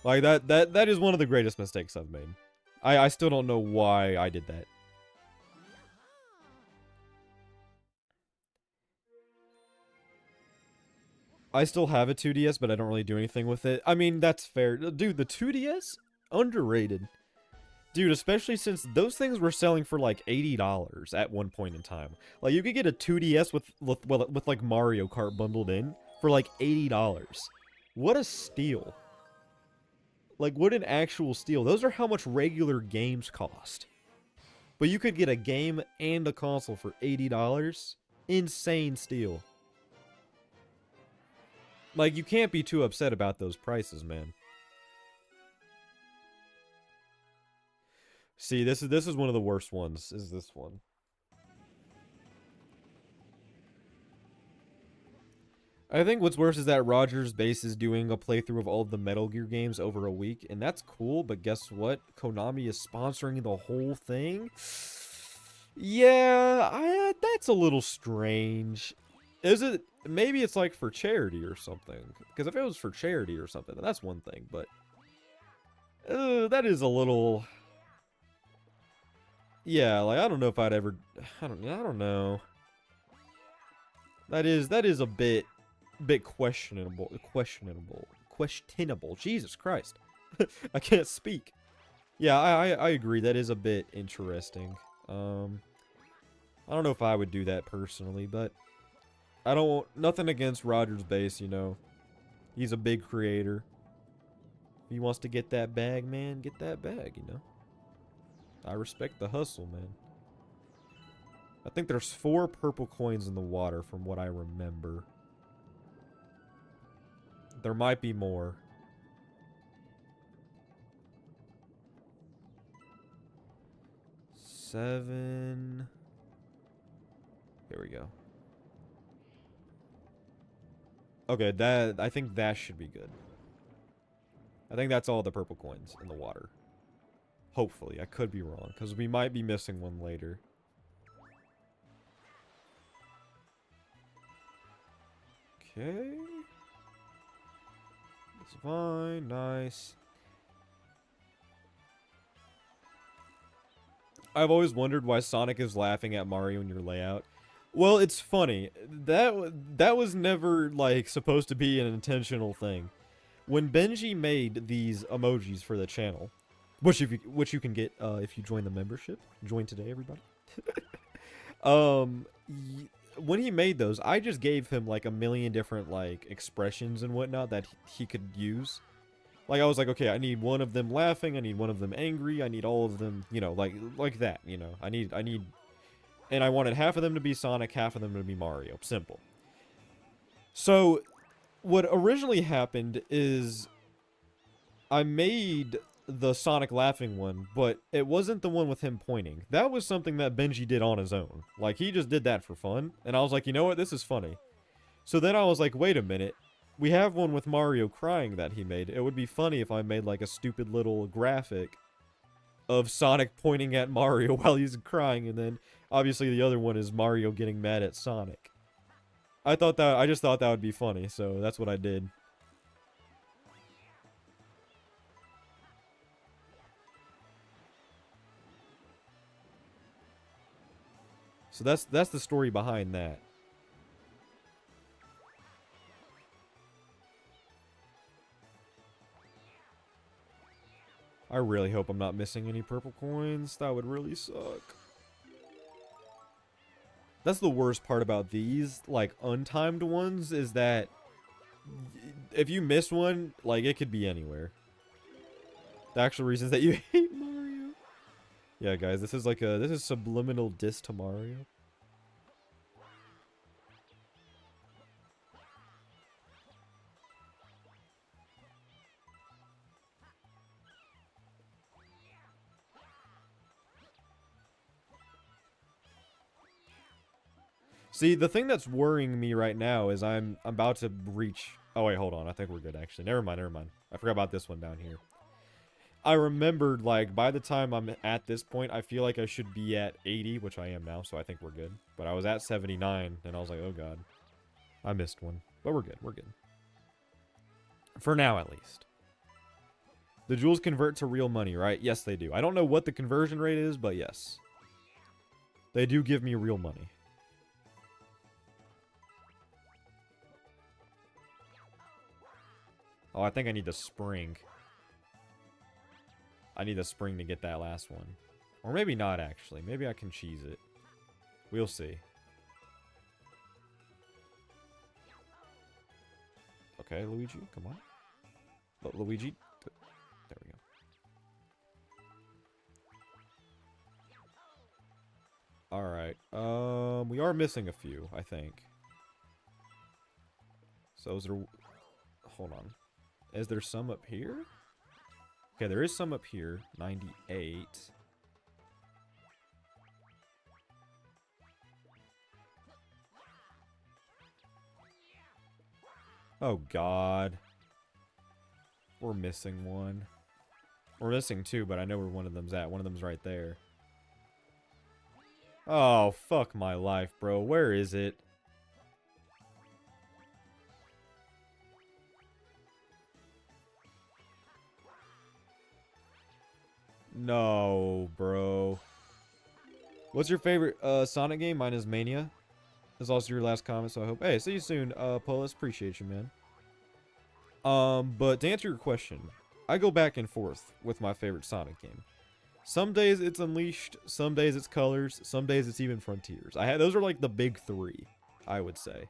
Like that is one of the greatest mistakes I've made. I still don't know why I did that. I still have a 2DS, but I don't really do anything with it. I mean, that's fair. Dude, the 2DS? Underrated. Dude, especially since those things were selling for like $80 at one point in time. Like, you could get a 2DS with like Mario Kart bundled in for like $80. What a steal. Like, what an actual steal. Those are how much regular games cost. But you could get a game and a console for $80. Insane steal. Like, you can't be too upset about those prices, man. See, this is one of the worst ones, is this one. I think what's worse is that Rogers Base is doing a playthrough of all of the Metal Gear games over a week, and that's cool, but guess what? Konami is sponsoring the whole thing? Yeah, that's a little strange. Is it? Maybe it's like for charity or something. Because if it was for charity or something, then that's one thing, but... that is a little... Yeah, like, I don't know if I'd ever... I don't know. That is a bit questionable. Jesus Christ. I can't speak. Yeah, I agree. That is a bit interesting. I don't know if I would do that personally, but I don't want nothing against Rogers Base, you know. He's a big creator. If he wants to get that bag, man, get that bag, you know. I respect the hustle, man. I think there's 4 purple coins in the water from what I remember. There might be more. Seven. Here we go. Okay, I think that should be good. I think that's all the purple coins in the water. Hopefully, I could be wrong, because we might be missing one later. Okay. It's fine, nice. I've always wondered why Sonic is laughing at Mario in your layout. Well, it's funny. That was never, like, supposed to be an intentional thing. When Benji made these emojis for the channel, which you can get if you join the membership. Join today, everybody. When he made those, I just gave him like a million different like expressions and whatnot that he could use. Like, I was like, okay, I need one of them laughing, I need one of them angry, I need all of them, you know, like that, you know. I need, and I wanted half of them to be Sonic, half of them to be Mario. Simple. So, what originally happened is I made the Sonic laughing one, but it wasn't the one with him pointing. That was something that Benji did on his own. Like, he just did that for fun, and I was like, you know what, this is funny. So then I was like, wait a minute. We have one with Mario crying that he made. It would be funny if I made like a stupid little graphic of Sonic pointing at Mario while he's crying, and then obviously the other one is Mario getting mad at Sonic. I just thought that would be funny, so that's what I did. So that's the story behind that. I really hope I'm not missing any purple coins. That would really suck. That's the worst part about these, like, untimed ones, is that if you miss one, like, it could be anywhere. The actual reasons that you hate Mario. Yeah, guys, this is subliminal diss to Mario. See, the thing that's worrying me right now is I'm about to reach... Oh, wait, hold on. I think we're good, actually. Never mind. I forgot about this one down here. I remembered, like, by the time I'm at this point, I feel like I should be at 80, which I am now, so I think we're good. But I was at 79, and I was like, oh, God. I missed one. But we're good. We're good. For now, at least. The jewels convert to real money, right? Yes, they do. I don't know what the conversion rate is, but yes. They do give me real money. Oh, I think I need the spring. I need the spring to get that last one. Or maybe not, actually. Maybe I can cheese it. We'll see. Okay, Luigi, come on. Luigi. There we go. Alright. We are missing a few, I think. So is there... Hold on. Is there some up here? Okay, there is some up here. 98. Oh, God. We're missing one. We're missing two, but I know where one of them's at. One of them's right there. Oh, fuck my life, bro. Where is it? No, bro. What's your favorite Sonic game? Mine is Mania. That's also your last comment, so I hope... Hey, see you soon, Polis. Appreciate you, man. But to answer your question, I go back and forth with my favorite Sonic game. Some days it's Unleashed, some days it's Colors, some days it's even Frontiers. Those are like the big three, I would say.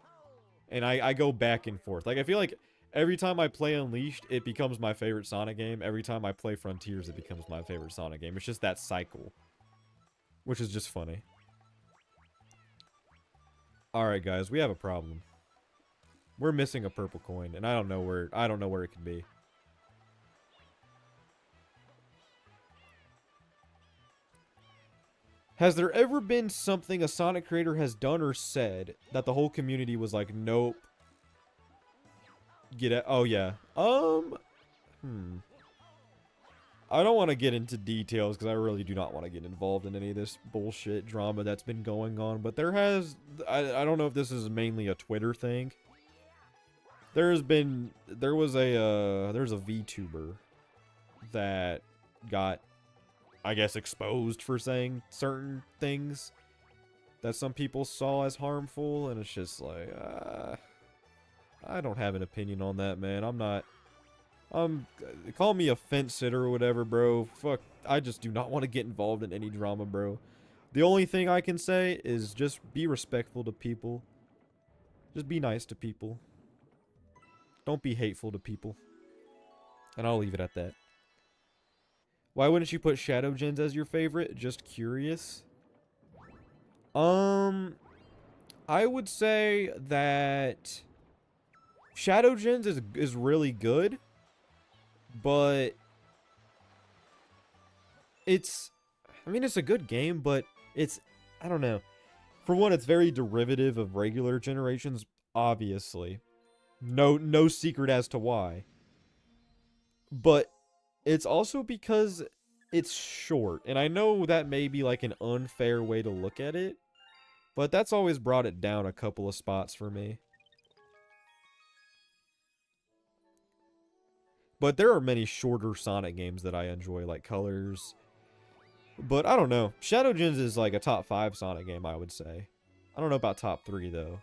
And I go back and forth. Like, I feel like every time I play Unleashed, it becomes my favorite Sonic game. Every time I play Frontiers, it becomes my favorite Sonic game. It's just that cycle. Which is just funny. Alright, guys, we have a problem. We're missing a purple coin, and I don't know where it could be. Has there ever been something a Sonic creator has done or said that the whole community was like, nope? Get it? Oh, yeah. I don't want to get into details because I really do not want to get involved in any of this bullshit drama that's been going on. But there has... I don't know if this is mainly a Twitter thing. There's a VTuber that got, I guess, exposed for saying certain things that some people saw as harmful, and it's just like, I don't have an opinion on that, man. Call me a fence sitter or whatever, bro. Fuck, I just do not want to get involved in any drama, bro. The only thing I can say is just be respectful to people. Just be nice to people. Don't be hateful to people. And I'll leave it at that. Why wouldn't you put Shadow Gens as your favorite? Just curious. I would say that Shadow Gens is really good, but it's, I mean, it's a good game, but it's, I don't know. For one, it's very derivative of regular generations, obviously. No secret as to why. But it's also because it's short. And I know that may be like an unfair way to look at it, but that's always brought it down a couple of spots for me. But there are many shorter Sonic games that I enjoy, like Colors. But I don't know. Shadow Gens is like a top 5 Sonic game, I would say. I don't know about top 3, though.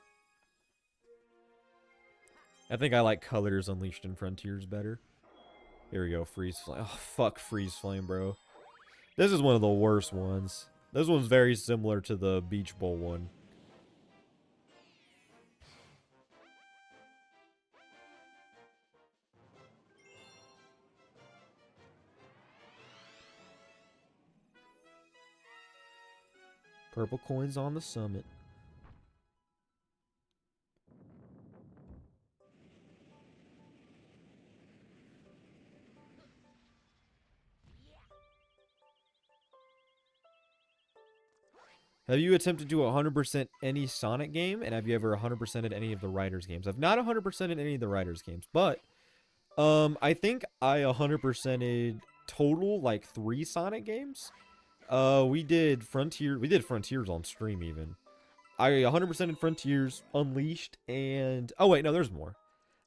I think I like Colors, Unleashed, and Frontiers better. Here we go, Freeze Flame. Oh, fuck Freeze Flame, bro. This is one of the worst ones. This one's very similar to the Beach Bowl one. Purple coins on the summit. Have you attempted to 100% any Sonic game? And have you ever 100%ed any of the Riders games? I've not 100%ed any of the Riders games, but I think I 100%ed total like 3 Sonic games. We did Frontiers on stream even. I 100%ed Frontiers, Unleashed, and oh wait, no, there's more.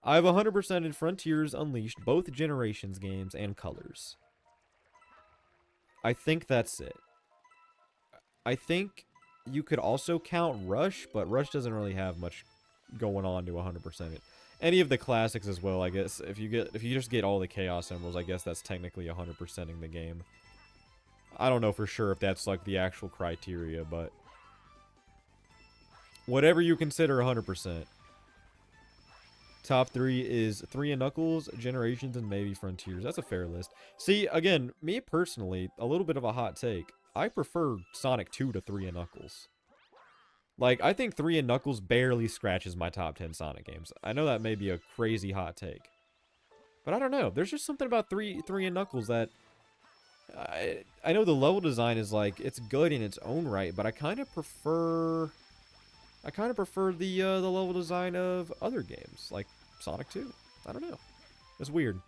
I've 100%ed Frontiers, Unleashed, both Generations games, and Colors. I think that's it. I think you could also count Rush, but Rush doesn't really have much going on to 100% it. Any of the classics as well, I guess. If you just get all the Chaos Emeralds, I guess that's technically 100%ing the game. I don't know for sure if that's like the actual criteria, but whatever you consider 100%. Top 3 is 3 and Knuckles, Generations, and maybe Frontiers. That's a fair list. See, again, me personally, a little bit of a hot take. I prefer Sonic 2 to 3 and Knuckles. Like, I think 3 and Knuckles barely scratches my top 10 Sonic games. I know that may be a crazy hot take. But I don't know. There's just something about 3 and Knuckles that... I know the level design is, like, it's good in its own right, but I kind of prefer... the level design of other games, like Sonic 2. I don't know. It's weird.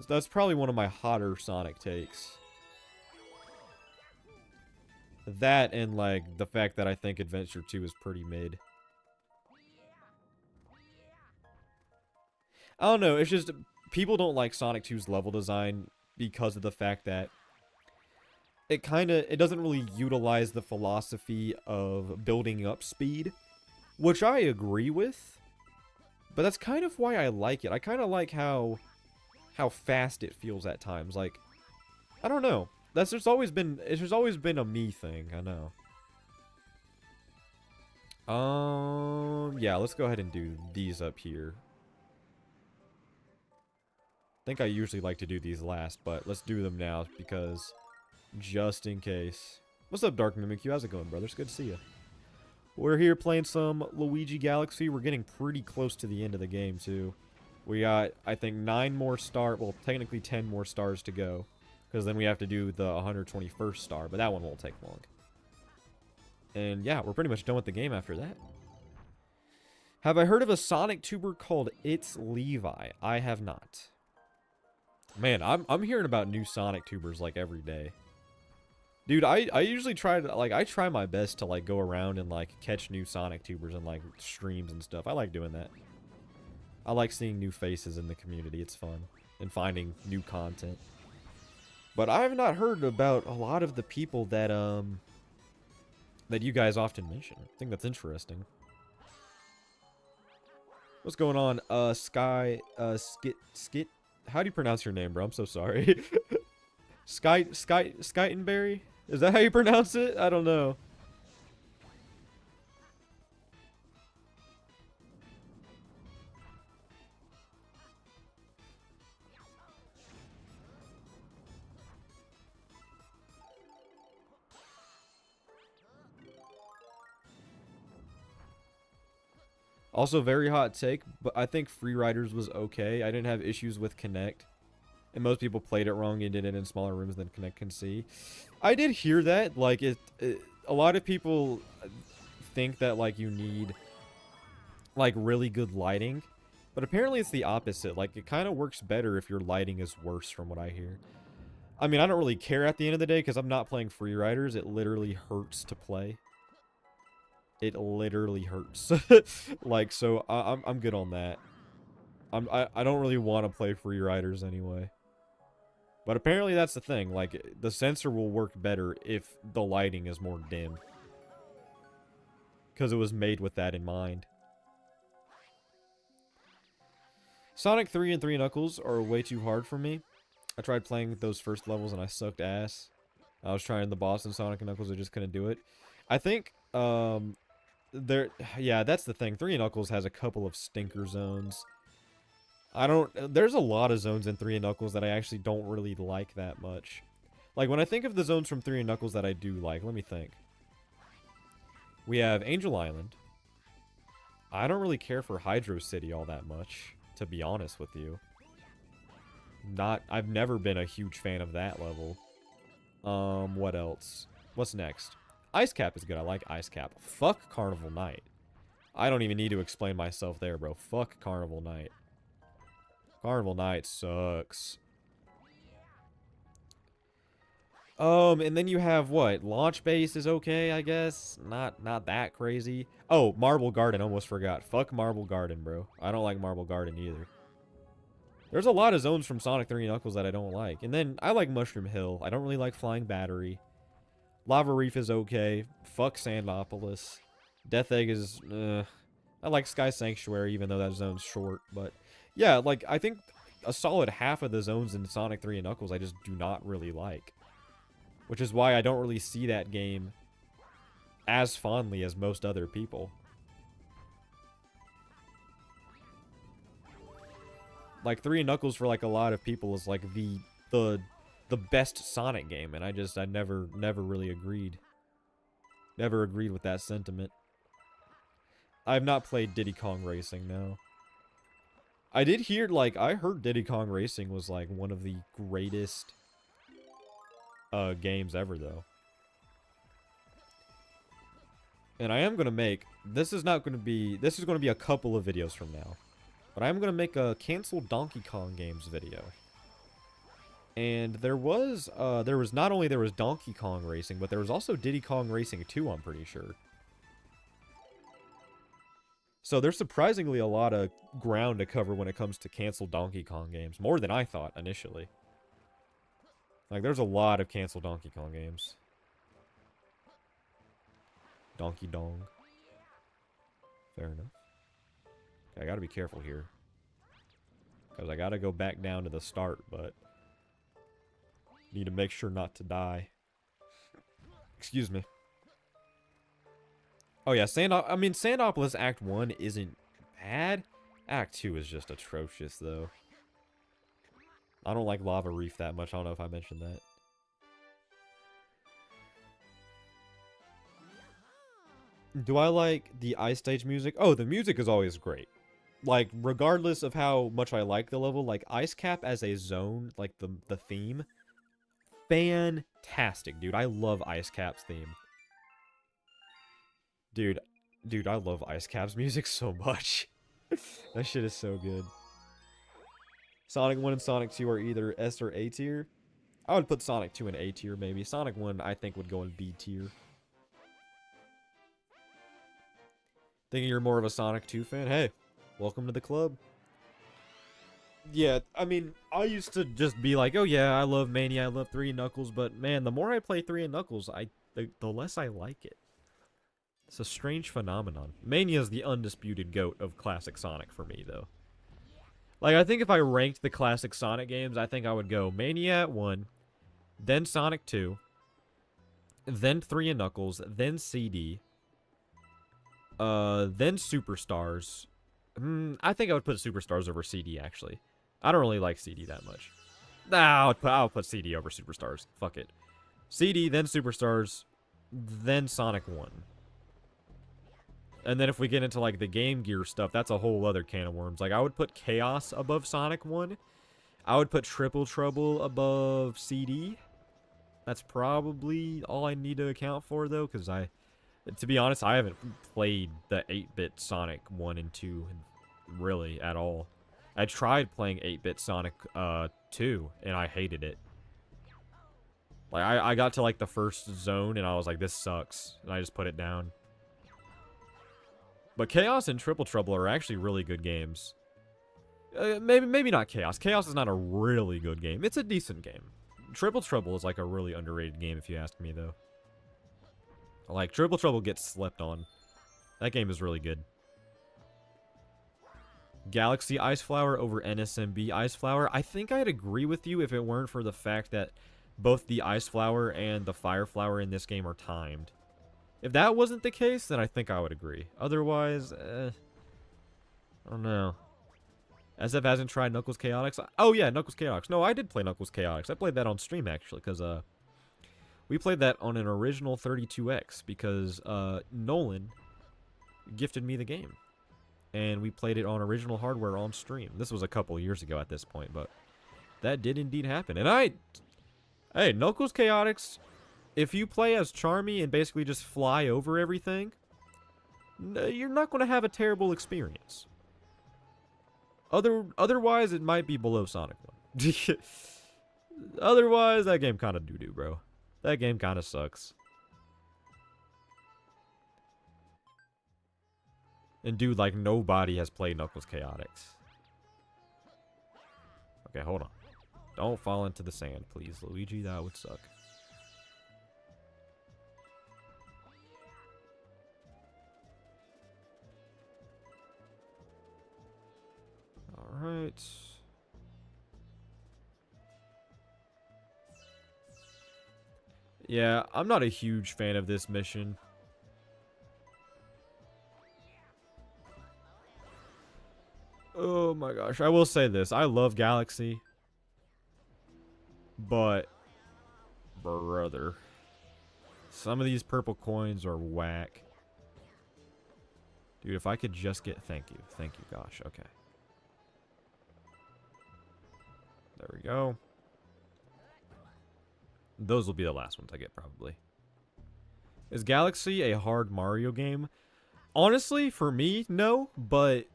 That's probably one of my hotter Sonic takes. That and, like, the fact that I think Adventure 2 is pretty mid. I don't know, it's just, people don't like Sonic 2's level design because of the fact that it doesn't really utilize the philosophy of building up speed, which I agree with, but that's kind of why I like it. I kind of like how fast it feels at times. Like, I don't know. It's just always been a me thing, I know. Yeah, let's go ahead and do these up here. I think I usually like to do these last, but let's do them now because just in case. What's up, Dark Mimikyu? How's it going, brother? It's good to see you. We're here playing some Luigi Galaxy. We're getting pretty close to the end of the game, too. We got, I think, 9 more stars. Well, technically 10 more stars to go. Because then we have to do the 121st star, but that one won't take long. And yeah, we're pretty much done with the game after that. Have I heard of a Sonic tuber called It's Levi? I have not. Man, I'm hearing about new Sonic tubers like every day. Dude, I usually try to, like, I try my best to, like, go around and, like, catch new Sonic tubers and, like, streams and stuff. I like doing that. I like seeing new faces in the community. It's fun. And finding new content. But I have not heard about a lot of the people that, that you guys often mention. I think that's interesting. What's going on? Skit? How do you pronounce your name, bro? I'm so sorry. Skitenberry? Is that how you pronounce it? I don't know. Also, very hot take, but I think Free Riders was okay. I didn't have issues with Connect. And most people played it wrong and did it in smaller rooms than Connect can see. I did hear that. Like, a lot of people think that, like, you need, like, really good lighting. But apparently it's the opposite. Like, it kind of works better if your lighting is worse, from what I hear. I mean, I don't really care at the end of the day because I'm not playing Free Riders. It literally hurts to play. It literally hurts. Like, so I'm good on that. I don't really want to play Free Riders anyway. But apparently that's the thing. Like, the sensor will work better if the lighting is more dim. Because it was made with that in mind. Sonic 3 and 3 Knuckles are way too hard for me. I tried playing those first levels and I sucked ass. I was trying the boss in Sonic and Knuckles, I just couldn't do it. I think, yeah, that's the thing. 3 Knuckles has a couple of stinker zones. There's a lot of zones in 3 Knuckles that I actually don't really like that much. Like, when I think of the zones from 3 Knuckles that I do like, let me think. We have Angel Island. I don't really care for Hydro City all that much, to be honest with you. I've never been a huge fan of that level. What else? What's next? Ice Cap is good. I like Ice Cap. Fuck Carnival Night. I don't even need to explain myself there, bro. Fuck Carnival Night. Carnival Night sucks. And then you have what? Launch Base is okay, I guess. Not that crazy. Oh, Marble Garden, almost forgot. Fuck Marble Garden, bro. I don't like Marble Garden either. There's a lot of zones from Sonic 3 Knuckles that I don't like. And then I like Mushroom Hill. I don't really like Flying Battery. Lava Reef is okay. Fuck Sandopolis. Death Egg is, I like Sky Sanctuary, even though that zone's short. But, yeah, like, I think a solid half of the zones in Sonic 3 and Knuckles I just do not really like. Which is why I don't really see that game as fondly as most other people. Like, 3 Knuckles for, like, a lot of people is, like, the best Sonic game, and I never really agreed. Never agreed with that sentiment. I have not played Diddy Kong Racing, no. I did hear, like, I heard Diddy Kong Racing was, like, one of the greatest games ever, though. And I am gonna make, this is going to be a couple of videos from now. But I'm gonna make a canceled Donkey Kong games video. And there was not only Donkey Kong Racing, but there was also Diddy Kong Racing 2, I'm pretty sure. So there's surprisingly a lot of ground to cover when it comes to canceled Donkey Kong games. More than I thought initially. Like, there's a lot of canceled Donkey Kong games. Donkey Dong. Fair enough. Okay, I gotta be careful here. Because I gotta go back down to the start, but need to make sure not to die. Excuse me. Oh yeah, Sandopolis Act 1 isn't bad. Act 2 is just atrocious, though. I don't like Lava Reef that much. I don't know if I mentioned that. Do I like the ice stage music? Oh, the music is always great. Like, regardless of how much I like the level, like, Ice Cap as a zone, like, the theme, fantastic, dude. I love Ice Cap's theme. Dude, I love Ice Cap's music so much. That shit is so good. Sonic 1 and Sonic 2 are either S or A tier. I would put Sonic 2 in A tier, maybe. Sonic 1, I think, would go in B tier. Thinking you're more of a Sonic 2 fan? Hey, welcome to the club. Yeah, I mean, I used to just be like, oh yeah, I love Mania, I love 3 Knuckles, but man, the more I play 3 and Knuckles, the less I like it. It's a strange phenomenon. Mania's the undisputed GOAT of classic Sonic for me, though. Like, I think if I ranked the classic Sonic games, I think I would go Mania at 1, then Sonic 2, then 3 and Knuckles, then CD, then Superstars. I think I would put Superstars over CD, actually. I don't really like CD that much. Nah, I'll put CD over Superstars. Fuck it. CD, then Superstars, then Sonic 1. And then if we get into like the Game Gear stuff, that's a whole other can of worms. Like I would put Chaos above Sonic 1. I would put Triple Trouble above CD. That's probably all I need to account for though, because to be honest, I haven't played the 8-bit Sonic 1 and 2 really at all. I tried playing 8-bit Sonic 2 and I hated it. Like I got to like the first zone and I was like, this sucks, and I just put it down. But Chaos and Triple Trouble are actually really good games. Maybe not Chaos. Chaos is not a really good game. It's a decent game. Triple Trouble is like a really underrated game if you ask me though. Like Triple Trouble gets slept on. That game is really good. Galaxy Ice Flower over NSMB Ice Flower. I think I'd agree with you if it weren't for the fact that both the Ice Flower and the Fire Flower in this game are timed. If that wasn't the case, then I think I would agree. Otherwise, I don't know. SF hasn't tried Knuckles Chaotix. Oh yeah, Knuckles Chaotix. No, I did play Knuckles Chaotix. I played that on stream actually, because we played that on an original 32X because Nolan gifted me the game. And we played it on original hardware on stream. This was a couple years ago at this point, but that did indeed happen. And hey, Knuckles Chaotix, if you play as Charmy and basically just fly over everything, you're not going to have a terrible experience. Otherwise, it might be below Sonic 1. Otherwise, that game kind of doo-doo, bro. That game kind of sucks. And dude, like, nobody has played Knuckles Chaotix. Okay, hold on. Don't fall into the sand, please, Luigi. That would suck. Alright. Yeah, I'm not a huge fan of this mission. Oh my gosh, I will say this. I love Galaxy. But, brother, some of these purple coins are whack. Dude, if I could just get... Thank you, gosh, okay. There we go. Those will be the last ones I get, probably. Is Galaxy a hard Mario game? Honestly, for me, no. But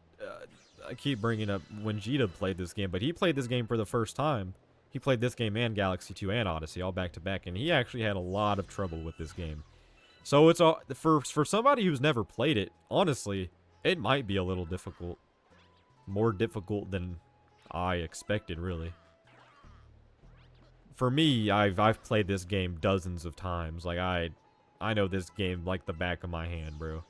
I keep bringing up when Vegeta played this game. But he played this game for the first time. He played this game and Galaxy 2 and Odyssey all back to back. And he actually had a lot of trouble with this game. So it's for somebody who's never played it, honestly, it might be a little difficult. More difficult than I expected, really. For me, I've played this game dozens of times. Like, I know this game like the back of my hand, bro.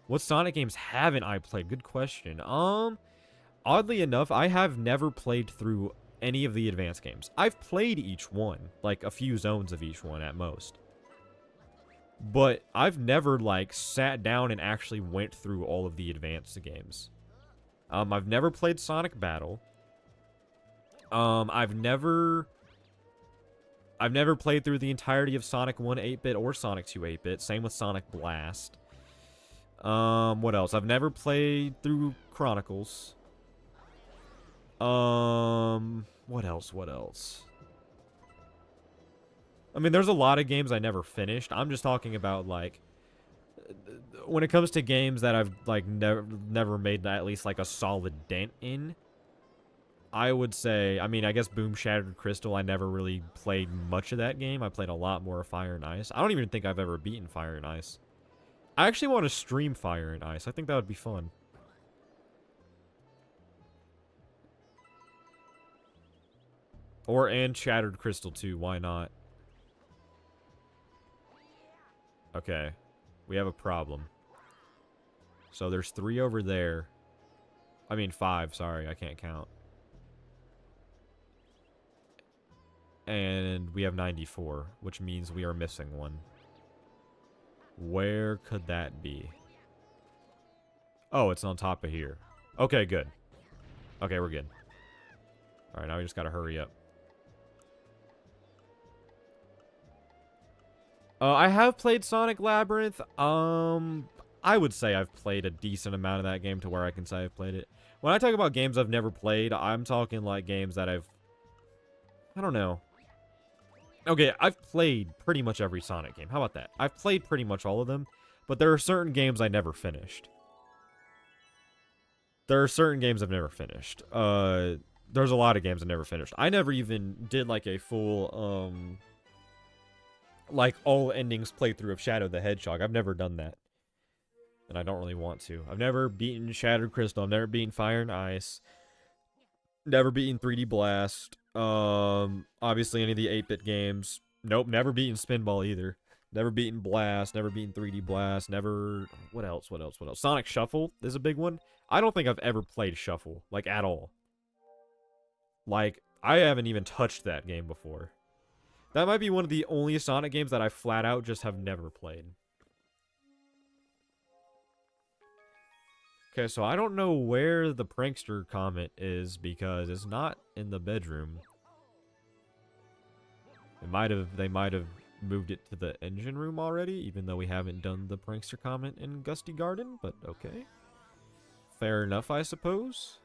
What Sonic games haven't I played? Good question. Oddly enough, I have never played through any of the advanced games. I've played each one, like a few zones of each one at most. But I've never, like, sat down and actually went through all of the advanced games. I've never played Sonic Battle. I've never played through the entirety of Sonic 1 8-bit or Sonic 2 8-bit. Same with Sonic Blast. What else? I've never played through Chronicles. What else? I mean, there's a lot of games I never finished. I'm just talking about, like, when it comes to games that I've, like, never made at least, like, a solid dent in. I would say, I mean, I guess Boom Shattered Crystal, I never really played much of that game. I played a lot more of Fire and Ice. I don't even think I've ever beaten Fire and Ice. I actually want to stream Fire and Ice. I think that would be fun. And Shattered Crystal too, why not? Okay, we have a problem. So there's 3 over there. I mean 5, sorry, I can't count. And we have 94, which means we are missing one. Where could that be? Oh, it's on top of here. Okay, good. Okay, we're good. Alright, now we just gotta hurry up. I have played Sonic Labyrinth. I would say I've played a decent amount of that game to where I can say I've played it. When I talk about games I've never played, I'm talking like games that I don't know. Okay, I've played pretty much every Sonic game. How about that? I've played pretty much all of them, but there are certain games I never finished. There are certain games I've never finished. There's a lot of games I never finished. I never even did like a full, like all endings playthrough of Shadow the Hedgehog. I've never done that. And I don't really want to. I've never beaten Shattered Crystal. I've never beaten Fire and Ice. Never beaten 3D Blast. Obviously any of the 8-bit games. Nope, never beaten Spinball either. Never beaten Blast. Never beaten 3D Blast. Never... What else? Sonic Shuffle is a big one. I don't think I've ever played Shuffle, like, at all. Like, I haven't even touched that game before. That might be one of the only Sonic games that I flat out just have never played. Okay, so I don't know where the prankster comment is because it's not in the bedroom. They might have moved it to the engine room already, even though we haven't done the prankster comment in Gusty Garden, but okay. Fair enough, I suppose.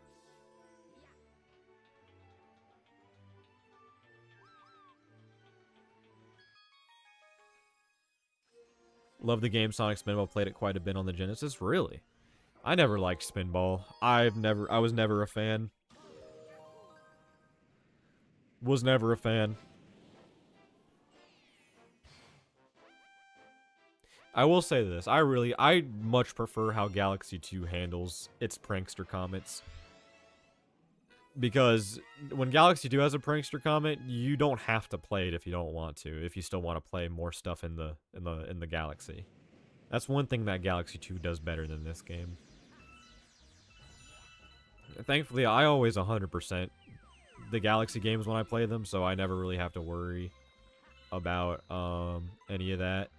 Love the game Sonic Spinball, played it quite a bit on the Genesis, really? I never liked Spinball. I was never a fan. Was never a fan. I will say this. I much prefer how Galaxy 2 handles its prankster comments. Because when Galaxy 2 has a prankster comment, you don't have to play it if you don't want to, if you still want to play more stuff in the Galaxy. That's one thing that Galaxy 2 does better than this game. Thankfully, I always 100% the Galaxy games when I play them, so I never really have to worry about any of that.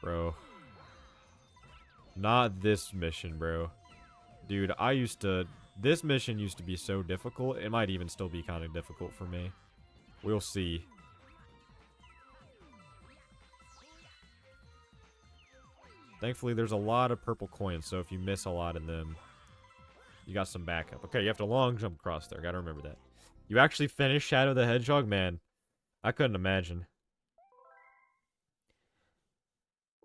Bro. Not this mission, bro. Dude, this mission used to be so difficult. It might even still be kind of difficult for me. We'll see. Thankfully, there's a lot of purple coins, so if you miss a lot of them, you got some backup. Okay, you have to long jump across there. Gotta remember that. You actually finished Shadow the Hedgehog? Man, I couldn't imagine.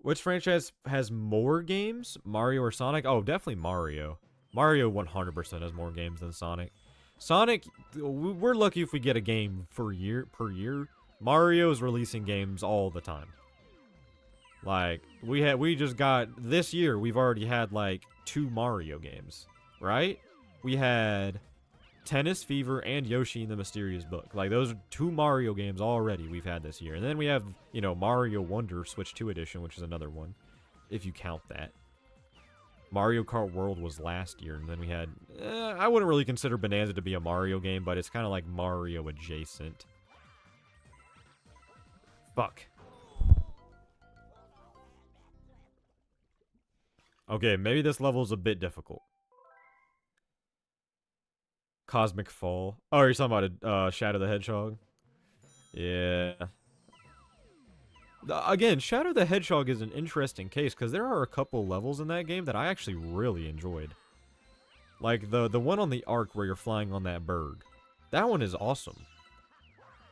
Which franchise has more games? Mario or Sonic? Oh, definitely Mario. Mario 100% has more games than Sonic. Sonic, we're lucky if we get a game per year. Mario's releasing games all the time. Like, we just got, this year, we've already had, like, 2 Mario games, right? We had Tennis Fever and Yoshi and the Mysterious Book. Like, those are 2 Mario games already we've had this year. And then we have, you know, Mario Wonder Switch 2 Edition, which is another one, if you count that. Mario Kart World was last year, and then we had, I wouldn't really consider Bonanza to be a Mario game, but it's kind of like Mario adjacent. Fuck. Okay, maybe this level's a bit difficult. Cosmic Fall. Oh, you're talking about Shadow the Hedgehog? Yeah. Again, Shadow the Hedgehog is an interesting case, because there are a couple levels in that game that I actually really enjoyed. Like, the one on the Ark where you're flying on that bird. That one is awesome.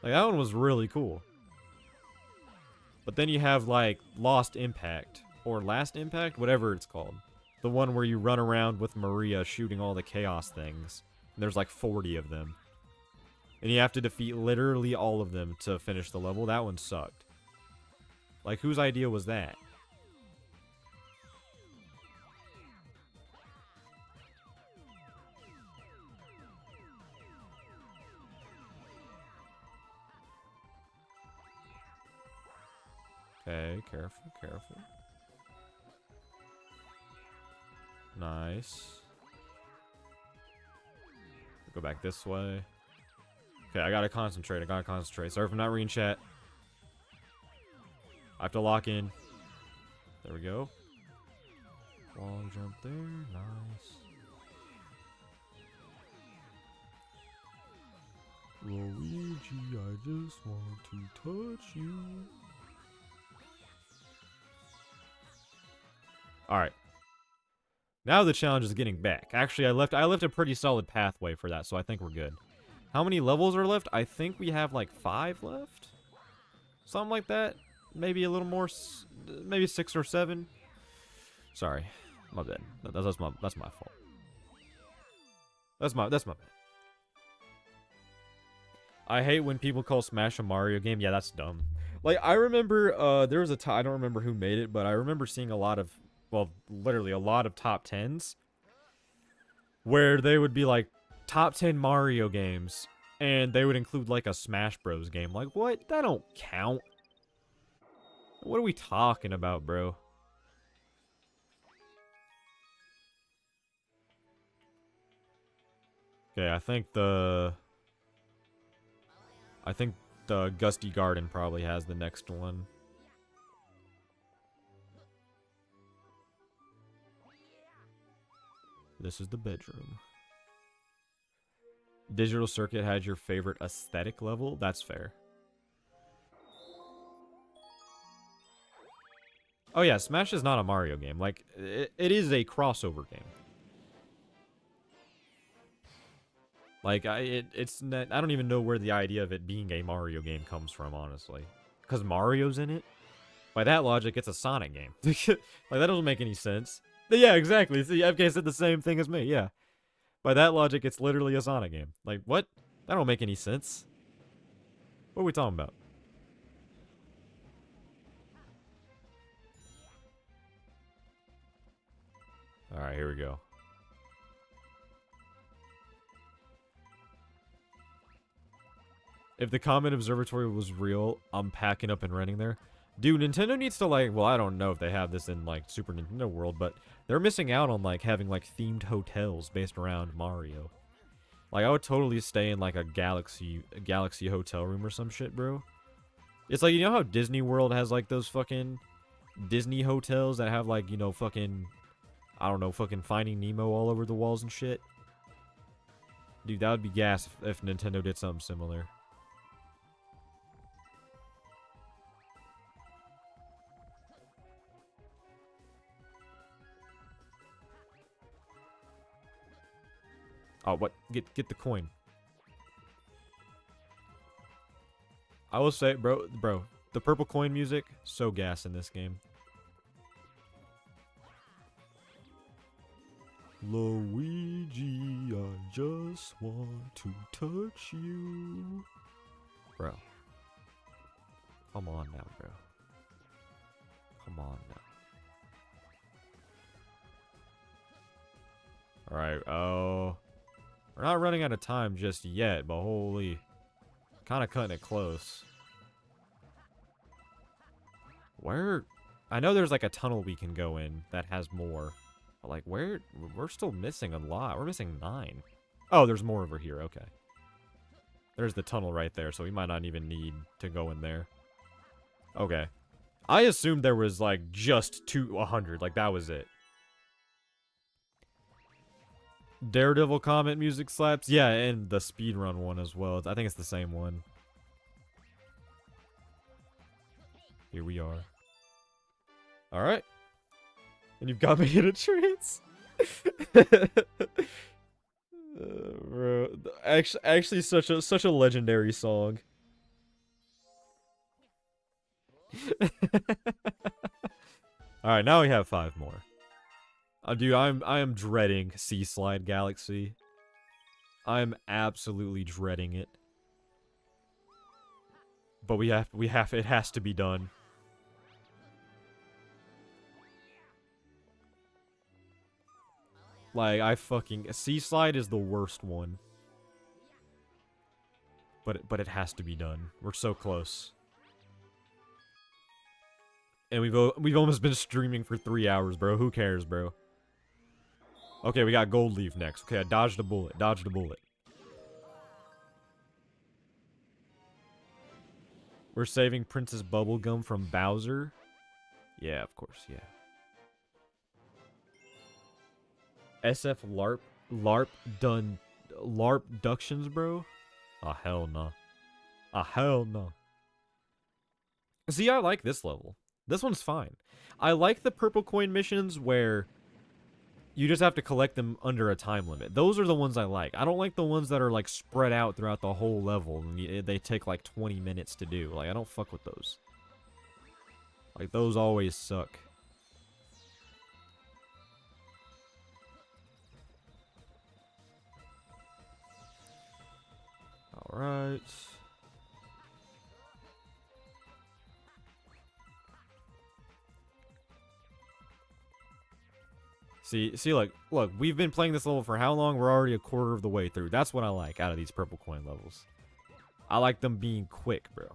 Like, that one was really cool. But then you have, like, Lost Impact. Or Last Impact? Whatever it's called. The one where you run around with Maria shooting all the chaos things. And there's like 40 of them. And you have to defeat literally all of them to finish the level. That one sucked. Like, whose idea was that? Okay, careful, careful. Nice. Go back this way. Okay, I gotta concentrate. Sorry if I'm not reading chat. I have to lock in. There we go. Long jump there. Nice. Luigi, I just want to touch you. All right. Now the challenge is getting back. Actually, I left a pretty solid pathway for that, so I think we're good. How many levels are left? I think we have like 5 left. Something like that. Maybe a little more. Maybe 6 or 7. Sorry, my bad. That's my fault. That's my bad. I hate when people call Smash a Mario game. Yeah, that's dumb. Like, I remember, there was a I don't remember who made it, but I remember seeing a lot of, well, literally a lot of top 10s where they would be like, top 10 Mario games, and they would include, like, a Smash Bros. Game. Like, what? That don't count. What are we talking about, bro? Okay, I think the Gusty Garden probably has the next one. This is the bedroom. Digital Circuit had your favorite aesthetic level? That's fair. Oh yeah, Smash is not a Mario game. Like, it is a crossover game. Like, I don't even know where the idea of it being a Mario game comes from, honestly. Because Mario's in it? By that logic, it's a Sonic game. Like, that doesn't make any sense. Yeah, exactly. See, FK said the same thing as me, yeah. By that logic, it's literally a Sonic game. Like, what? That don't make any sense. What are we talking about? Alright, here we go. If the Comet Observatory was real, I'm packing up and renting there. Dude, Nintendo needs to, like, well, I don't know if they have this in, like, Super Nintendo World, but they're missing out on, like, having, like, themed hotels based around Mario. Like, I would totally stay in, like, a Galaxy hotel room or some shit, bro. It's like, you know how Disney World has, like, those fucking Disney hotels that have, like, you know, fucking, I don't know, fucking Finding Nemo all over the walls and shit? Dude, that would be gas if Nintendo did something similar. Oh, what? Get the coin. I will say, bro, the purple coin music, so gas in this game. Luigi, I just want to touch you. Bro. Come on now, bro. Come on now. Alright, oh. We're not running out of time just yet, but holy. Kind of cutting it close. Where? I know there's like a tunnel we can go in that has more. But like, where? We're still missing a lot. We're missing 9. Oh, there's more over here. Okay. There's the tunnel right there, so we might not even need to go in there. Okay. I assumed there was like just 100. Like, that was it. Daredevil Comet music slaps. Yeah, and the speedrun one as well. I think it's the same one. Here we are. Alright. And you've got me in a trance. Bro, actually such a legendary song. Alright, now we have 5 more. Dude, I am dreading Sea Slide Galaxy. I'm absolutely dreading it. But it has to be done. Like, Sea Slide is the worst one. But it has to be done. We're so close. And we've almost been streaming for 3 hours, bro. Who cares, bro? Okay, we got Gold Leaf next. Okay, I dodged a bullet. Dodged a bullet. We're saving Princess Bubblegum from Bowser. Yeah, of course, yeah. SF LARP Ductions, bro? Ah, hell no. Ah, hell no. See, I like this level. This one's fine. I like the purple coin missions where you just have to collect them under a time limit. Those are the ones I like. I don't like the ones that are like spread out throughout the whole level and they take like 20 minutes to do. Like, I don't fuck with those. Like, those always suck. Alright. See, like, look, we've been playing this level for how long? We're already a quarter of the way through. That's what I like out of these purple coin levels. I like them being quick, bro.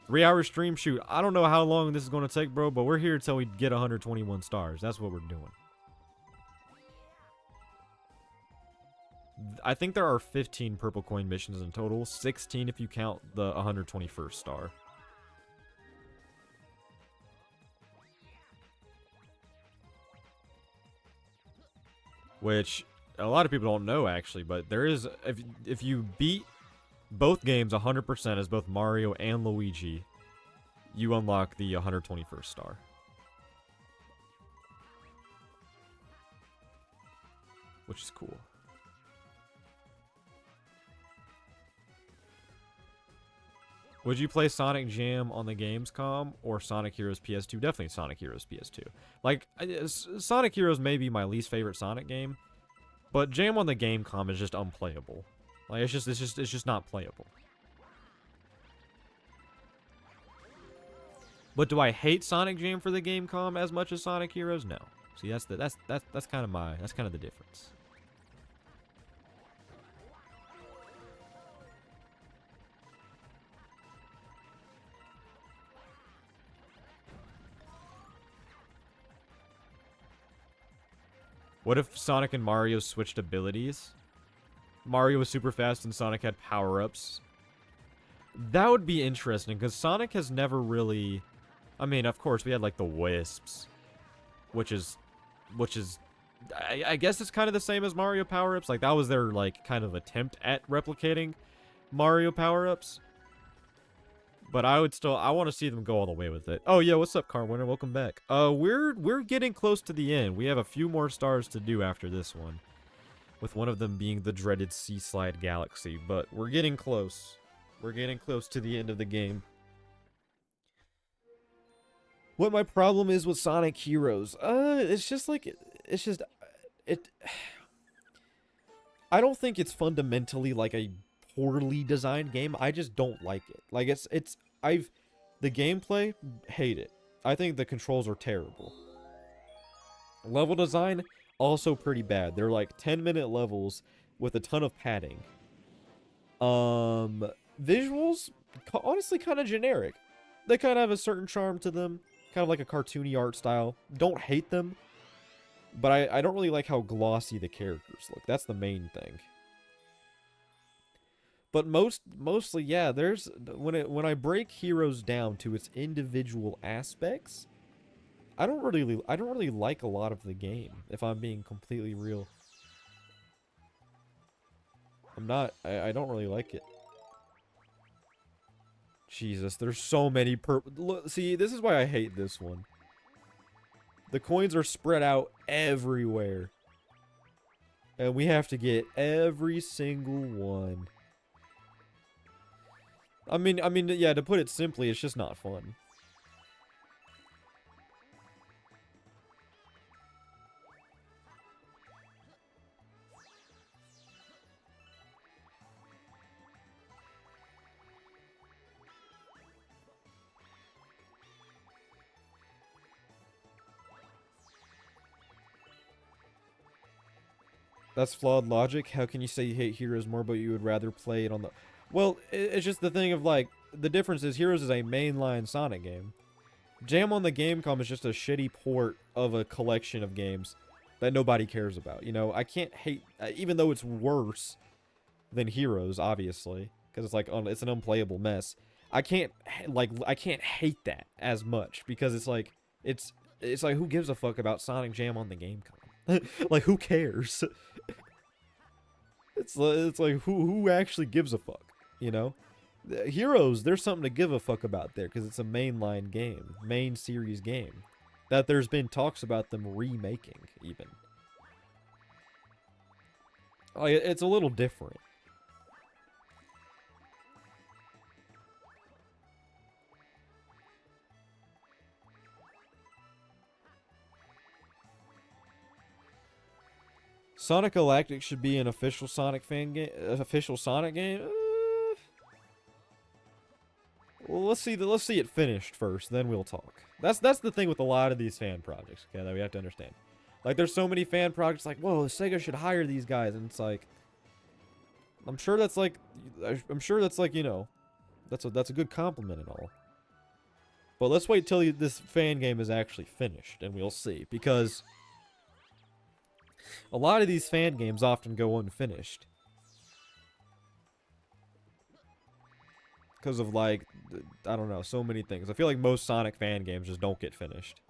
3-hour stream shoot. I don't know how long this is going to take, bro, but we're here until we get 121 stars. That's what we're doing. I think there are 15 purple coin missions in total. 16 if you count the 121st star. Which a lot of people don't know, actually, but there is, if you beat both games 100% as both Mario and Luigi, you unlock the 121st star. Which is cool. Would you play Sonic Jam on the Gamescom or Sonic Heroes PS2? Definitely Sonic Heroes PS2. Like, Sonic Heroes may be my least favorite Sonic game, but Jam on the Gamescom is just unplayable. Like, it's just not playable. But do I hate Sonic Jam for the Gamescom as much as Sonic Heroes? No. See, that's kind of the difference. What if Sonic and Mario switched abilities? Mario was super fast and Sonic had power-ups. That would be interesting, because Sonic has never really... I mean, of course, we had, like, the Wisps. Which is... I guess it's kind of the same as Mario power-ups. Like, that was their, like, kind of attempt at replicating Mario power-ups. But I want to see them go all the way with it. Oh, yeah, what's up, Carwinner? Welcome back. We're getting close to the end. We have a few more stars to do after this one. With one of them being the dreaded Sea Slide Galaxy. But we're getting close. We're getting close to the end of the game. What my problem is with Sonic Heroes? It's just like... I don't think it's fundamentally like a poorly designed game. I just don't like it. Like, the gameplay, hate it. I think the controls are terrible. Level design, also pretty bad. They're like 10-minute levels with a ton of padding. Visuals, honestly kind of generic. They kind of have a certain charm to them. Kind of like a cartoony art style. Don't hate them. But I don't really like how glossy the characters look. That's the main thing. But mostly, yeah, there's when I break Heroes down to its individual aspects, I don't really like a lot of the game, if I'm being completely real. I don't really like it. Jesus, there's so many look, see, this is why I hate this one. The coins are spread out everywhere. And we have to get every single one. I mean, yeah, to put it simply, it's just not fun. That's flawed logic. How can you say you hate Heroes more, but you would rather play it on the... Well, it's just the thing of, like, the difference is Heroes is a mainline Sonic game. Jam on the Gamecom is just a shitty port of a collection of games that nobody cares about. You know, I can't hate... even though it's worse than Heroes, obviously, because it's, like, it's an unplayable mess. I can't hate that as much, because it's like... It's like, who gives a fuck about Sonic Jam on the Gamecom? Like, who cares? It's like, who actually gives a fuck, you know? Heroes, there's something to give a fuck about there because it's a mainline game, main series game. That there's been talks about them remaking, even. Like, it's a little different. Sonic Galactic should be an official Sonic fan game. Official Sonic game. Well, let's see it finished first, then we'll talk. That's the thing with a lot of these fan projects, okay, that we have to understand. Like, there's so many fan projects like, whoa, Sega should hire these guys, and it's like, I'm sure that's like, you know, that's a good compliment and all. But let's wait till this fan game is actually finished, and we'll see, because a lot of these fan games often go unfinished. Because of, like, I don't know, so many things. I feel like most Sonic fan games just don't get finished.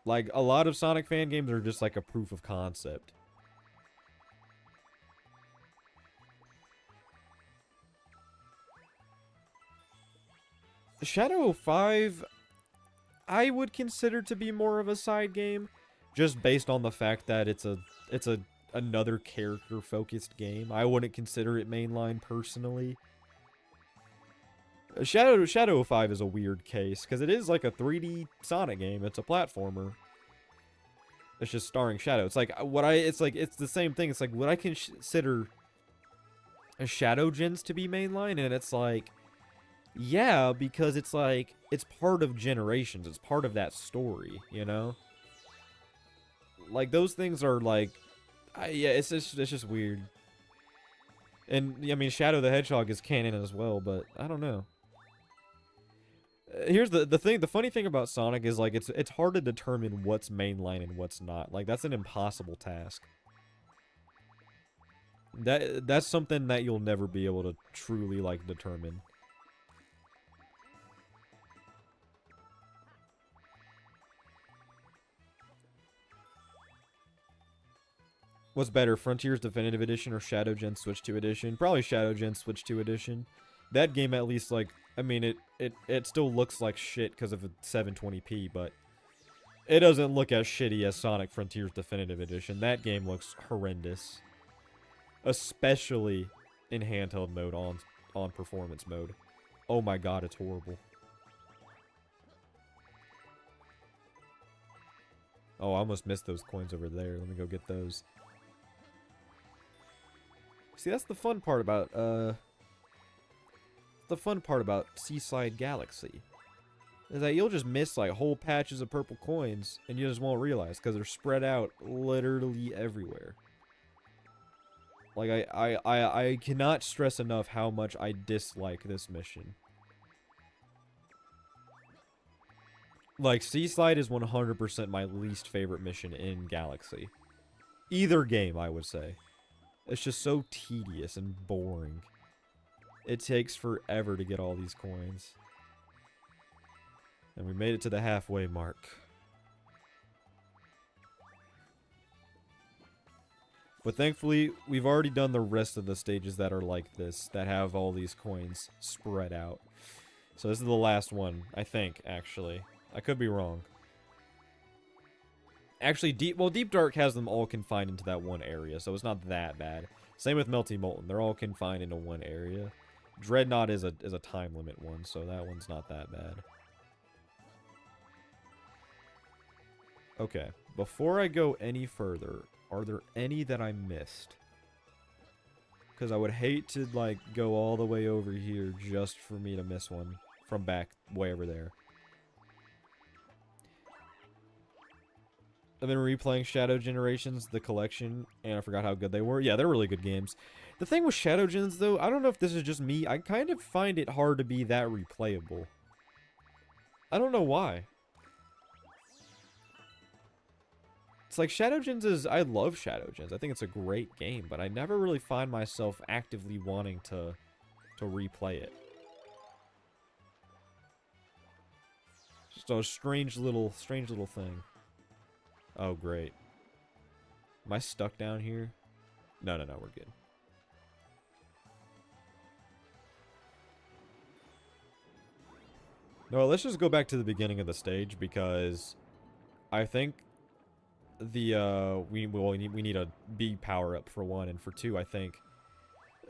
Like, a lot of Sonic fan games are just like a proof of concept. Shadow 5, I would consider to be more of a side game, just based on the fact that it's another character-focused game. I wouldn't consider it mainline personally. Shadow 5 is a weird case, because it is like a 3D Sonic game. It's a platformer. It's just starring Shadow. It's like, it's the same thing. It's like, would I consider a Shadow Gens to be mainline? And it's like, yeah, because it's like, it's part of Generations. It's part of that story, you know? Like, those things are like, yeah, it's just weird. And, I mean, Shadow the Hedgehog is canon as well, but I don't know. Here's the funny thing about Sonic is, like, it's hard to determine what's mainline and what's not. Like, that's an impossible task. That's something that you'll never be able to truly, like, determine. What's better, Frontiers Definitive Edition or Shadow Gen Switch 2 Edition? Probably Shadow Gen Switch 2 Edition. That game at least, like, I mean, it still looks like shit because of 720p, but it doesn't look as shitty as Sonic Frontiers Definitive Edition. That game looks horrendous. Especially in handheld mode, on performance mode. Oh my god, it's horrible. Oh, I almost missed those coins over there. Let me go get those. See, that's the fun part about, Seaside Galaxy. Is that you'll just miss, like, whole patches of purple coins, and you just won't realize, because they're spread out literally everywhere. Like, I cannot stress enough how much I dislike this mission. Like, Seaside is 100% my least favorite mission in Galaxy. Either game, I would say. It's just so tedious and boring. It takes forever to get all these coins. And we made it to the halfway mark. But thankfully, we've already done the rest of the stages that are like this, that have all these coins spread out. So this is the last one, I think, actually. I could be wrong. Actually, Deep Dark has them all confined into that one area, so it's not that bad. Same with Melty Molten. They're all confined into one area. Dreadnought is a time limit one, so that one's not that bad. Okay, before I go any further, are there any that I missed? Because I would hate to, like, go all the way over here just for me to miss one from back way over there. I've been replaying Shadow Generations, the collection, and I forgot how good they were. Yeah, they're really good games. The thing with Shadow Gens, though, I don't know if this is just me. I kind of find it hard to be that replayable. I don't know why. It's like Shadow Gens is... I love Shadow Gens. I think it's a great game, but I never really find myself actively wanting to replay it. Just a strange little thing. Oh, great. Am I stuck down here? No, we're good. No, let's just go back to the beginning of the stage because I think we need a B power up for one, and for two, I think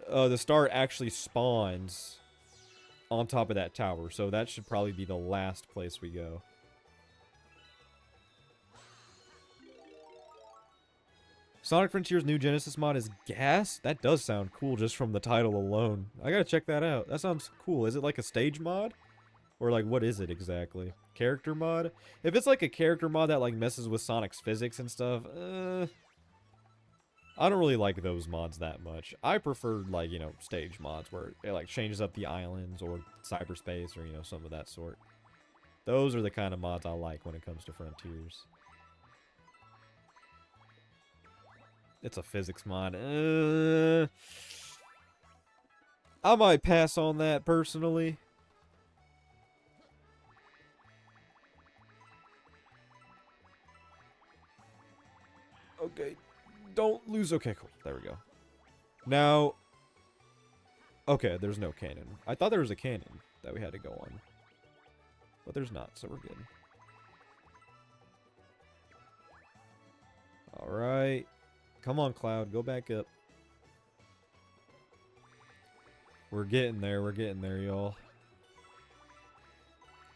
the star actually spawns on top of that tower, so that should probably be the last place we go. Sonic Frontiers new Genesis mod is gas? That does sound cool just from the title alone. I gotta check that out. That sounds cool. Is it like a stage mod? Or like, what is it exactly? Character mod? If it's like a character mod that like messes with Sonic's physics and stuff, I don't really like those mods that much. I prefer like, you know, stage mods where it like changes up the islands or cyberspace or, you know, some of that sort. Those are the kind of mods I like when it comes to Frontiers. It's a physics mod. I might pass on that personally. Okay, don't lose. Okay, cool. There we go. Now, okay, there's no cannon. I thought there was a cannon that we had to go on. But there's not, so we're good. Alright. Come on, Cloud. Go back up. We're getting there, y'all.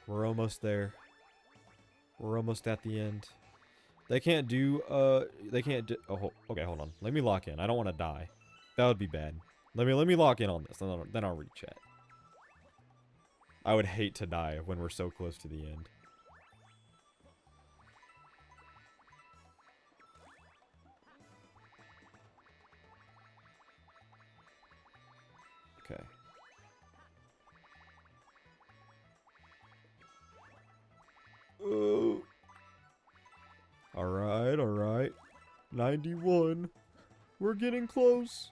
We're almost there. We're almost at the end. They can't do, oh, okay, hold on. Let me lock in. I don't want to die. That would be bad. Let me lock in on this, then I'll read chat. I would hate to die when we're so close to the end. Okay. Oh. Alright, alright. 91. We're getting close.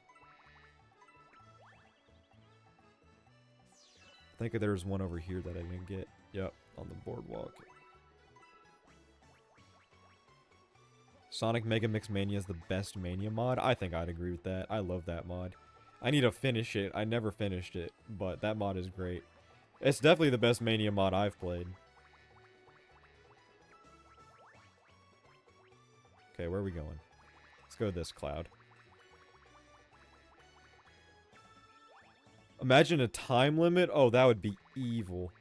I think there's one over here that I didn't get. Yep, on the boardwalk. Sonic Mega Mix Mania is the best Mania mod. I think I'd agree with that. I love that mod. I need to finish it. I never finished it, but that mod is great. It's definitely the best Mania mod I've played. Okay, where are we going? Let's go to this cloud. Imagine a time limit. Oh, that would be evil.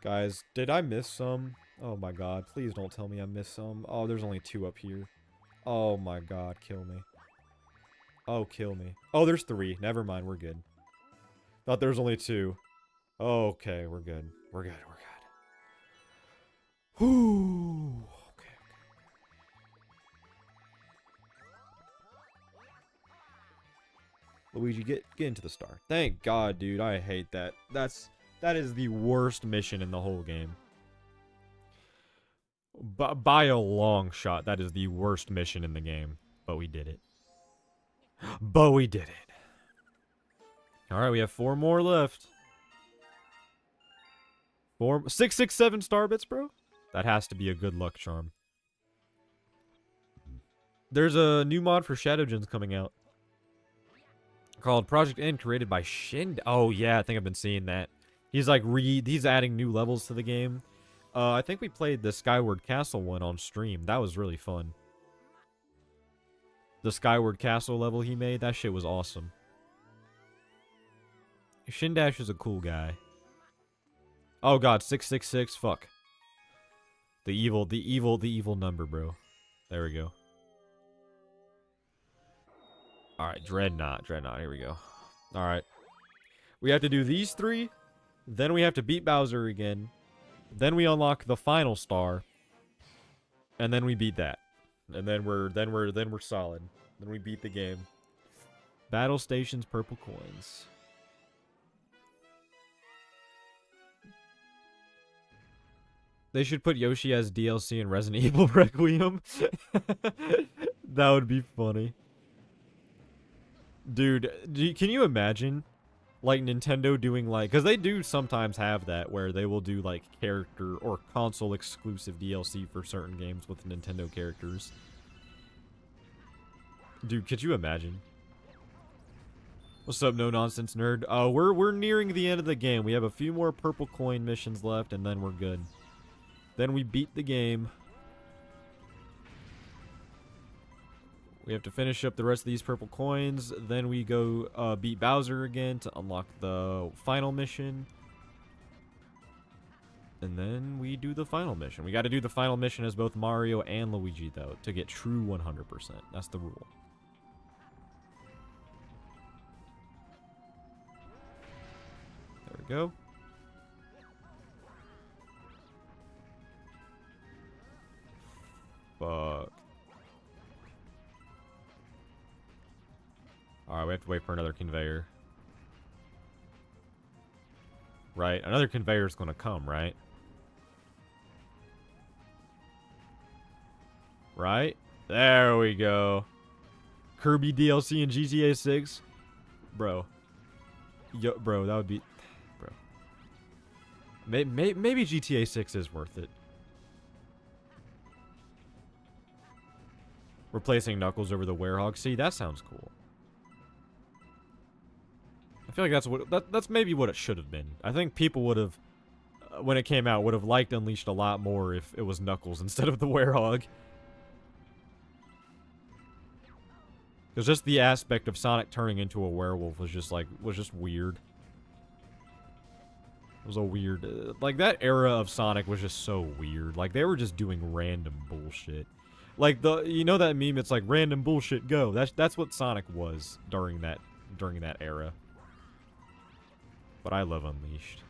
Guys, did I miss some? Oh my god, please don't tell me I missed some. Oh, there's only 2 up here. Oh my god, kill me. Oh, kill me. Oh, there's 3. Never mind, we're good. Thought there was only 2. Okay, we're good. We're good, we're good. Whoo! Okay. Luigi, get into the star. Thank God, dude. I hate that. That is the worst mission in the whole game. By a long shot, that is the worst mission in the game. But we did it. But we did it. Alright, we have 4 more left. 667 star bits, bro? That has to be a good luck charm. There's a new mod for Shadow Gens coming out. Called Project N, created by Shind. Oh, yeah, I think I've been seeing that. He's like, he's adding new levels to the game. I think we played the Skyward Castle one on stream. That was really fun. The Skyward Castle level he made, that shit was awesome. Shindash is a cool guy. Oh god, 666, fuck. The evil number, bro. There we go. Alright, Dreadnought, here we go. Alright. We have to do these 3, then we have to beat Bowser again. Then we unlock the final star. And then we beat that. And then we're solid. Then we beat the game. Battle stations, purple coins. They should put Yoshi as DLC in Resident Evil Requiem. That would be funny. Dude, can you imagine? Like Nintendo doing like, because they do sometimes have that where they will do like character or console exclusive DLC for certain games with Nintendo characters. Dude, could you imagine? What's up, no nonsense nerd? We're nearing the end of the game. We have a few more purple coin missions left, and then we're good. Then we beat the game. We have to finish up the rest of these purple coins. Then we go beat Bowser again to unlock the final mission. And then we do the final mission. We got to do the final mission as both Mario and Luigi, though, to get true 100%. That's the rule. There we go. Fuck. Alright, we have to wait for another conveyor. Right? Another conveyor's gonna come, right? Right? There we go. Kirby DLC in GTA 6? Bro. Yo, bro, that would be... Bro. Maybe GTA 6 is worth it. Replacing Knuckles over the Werehog. See, that sounds cool. I feel like that's maybe what it should have been. I think people would have, when it came out, would have liked Unleashed a lot more if it was Knuckles instead of the Werehog. Because just the aspect of Sonic turning into a werewolf was just weird. It was a weird, like that era of Sonic was just so weird. Like they were just doing random bullshit. Like you know that meme? It's like random bullshit go. That's what Sonic was during that era. But I love Unleashed.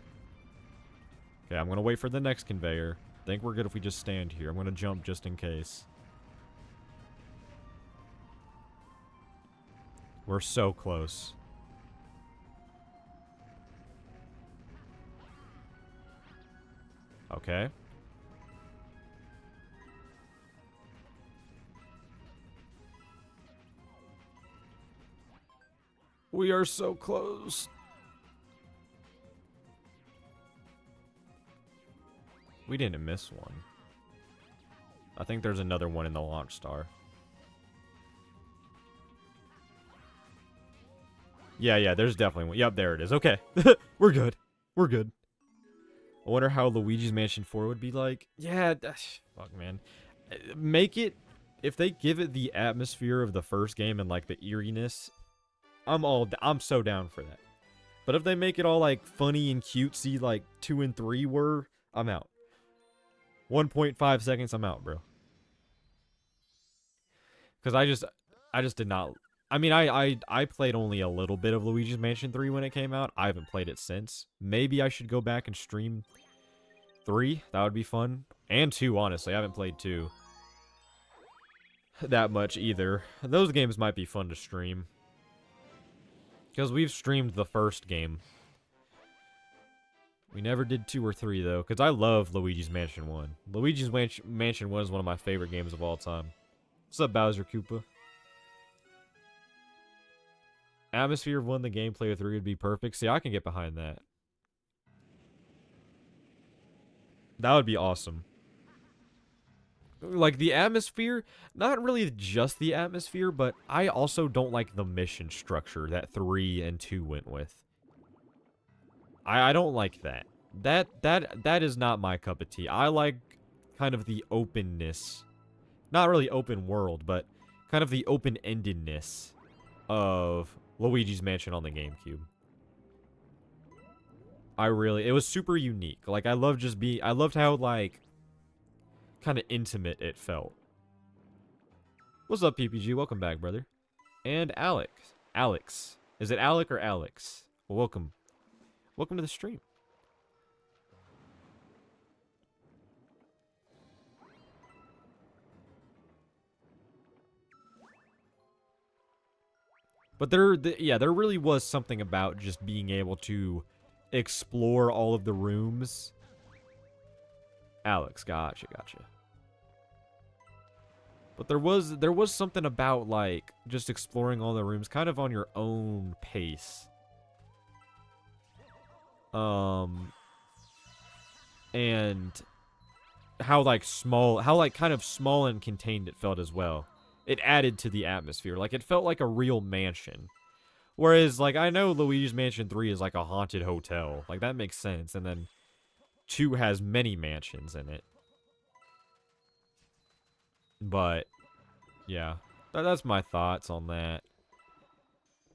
Okay, I'm gonna wait for the next conveyor. I think we're good if we just stand here. I'm gonna jump just in case. We're so close. Okay. We are so close. We didn't miss one. I think there's another one in the launch star. Yeah, there's definitely one. Yep, there it is. Okay. We're good. We're good. I wonder how Luigi's Mansion 4 would be like. Yeah, fuck, man. Make it... If they give it the atmosphere of the first game and, like, the eeriness, I'm so down for that. But if they make it all, like, funny and cutesy like 2 and 3 were, I'm out. 1.5 seconds, I'm out, bro. Because I just did not... I mean, I played only a little bit of Luigi's Mansion 3 when it came out. I haven't played it since. Maybe I should go back and stream 3. That would be fun. And 2, honestly. I haven't played 2 that much either. Those games might be fun to stream. Because we've streamed the first game. We never did 2 or 3, though. Because I love Luigi's Mansion 1. Luigi's Mansion 1 is one of my favorite games of all time. What's up, Bowser Koopa? Atmosphere of 1, the gameplay of 3 would be perfect. See, I can get behind that. That would be awesome. Like, the atmosphere, not really just the atmosphere, but I also don't like the mission structure that 3 and 2 went with. I don't like that. That is not my cup of tea. I like kind of the openness. Not really open world, but kind of the open-endedness of Luigi's Mansion on the GameCube. It was super unique. Like, I loved how, like, kind of intimate it felt. What's up, PPG? Welcome back, brother. And Alex. Is it Alec or Alex? Well, welcome. Welcome to the stream. But there really was something about just being able to explore all of the rooms. Alex, gotcha. But there was something about, like, just exploring all the rooms kind of on your own pace. And how kind of small and contained it felt as well. It added to the atmosphere. Like, it felt like a real mansion. Whereas, like, I know Luigi's Mansion 3 is like a haunted hotel. Like, that makes sense. And then 2 has many mansions in it. But, yeah. That's my thoughts on that.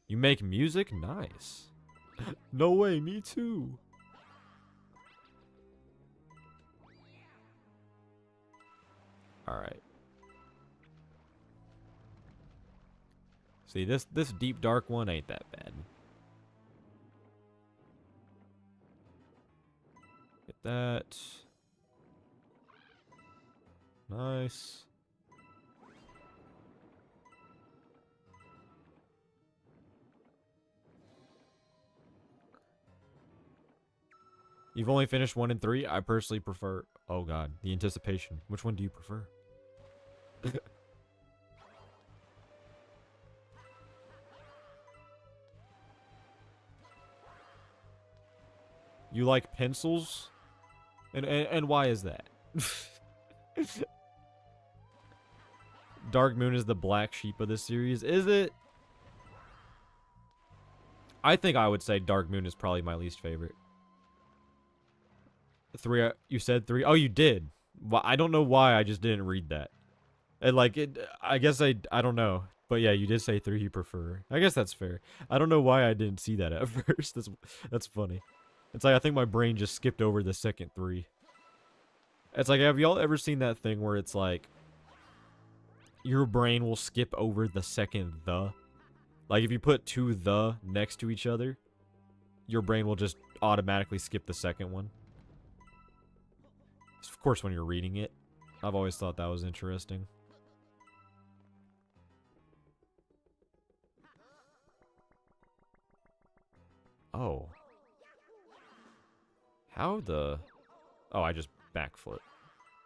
You make music? Nice. No way, me too. Alright. See, this deep dark one ain't that bad. Get that. Nice. You've only finished 1 and 3? I personally prefer... Oh god, the anticipation. Which one do you prefer? You like pencils? And why is that? Dark Moon is the black sheep of this series. Is it? I think I would say Dark Moon is probably my least favorite. 3, you said 3? Oh, you did. Well, I don't know why I just didn't read that. And like it, I guess I don't know. But yeah, you did say 3 you prefer. I guess that's fair. I don't know why I didn't see that at first. That's funny. It's like I think my brain just skipped over the second 3. It's like, have y'all ever seen that thing where it's like your brain will skip over the second the? Like if you put 2 the next to each other, your brain will just automatically skip the second one. Of course, when you're reading it. I've always thought that was interesting. Oh. How the... Oh, I just backflip.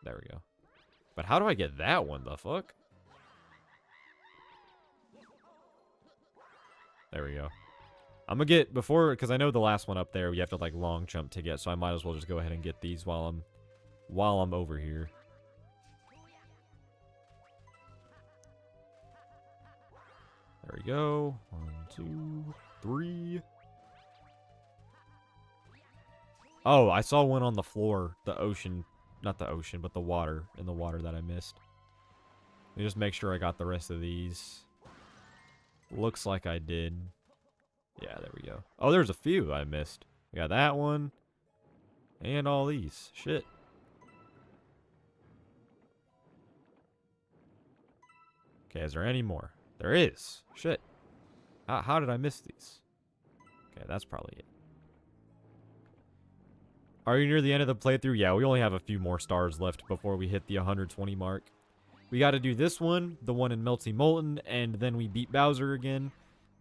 There we go. But how do I get that one? The fuck? There we go. I'm gonna get before, because I know the last one up there you have to like long jump to get, so I might as well just go ahead and get these while I'm over here. There we go. 1, 2, 3. Oh, I saw one on the floor. The ocean. Not the ocean, but the water. In the water that I missed. Let me just make sure I got the rest of these. Looks like I did. Yeah, there we go. Oh, there's a few I missed. We got that one. And all these. Shit. Okay, is there any more? There is. Shit. How did I miss these? Okay, that's probably it. Are you near the end of the playthrough? Yeah, we only have a few more stars left before we hit the 120 mark. We got to do this one, the one in Melty Molten, and then we beat Bowser again.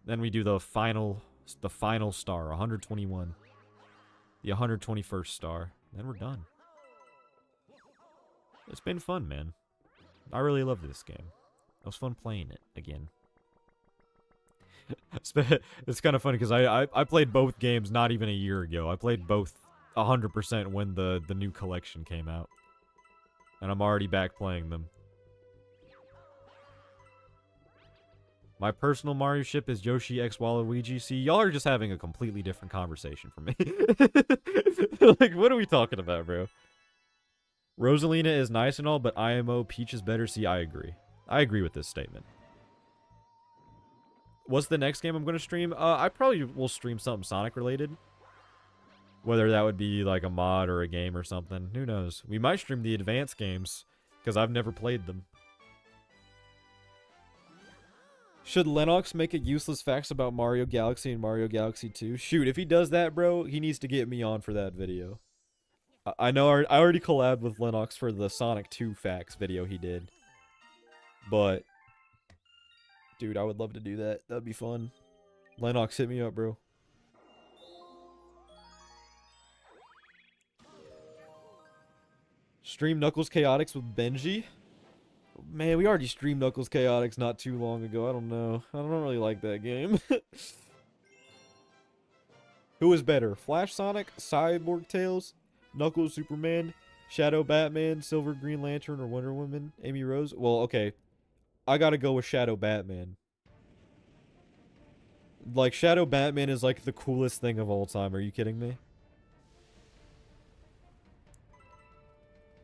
Then we do the final star, 121. The 121st star. Then we're done. It's been fun, man. I really love this game. It was fun playing it again. It's kind of funny because I played both games not even a year ago. I played both 100% when the new collection came out. And I'm already back playing them. My personal Mario ship is Yoshi x Waluigi. See, y'all are just having a completely different conversation from me. Like, what are we talking about, bro? Rosalina is nice and all, but IMO Peach is better. See, I agree. I agree with this statement. What's the next game I'm going to stream? I probably will stream something Sonic related. Whether that would be like a mod or a game or something. Who knows? We might stream the advanced games, because I've never played them. Should Lennox make a useless facts about Mario Galaxy and Mario Galaxy 2? Shoot, if he does that, bro, he needs to get me on for that video. I know I already collabed with Lennox for the Sonic 2 facts video he did. But, dude, I would love to do that. That'd be fun. Lennox, hit me up, bro. Stream Knuckles Chaotix with Benji? Man, we already streamed Knuckles Chaotix not too long ago. I don't know. I don't really like that game. Who is better? Flash Sonic, Cyborg Tails, Knuckles Superman, Shadow Batman, Silver Green Lantern, or Wonder Woman, Amy Rose? Well, okay. I gotta go with Shadow Batman. Like, Shadow Batman is like the coolest thing of all time. Are you kidding me?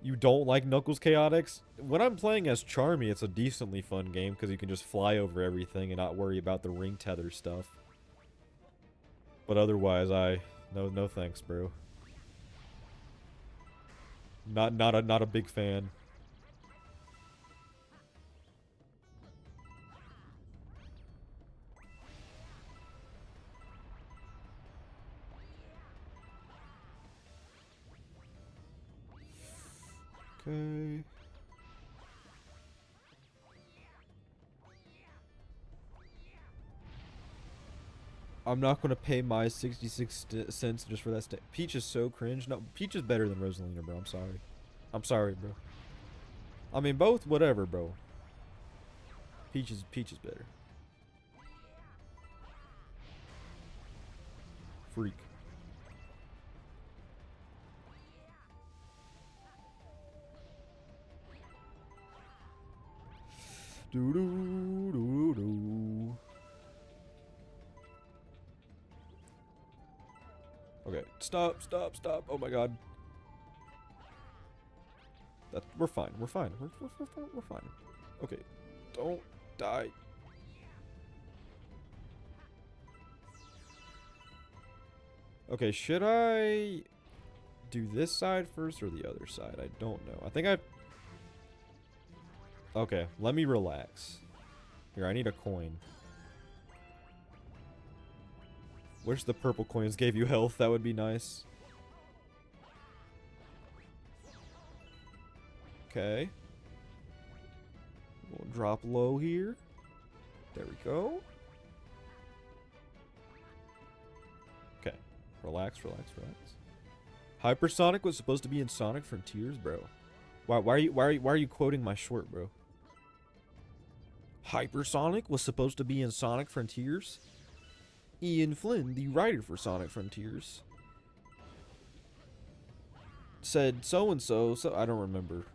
You don't like Knuckles Chaotix? When I'm playing as Charmy, it's a decently fun game because you can just fly over everything and not worry about the ring tether stuff. But otherwise, no thanks, bro. Not a big fan. Okay. I'm not going to pay my 66 cents just for that. Peach is so cringe. No, Peach is better than Rosalina, bro. I'm sorry. I'm sorry, bro. I mean, both, whatever, bro. Peach is better. Freak. Do do do do. Okay, stop. Oh my god. We're fine. We're fine. We're fine. Okay, don't die. Okay, should I do this side first or the other side? I don't know. I think I... Okay, let me relax. Here, I need a coin. Wish the purple coins gave you health. That would be nice. Okay. We'll drop low here. There we go. Okay. Relax. Hypersonic was supposed to be in Sonic Frontiers, bro. Why are you quoting my short, bro? Hypersonic was supposed to be in Sonic Frontiers? Ian Flynn, the writer for Sonic Frontiers, said so and so. I don't remember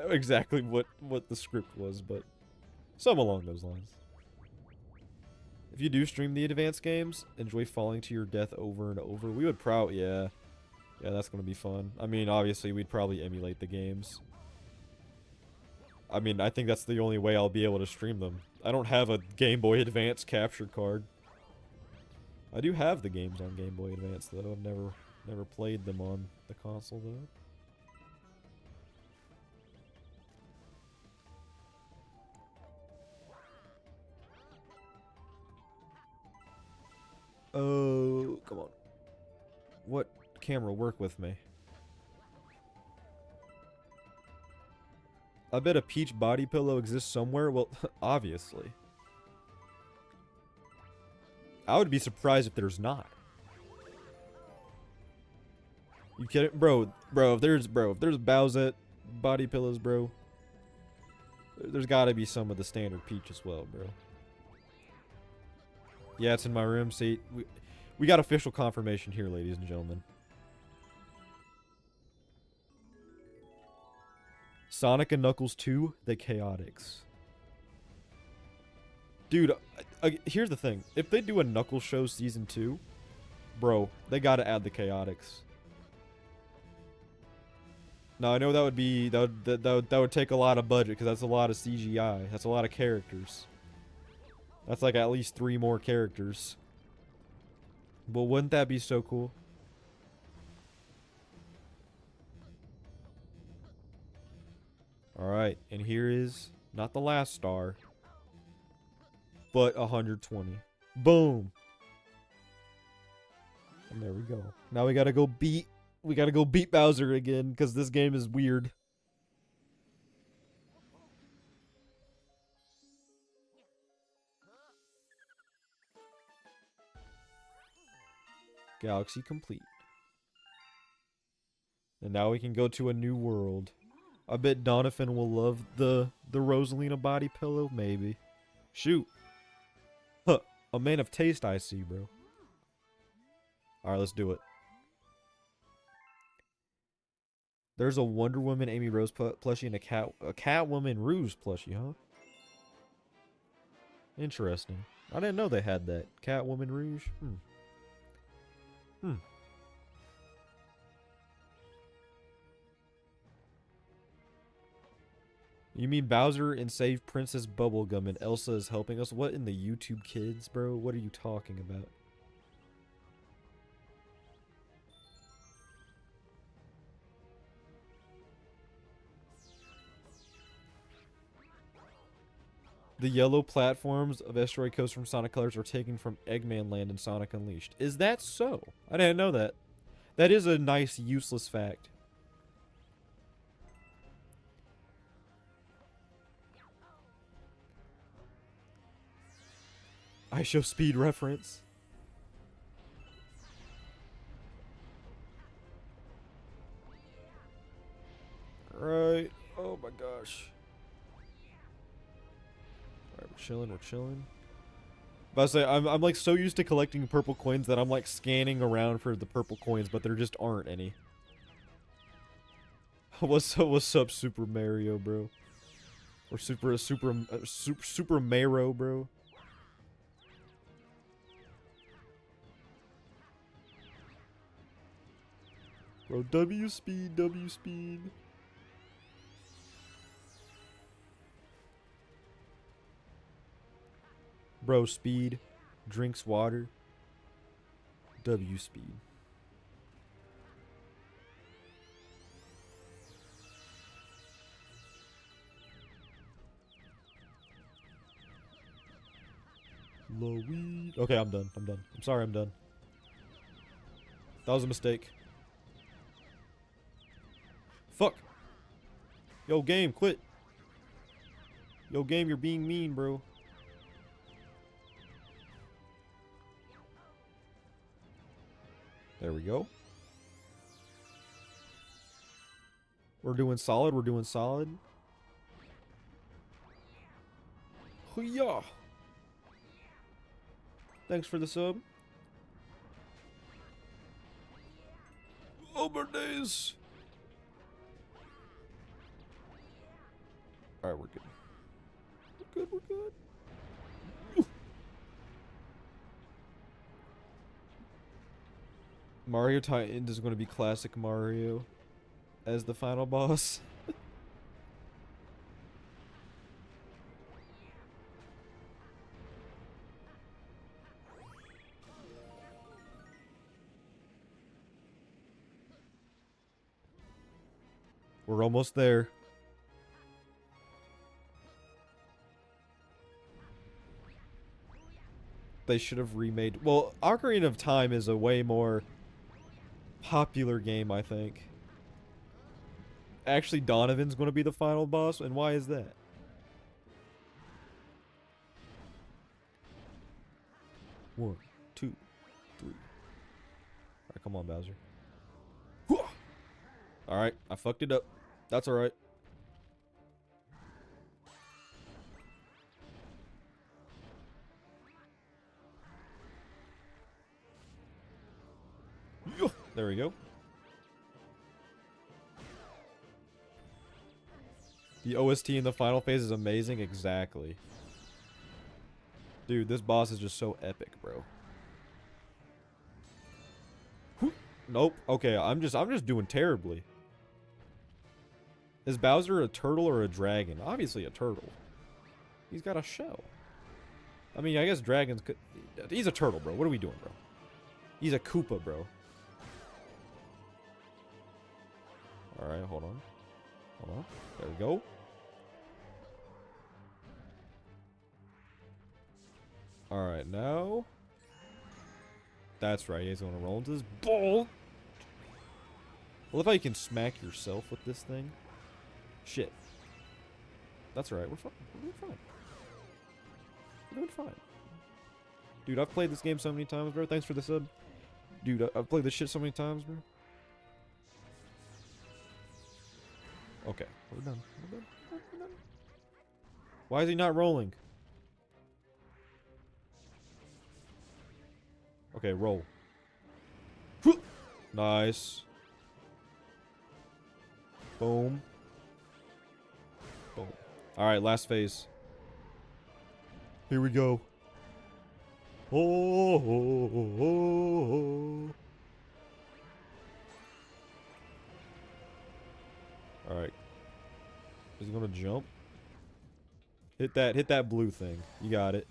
exactly what the script was, but some along those lines. If you do stream the advanced games, enjoy falling to your death over and over. We would yeah, that's gonna be fun. I mean, obviously we'd probably emulate the games. I mean, I think that's the only way I'll be able to stream them. I don't have a Game Boy Advance capture card. I do have the games on Game Boy Advance though. I've never played them on the console though. Oh, come on. What camera work with me? I bet a Peach body pillow exists somewhere. Well, obviously. I would be surprised if there's not. You kidding? Bro, if there's Bowsette body pillows, bro, there's gotta be some of the standard Peach as well, bro. Yeah, it's in my room. See, we got official confirmation here, ladies and gentlemen. Sonic and Knuckles 2, The Chaotix. Dude, here's the thing. If they do a Knuckles show season 2, bro, they gotta add the Chaotix. Now I know that would be that would take a lot of budget because that's a lot of CGI. That's a lot of characters. That's like at least 3 more characters. But wouldn't that be so cool? Alright, and here is not the last star, but 120. Boom! And there we go. Now we gotta go beat Bowser again, because this game is weird. Galaxy complete. And now we can go to a new world. I bet Donovan will love the Rosalina body pillow, maybe. Shoot. Huh. A man of taste, I see, bro. Alright, let's do it. There's a Wonder Woman Amy Rose plushie and a Catwoman Rouge plushie, huh? Interesting. I didn't know they had that. Catwoman Rouge? You mean Bowser and save Princess Bubblegum and Elsa is helping us? What in the YouTube kids, bro? What are you talking about? The yellow platforms of Asteroid Coast from Sonic Colors are taken from Eggman Land in Sonic Unleashed. Is that so? I didn't know that. That is a nice, useless fact. I show speed reference. Right. Oh my gosh. Alright, we're chilling, we're chilling. But I say, I'm like so used to collecting purple coins that I'm like scanning around for the purple coins, but there just aren't any. What's up, Super Mario, bro? Or Super Mario, bro? Bro, W speed, W speed. Bro, speed. Drinks water. W speed. Low weed. Okay, I'm done. I'm done. I'm sorry, I'm done. That was a mistake. Fuck. Yo, game, quit. Yo, game, you're being mean, bro. There we go. We're doing solid. We're doing solid. Hoo-yah. Thanks for the sub. Oh, my days. Alright, we're good. We're good, we're good. Mario Titan is going to be classic Mario as the final boss. We're almost there. They should have remade... Well, Ocarina of Time is a way more popular game, I think. Actually, Donovan's going to be the final boss, and why is that? One, two, three. Alright, come on, Bowser. Alright, I fucked it up. That's alright. There we go. The OST in the final phase is amazing. Exactly. Dude, this boss is just so epic, bro. Nope. Okay, I'm just doing terribly. Is Bowser a turtle or a dragon? Obviously a turtle. He's got a shell. I mean, I guess dragons could... He's a turtle, bro. What are we doing, bro? He's a Koopa, bro. Alright, hold on. Hold on. There we go. Alright, now... That's right, he's gonna roll into this ball. I love how you can smack yourself with this thing. Shit. That's alright, we're fine. We're doing fine. We're doing fine. Dude, I've played this game so many times, bro. Thanks for the sub. Dude, I've played this shit so many times, bro. Okay, we're done. We're done. We're done. Why is he not rolling? Okay, roll. Nice. Boom. Boom. Alright, last phase. Here we go. Oh, oh, oh, oh. Alright. Is he gonna jump? Hit that blue thing. You got it.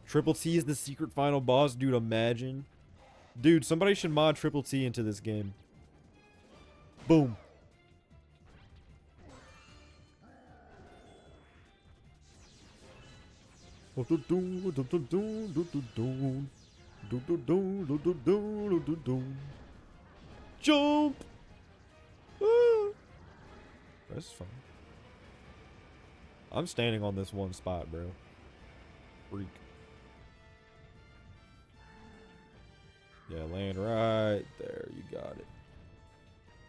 Triple T is the secret final boss, dude. Imagine. Dude, somebody should mod Triple T into this game. Boom. Jump! Ah. That's fine. I'm standing on this one spot, bro. Freak. Yeah, land right there. You got it.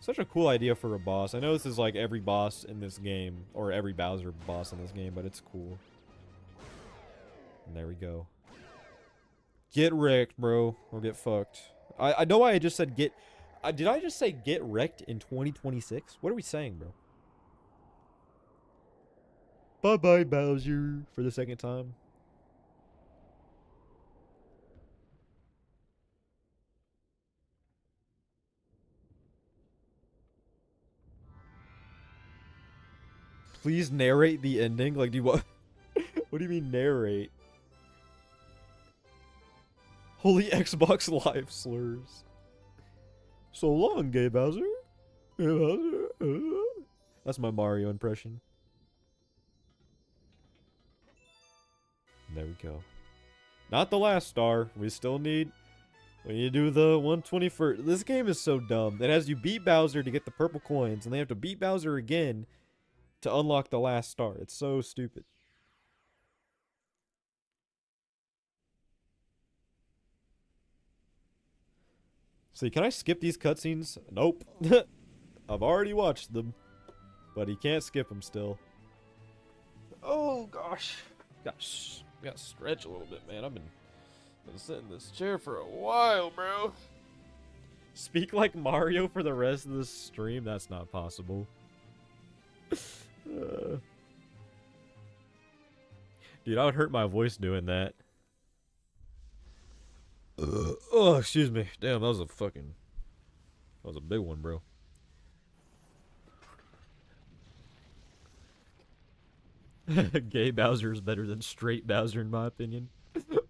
Such a cool idea for a boss. I know this is like every boss in this game, or every Bowser boss in this game, but it's cool. And there we go. Get wrecked, bro. Or get fucked. I know why I just said get... did I just say get wrecked in 2026? What are we saying, bro? Bye-bye, Bowser, for the second time. Please narrate the ending. Like, do you what? What do you mean narrate? Holy Xbox Live slurs. So long, gay Bowser. Gay Bowser. That's my Mario impression. There we go. Not the last star. We still need... We need to do the 121st. This game is so dumb. It has you beat Bowser to get the purple coins, and they have to beat Bowser again to unlock the last star. It's so stupid. See, can I skip these cutscenes? Nope. I've already watched them. But he can't skip them still. Oh, gosh. Gosh. Gotta stretch a little bit, man. I've been sitting in this chair for a while, bro. Speak like Mario for the rest of the stream? That's not possible. Dude, I would hurt my voice doing that. Oh, excuse me. Damn, that was a big one, bro. Gay Bowser is better than straight Bowser, in my opinion.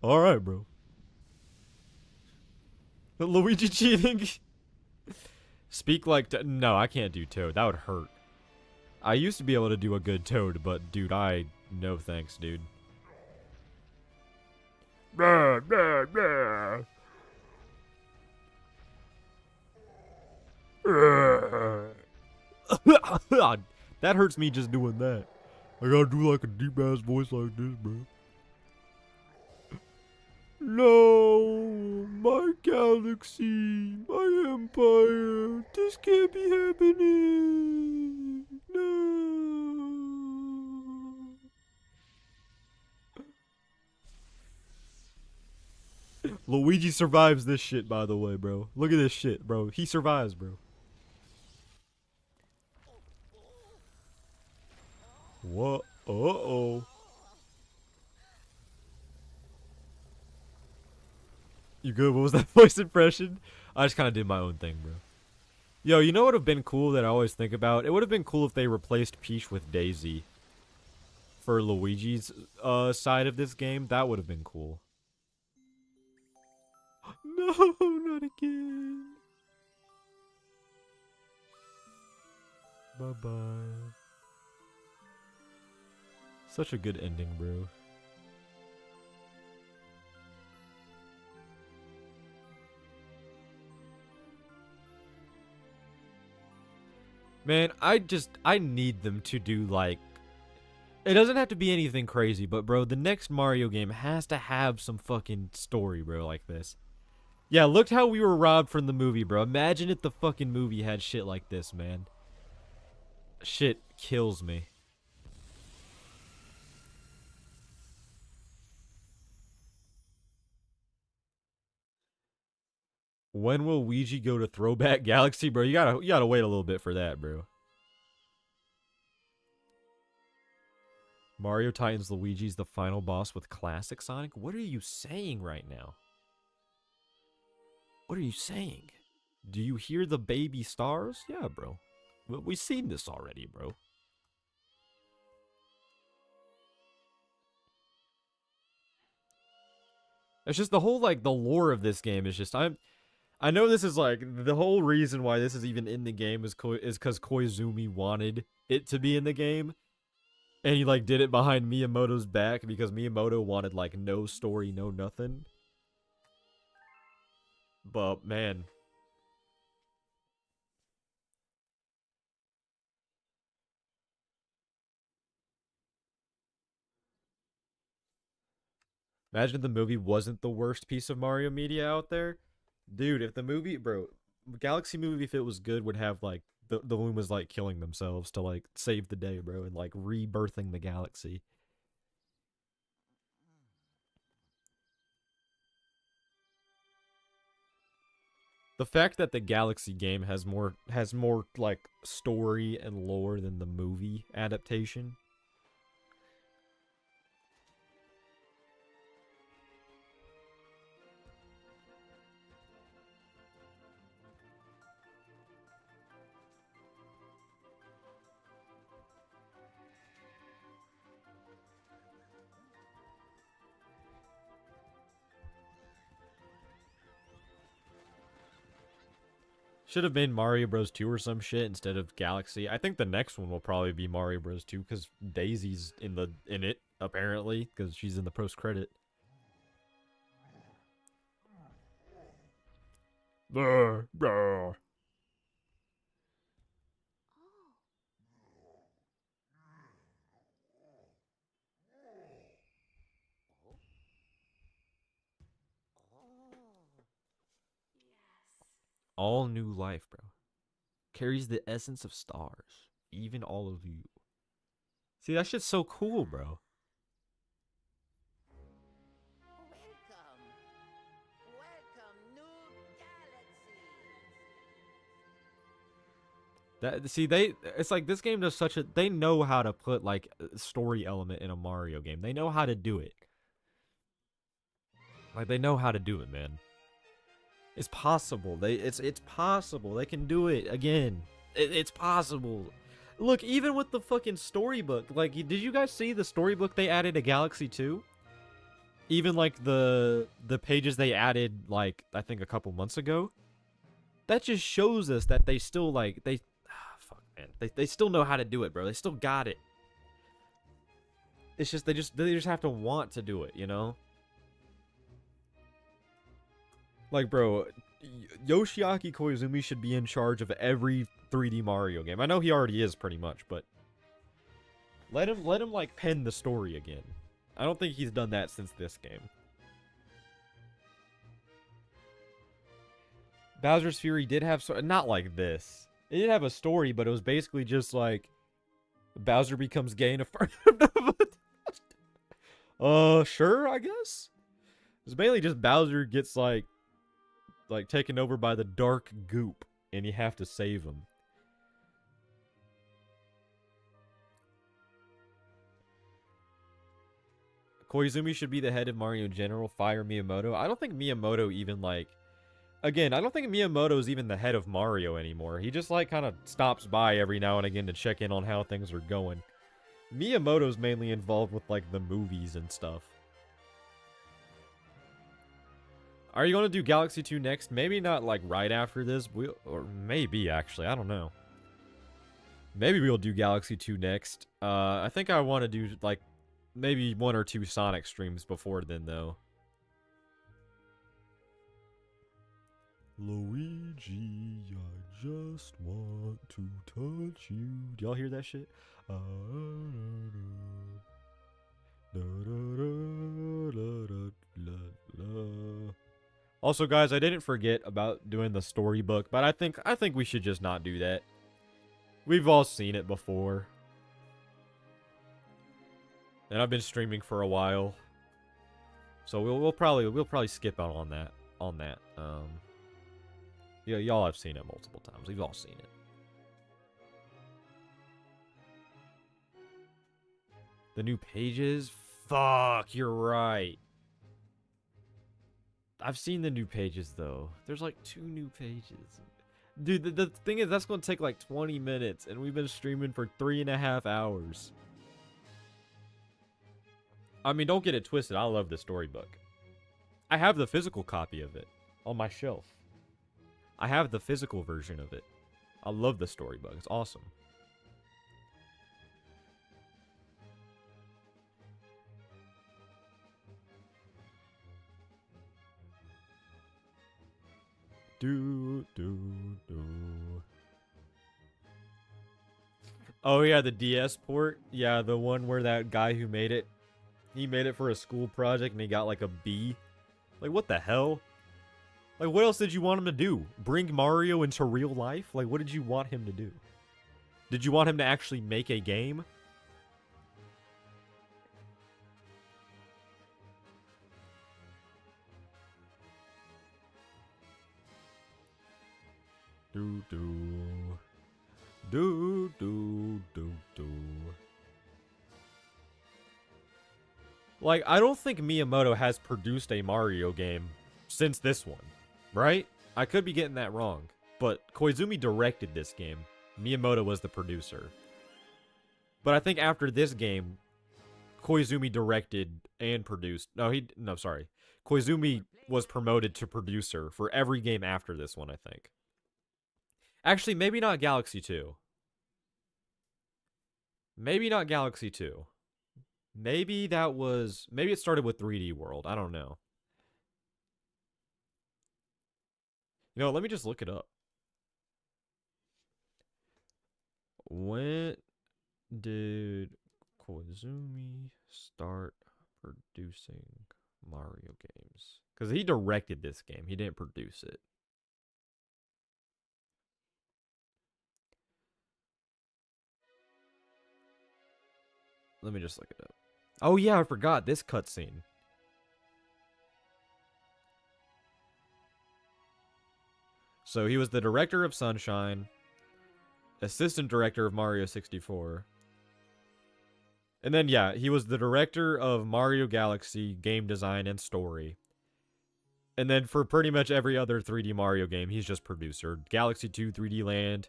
Alright, bro. Luigi cheating? Speak like... No, I can't do Toad. That would hurt. I used to be able to do a good Toad, but, dude, no thanks, dude. Blah, blah, blah. That hurts me just doing that. I gotta do like a deep ass voice like this, bro. No, my galaxy, my empire, this can't be happening. No. Luigi survives this shit, by the way, bro. Look at this shit, bro. He survives, bro. What? Uh-oh. You good? What was that voice impression? I just kind of did my own thing, bro. Yo, you know what would have been cool that I always think about? It would have been cool if they replaced Peach with Daisy for Luigi's side of this game. That would have been cool. No, not again. Bye-bye. Such a good ending, bro. Man, I need them to do, like... It doesn't have to be anything crazy, but, bro, the next Mario game has to have some fucking story, bro, like this. Yeah, look how we were robbed from the movie, bro. Imagine if the fucking movie had shit like this, man. Shit kills me. When will Ouija go to Throwback Galaxy, bro? You gotta wait a little bit for that, bro. Mario Titans Luigi's the final boss with classic Sonic? What are you saying right now? What are you saying? Do you hear the baby stars? Yeah, bro. We've seen this already, bro. It's just the whole, like, the lore of this game is just, I know this is, like, the whole reason why this is even in the game is because Koizumi wanted it to be in the game. And he, like, did it behind Miyamoto's back because Miyamoto wanted, like, no story, no nothing. But, man. Imagine if the movie wasn't the worst piece of Mario media out there. Dude, if the movie, bro, Galaxy movie, if it was good, would have, like, the Lumas, like, killing themselves to, like, save the day, bro, and, like, rebirthing the galaxy. The fact that the Galaxy game has more like story and lore than the movie adaptation. Should have been Mario Bros 2 or some shit instead of Galaxy. I think the next one will probably be Mario Bros 2 because Daisy's in it apparently because she's in the post credit. Brr, brr. All new life, bro. Carries the essence of stars. Even all of you. See, that shit's so cool, bro. Welcome. Welcome, new galaxies. It's like this game does they know how to put like a story element in a Mario game. They know how to do it. Like they know how to do it, man. It's possible. It's possible. They can do it again. It's possible. Look, even with the fucking storybook, like, did you guys see the storybook they added to Galaxy 2? Even like the pages they added, like, I think a couple months ago. That just shows us that they still fuck, man. They still know how to do it, bro. They still got it. It's just they just have to want to do it, you know? Like, bro, Yoshiaki Koizumi should be in charge of every 3D Mario game. I know he already is pretty much, but let him like pen the story again. I don't think he's done that since this game. Bowser's Fury did have not like this. It did have a story, but it was basically just like Bowser becomes gay in a sure, I guess. It's mainly just Bowser gets like taken over by the dark goop, and you have to save him. Koizumi should be the head of Mario in general. Fire Miyamoto. I don't think Miyamoto even like. Again, I don't think Miyamoto's even the head of Mario anymore. He just like kind of stops by every now and again to check in on how things are going. Miyamoto's mainly involved with like the movies and stuff. Are you going to do Galaxy 2 next? Maybe not, like, right after this. Or maybe, actually. I don't know. Maybe we'll do Galaxy 2 next. I think I want to do, like, maybe 1 or 2 Sonic streams before then, though. Luigi, I just want to touch you. Do y'all hear that shit? Also, guys, I didn't forget about doing the storybook, but I think we should just not do that. We've all seen it before. And I've been streaming for a while. So we'll probably skip out on that. Yeah, y'all have seen it multiple times. We've all seen it. The new pages? Fuck, you're right. I've seen the new pages, though. There's like 2 new pages. Dude, the thing is, that's going to take like 20 minutes, and we've been streaming for 3.5 hours. I mean, don't get it twisted. I love the storybook. I have the physical copy of it on my shelf. I have the physical version of it. I love the storybook. It's awesome. Do. Oh yeah, the DS port. Yeah, the one where that guy who made it, he made it for a school project and he got like a B. Like, what the hell? Like, what else did you want him to do? Bring Mario into real life? Like, what did you want him to do? Did you want him to actually make a game? Like, I don't think Miyamoto has produced a Mario game since this one, right? I could be getting that wrong, but Koizumi directed this game. Miyamoto was the producer. But I think after this game, Koizumi directed and produced. No, sorry. Koizumi was promoted to producer for every game after this one, I think. Actually, maybe not Galaxy 2. Maybe not Galaxy 2. Maybe it started with 3D World. I don't know. You know, let me just look it up. When did Koizumi start producing Mario games? Because he directed this game. He didn't produce it. Let me just look it up. Oh yeah, I forgot this cutscene. So he was the director of Sunshine, assistant director of Mario 64. And then, yeah, he was the director of Mario Galaxy, game design, and story. And then for pretty much every other 3D Mario game, he's just producer. Galaxy 2, 3D Land,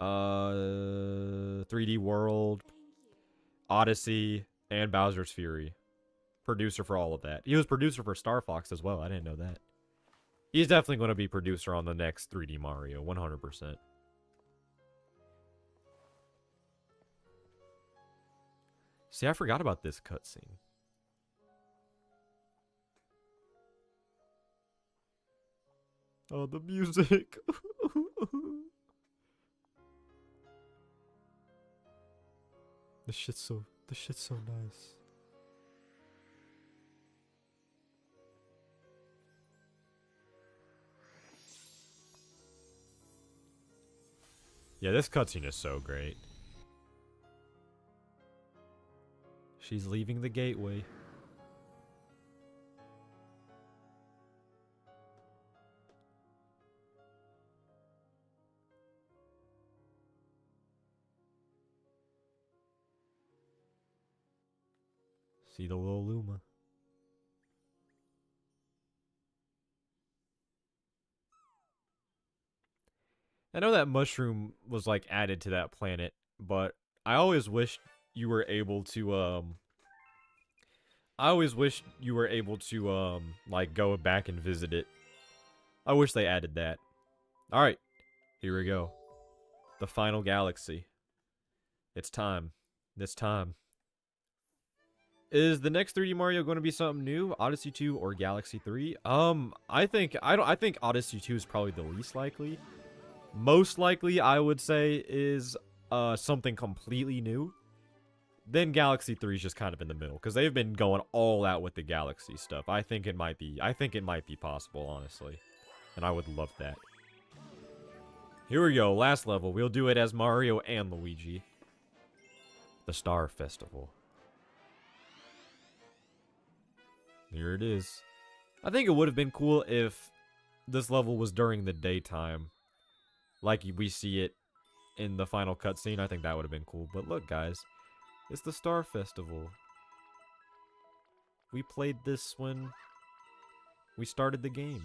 3D World, Odyssey, and Bowser's Fury. Producer for all of that. He was producer for Star Fox as well. I didn't know that. He's definitely going to be producer on the next 3D Mario, 100%. See, I forgot about this cutscene. Oh, the music. This shit's so nice. Yeah, this cutscene is so great. She's leaving the gateway. See the little Luma. I know that mushroom was like added to that planet, but I always wished you were able to like go back and visit it. I wish they added that. All right. Here we go. The final galaxy. It's time. This time. Is the next 3D Mario going to be something new? Odyssey 2 or Galaxy 3? I think Odyssey 2 is probably the least likely. Most likely, I would say, is something completely new. Then Galaxy 3 is just kind of in the middle because they've been going all out with the Galaxy stuff. I think it might be possible, honestly. And I would love that. Here we go, last level. We'll do it as Mario and Luigi. The Star Festival. Here it is. I think it would have been cool if this level was during the daytime. Like we see it in the final cutscene. I think that would have been cool. But look, guys. It's the Star Festival. We played this when we started the game.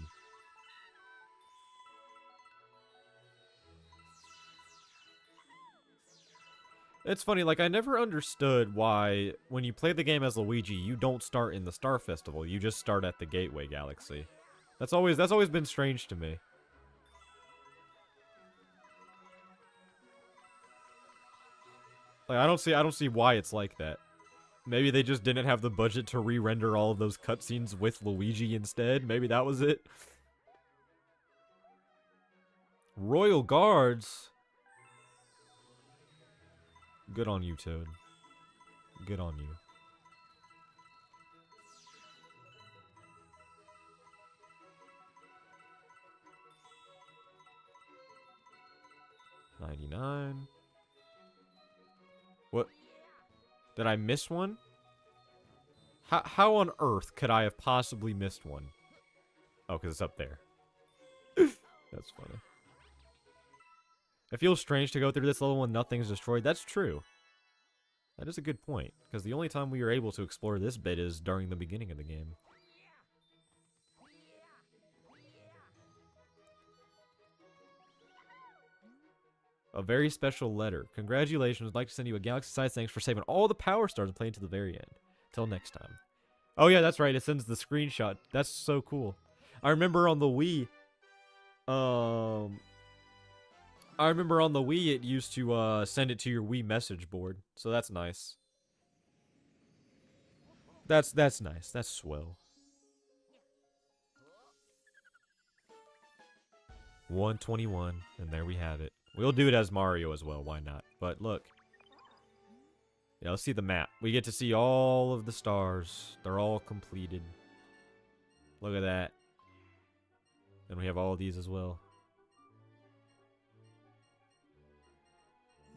It's funny, like, I never understood why, when you play the game as Luigi, you don't start in the Star Festival. You just start at the Gateway Galaxy. That's always been strange to me. Like, I don't see why it's like that. Maybe they just didn't have the budget to re-render all of those cutscenes with Luigi instead. Maybe that was it. Royal Guards? Good on you, Toad. Good on you. $99. What? Did I miss one? How on earth could I have possibly missed one? Oh, because it's up there. That's funny. It feels strange to go through this level when nothing's destroyed. That's true. That is a good point, because the only time we were able to explore this bit is during the beginning of the game. A very special letter. Congratulations, I'd like to send you a galaxy-sized thanks for saving all the power stars and playing to the very end. Till next time. Oh yeah, that's right, it sends the screenshot. That's so cool. I remember on the Wii, it used to send it to your Wii message board. So that's nice. That's nice. That's swell. 121, and there we have it. We'll do it as Mario as well, why not? But look. Yeah, let's see the map. We get to see all of the stars. They're all completed. Look at that. And we have all of these as well.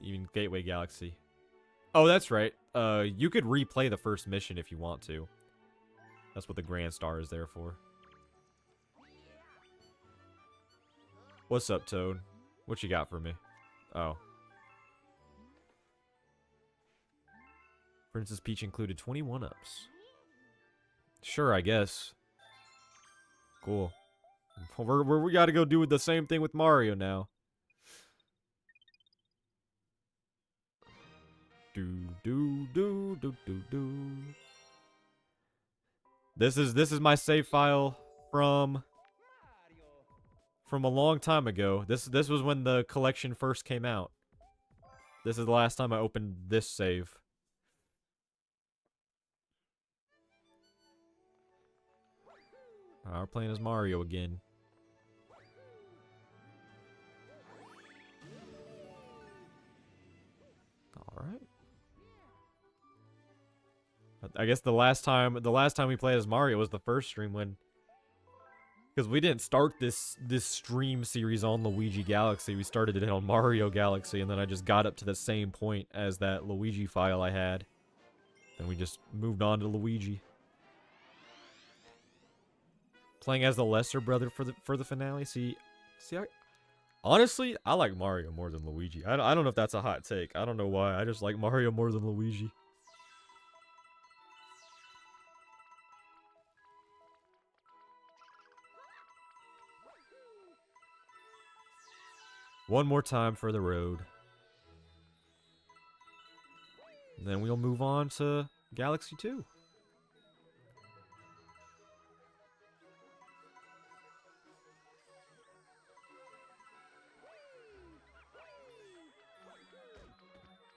Even Gateway Galaxy. Oh, that's right. You could replay the first mission if you want to. That's what the Grand Star is there for. What's up, Toad? What you got for me? Oh. Princess Peach included 21 ups. Sure, I guess. Cool. We gotta go do the same thing with Mario now. This is my save file from a long time ago. This was when the collection first came out. This is the last time I opened this save. We're playing as Mario again. Alright. I guess the last time we played as Mario was the first stream when, because we didn't start this stream series on Luigi Galaxy. We started it on Mario Galaxy, and then I just got up to the same point as that Luigi file I had. Then we just moved on to Luigi. Playing as the lesser brother for the finale. Honestly, I like Mario more than Luigi. I don't know if that's a hot take. I don't know why. I just like Mario more than Luigi. One more time for the road. And then we'll move on to Galaxy 2.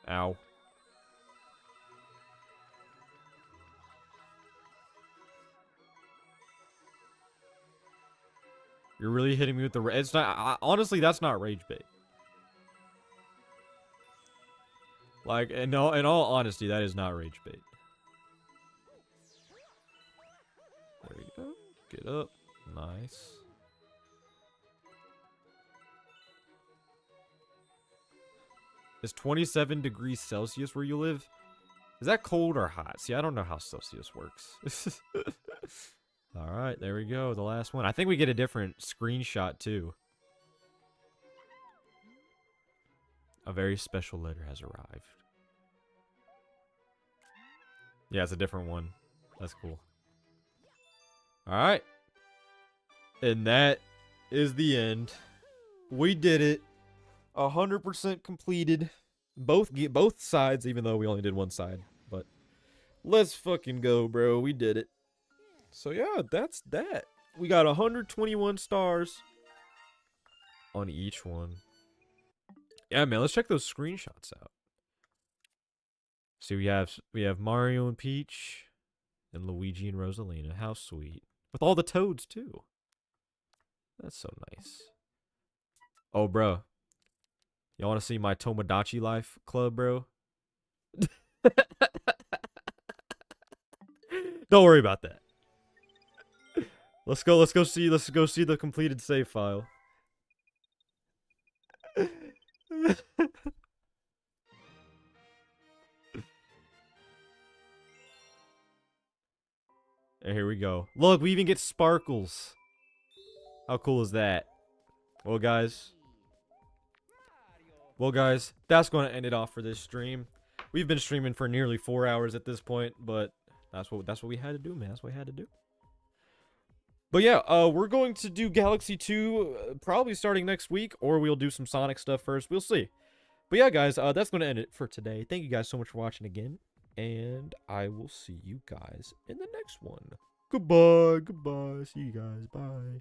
Ow. You're really hitting me with the... It's not... honestly, that's not rage bait. Like, in all honesty, that is not rage bait. There you go. Get up. Nice. Is 27 degrees Celsius where you live? Is that cold or hot? See, I don't know how Celsius works. Alright, there we go. The last one. I think we get a different screenshot, too. A very special letter has arrived. Yeah, it's a different one. That's cool. Alright. And that is the end. We did it. 100% completed. Both sides, even though we only did one side. But let's fucking go, bro. We did it. So yeah, that's that. We got 121 stars on each one. Yeah, man, let's check those screenshots out. See, we have Mario and Peach and Luigi and Rosalina. How sweet. With all the toads too. That's so nice. Oh, bro. Y'all want to see my Tomodachi Life club, bro? Don't worry about that. Let's go see the completed save file. And here we go. Look, we even get sparkles. How cool is that? Well, guys, that's going to end it off for this stream. We've been streaming for nearly 4 hours at this point, but that's what we had to do, man. That's what we had to do. But yeah, we're going to do Galaxy 2 probably starting next week, or we'll do some Sonic stuff first. We'll see. But yeah, guys, that's going to end it for today. Thank you guys so much for watching again, and I will see you guys in the next one. Goodbye. See you guys. Bye.